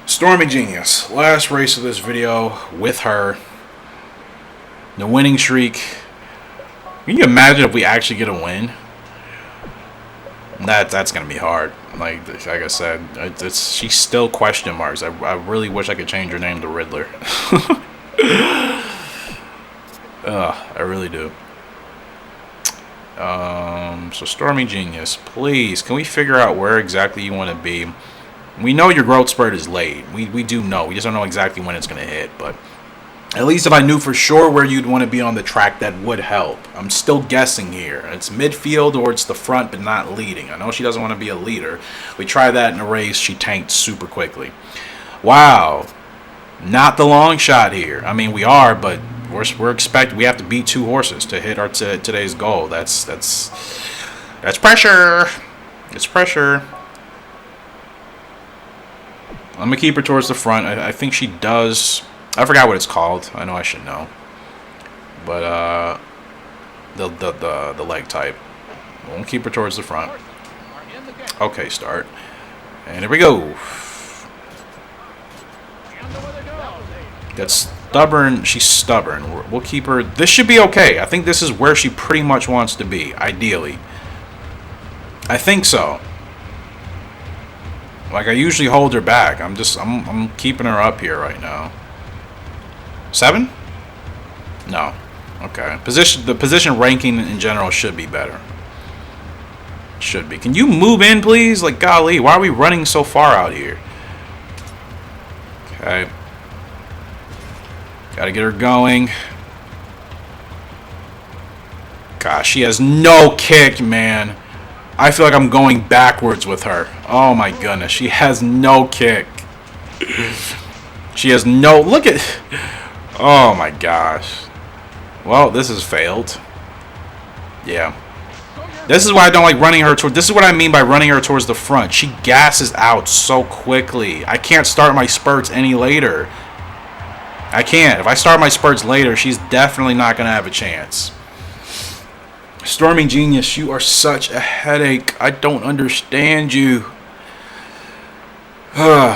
Stormy Genius, last race of this video with her. The winning streak. Can you imagine if we actually get a win? That's gonna be hard. Like I said, she's still question marks. I really wish I could change her name to Riddler. I really do. So Stormy Genius, please, can we figure out where exactly you want to be? We know your growth spurt is late. We do know. We just don't know exactly when it's going to hit. But at least if I knew for sure where you'd want to be on the track, that would help. I'm still guessing here. It's midfield or it's the front, but not leading. I know she doesn't want to be a leader. We tried that in a race. She tanked super quickly. Wow. Not the long shot here. I mean, we are, but we're expecting. We have to beat 2 horses to hit our today's goal. That's pressure. It's pressure. I'm going to keep her towards the front. I think she does. I forgot what it's called. I know I should know. But the leg type. We'll keep her towards the front. Okay, start. And here we go. That's stubborn. She's stubborn. We'll keep her. This should be okay. I think this is where she pretty much wants to be, ideally. I think so. Like, I usually hold her back. I'm keeping her up here right now. 7? No. Okay. The position ranking in general should be better. Should be. Can you move in, please? Like, golly, why are we running so far out here? Okay. Gotta get her going. Gosh, she has no kick, man. I feel like I'm going backwards with her. Oh my goodness. She has no kick. She has no... Look at... Oh my gosh. Well, this has failed. Yeah. This is why I don't like running her toward... This is what I mean by running her towards the front. She gasses out so quickly. I can't start my spurts any later. I can't. If I start my spurts later, she's definitely not going to have a chance. Stormy Genius, you are such a headache. I don't understand you.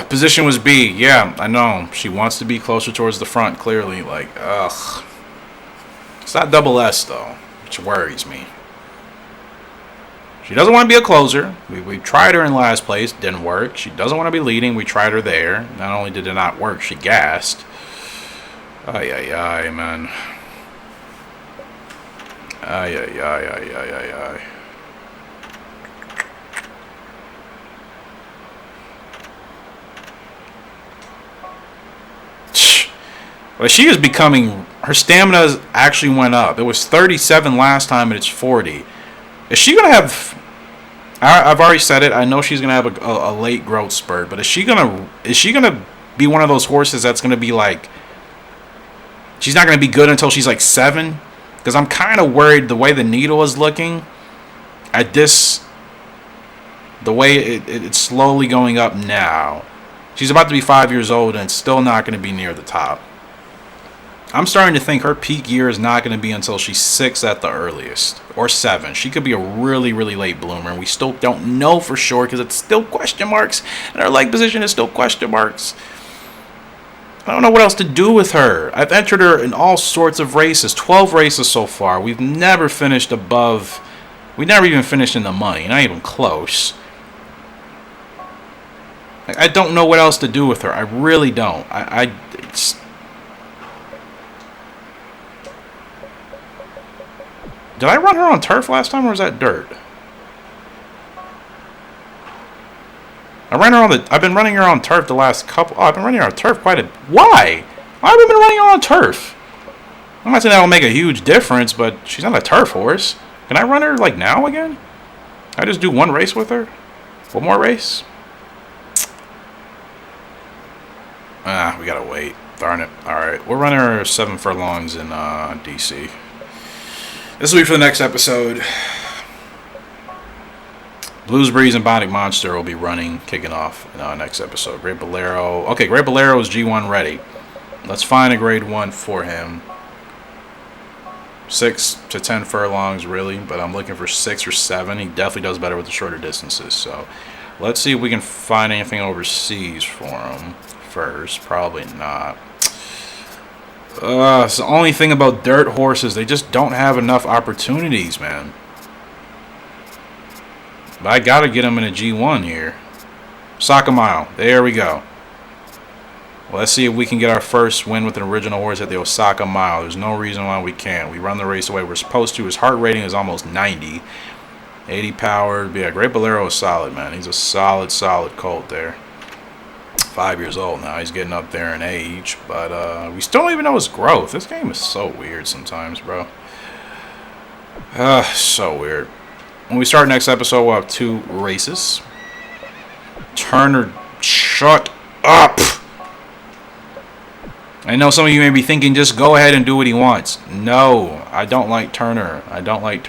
Position was B. Yeah, I know. She wants to be closer towards the front, clearly. Like, ugh. It's not double S, though, which worries me. She doesn't want to be a closer. We tried her in last place. Didn't work. She doesn't want to be leading. We tried her there. Not only did it not work, she gassed. Ay, ay, ay, man. Ay, ay, ay, ay, ay, ay, ay. Well, she is becoming... Her stamina actually went up. It was 37 last time, and it's 40. Is she going to have... I've already said it. I know she's going to have a late growth spurt, but is she going to be one of those horses that's going to be like... She's not going to be good until she's like 7? Because I'm kind of worried the way the needle is looking at this, the way it's slowly going up now. She's about to be 5 years old and it's still not going to be near the top. I'm starting to think her peak year is not going to be until she's 6 at the earliest, or 7. She could be a really, really late bloomer, and we still don't know for sure because it's still question marks, and her leg position is still question marks. I don't know what else to do with her. I've entered her in all sorts of races, 12 races so far. We've never finished above, we never even finished in the money, not even close. I don't know what else to do with her. I really don't. Did I run her on turf last time, or was that dirt? I ran her on the. I've been running her on turf the last couple. Oh, I've been running her on turf quite a. Why? Why have we been running her on turf? I'm not saying that'll make a huge difference, but she's not a turf horse. Can I run her like now again? I just do one race with her. One more race. We gotta wait. Darn it. All right, we're running her 7 furlongs in DC. This will be for the next episode. Blues Breeze and Bionic Monster will be kicking off in our next episode. Great Bolero. Okay, Great Bolero is G1 ready. Let's find a grade 1 for him. 6 to 10 furlongs, really, but I'm looking for 6 or 7. He definitely does better with the shorter distances. So let's see if we can find anything overseas for him first. Probably not. It's the only thing about dirt horses. They just don't have enough opportunities, man. But I gotta get him in a G1 here. Soccer Mile. There we go. Well, let's see if we can get our first win with an original horse at the Osaka Mile. There's no reason why we can't. We run the race the way we're supposed to. His heart rating is almost 90. 80 powered. Yeah, Great Bolero is solid, man. He's a solid colt there. 5 years old now. He's getting up there in age, but we still don't even know his growth. This game is so weird sometimes, bro. So weird. When we start next episode, we'll have 2 races. Turner, shut up. I know some of you may be thinking, just go ahead and do what he wants. No, I don't like Turner. I don't like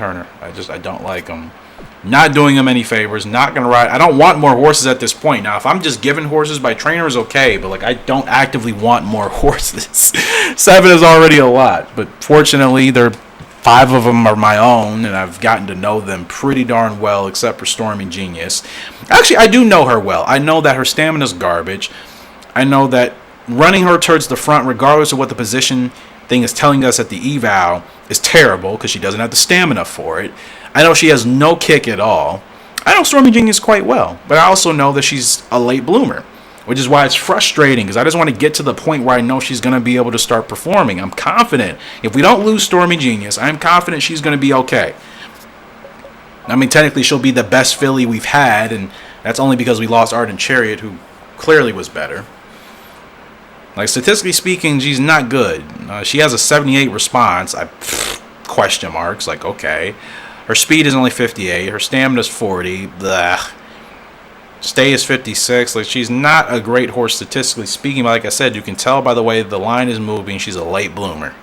him. Not doing him any favors. Not going to ride. I don't want more horses at this point. Now, if I'm just given horses by trainers, okay. But, like, I don't actively want more horses. 7 is already a lot. But, fortunately, 5 of them are my own. And I've gotten to know them pretty darn well, except for Stormy Genius. Actually, I do know her well. I know that her stamina's garbage. I know that running her towards the front, regardless of what the position thing is telling us at the eval, is terrible because she doesn't have the stamina for it. I know she has no kick at all. I know Stormy Genius quite well, but I also know that she's a late bloomer, which is why it's frustrating because I just want to get to the point where I know she's going to be able to start performing. I'm confident. If we don't lose Stormy Genius, I'm confident she's going to be okay. I mean, technically, she'll be the best filly we've had, and that's only because we lost Ardent Chariot, who clearly was better. Like, statistically speaking, she's not good. She has a 78 response. Question marks. Like, okay. Her speed is only 58. Her stamina is 40. Blech. Stay is 56. Like, she's not a great horse statistically speaking. But like I said, you can tell by the way the line is moving. She's a late bloomer.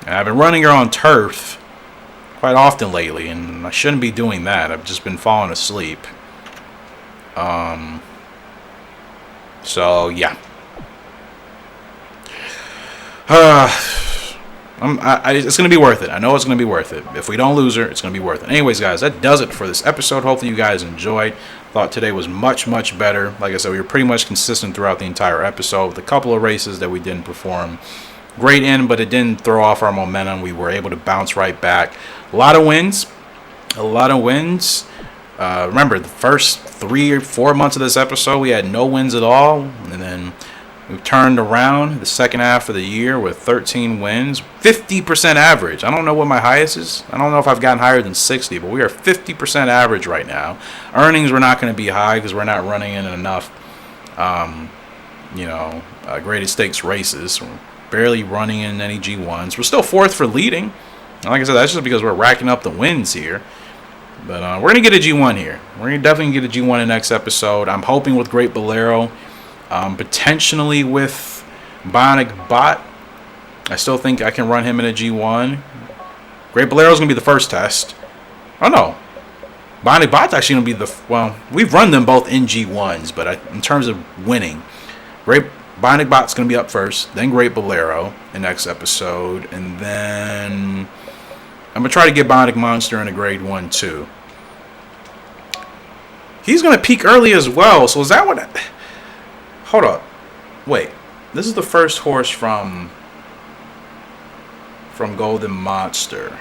And I've been running her on turf quite often lately, and I shouldn't be doing that. I've just been falling asleep. So, yeah. It's going to be worth it. I know it's going to be worth it. If we don't lose her, it's going to be worth it. Anyways, guys, that does it for this episode. Hopefully you guys enjoyed. Thought today was much, much better. Like I said, we were pretty much consistent throughout the entire episode with a couple of races that we didn't perform great in, but it didn't throw off our momentum. We were able to bounce right back. A lot of wins. Remember, the first 3 or 4 months of this episode, we had no wins at all. And then we turned around the second half of the year with 13 wins. 50% average. I don't know what my highest is. I don't know if I've gotten higher than 60, but we are 50% average right now. Earnings were not going to be high because we're not running in enough, graded stakes races. We're barely running in any G1s. We're still 4th for leading. And like I said, that's just because we're racking up the wins here. But we're going to get a G1 here. We're going to definitely get a G1 in the next episode. I'm hoping with Great Bolero. Potentially with Bionic Bot. I still think I can run him in a G1. Great Bolero is going to be the first test. Oh, no. Bionic Bot's actually going to be we've run them both in G1s, but in terms of winning, Bionic Bot's going to be up first, then Great Bolero in next episode, and then I'm going to try to get Bionic Monster in a grade 1 too. He's going to peak early as well, so is that what... Hold up. Wait. This is the first horse from Golden Monster.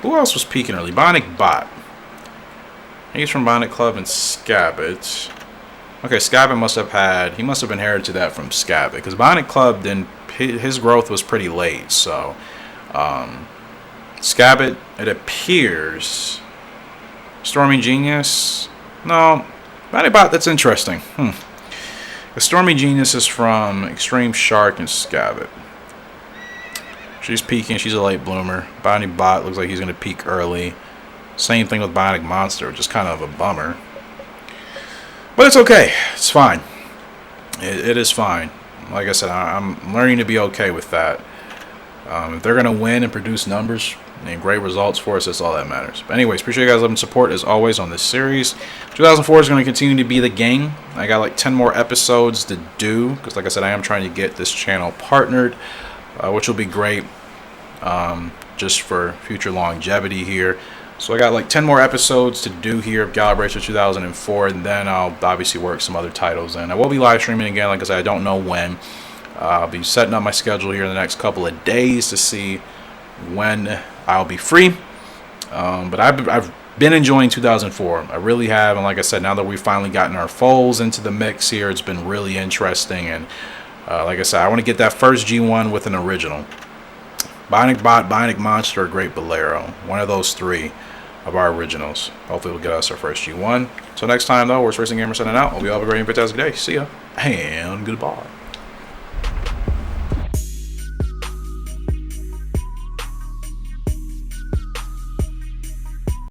Who else was peaking early? Bionic Bot. He's from Bionic Club and Scabbit. Okay, Scabbit must have inherited that from Scabbit, because Bionic Club his growth was pretty late. So Scabbit, it appears. Stormy Genius. No, Bionic Bot. That's interesting. The Stormy Genius is from Extreme Shark and Scabbit. She's peaking. She's a late bloomer. Bionic Bot looks like he's going to peak early. Same thing with Bionic Monster, which is kind of a bummer. But it's okay. It's fine. It is fine. Like I said, I'm learning to be okay with that. If they're going to win and produce numbers and great results for us, that's all that matters. But anyways, appreciate you guys' love and support as always on this series. 2004 is going to continue to be the game. I got like 10 more episodes to do, because like I said, I am trying to get this channel partnered, which will be great just for future longevity here. So I got like 10 more episodes to do here of Gallop Racer 2004, and then I'll obviously work some other titles in. I will be live streaming again, like I said, I don't know when. I'll be setting up my schedule here in the next couple of days to see when I'll be free. But I've been enjoying 2004. I really have, and like I said, now that we've finally gotten our foals into the mix here, it's been really interesting. And like I said, I want to get that first G1 with an original. Bionic Bot, Bionic Monster, or Great Bolero. One of those three of our originals. Hopefully we'll get us our first G1. Until next time though, we're RacingEmpire signing out. Hope you all have a great and fantastic day. See ya. And goodbye.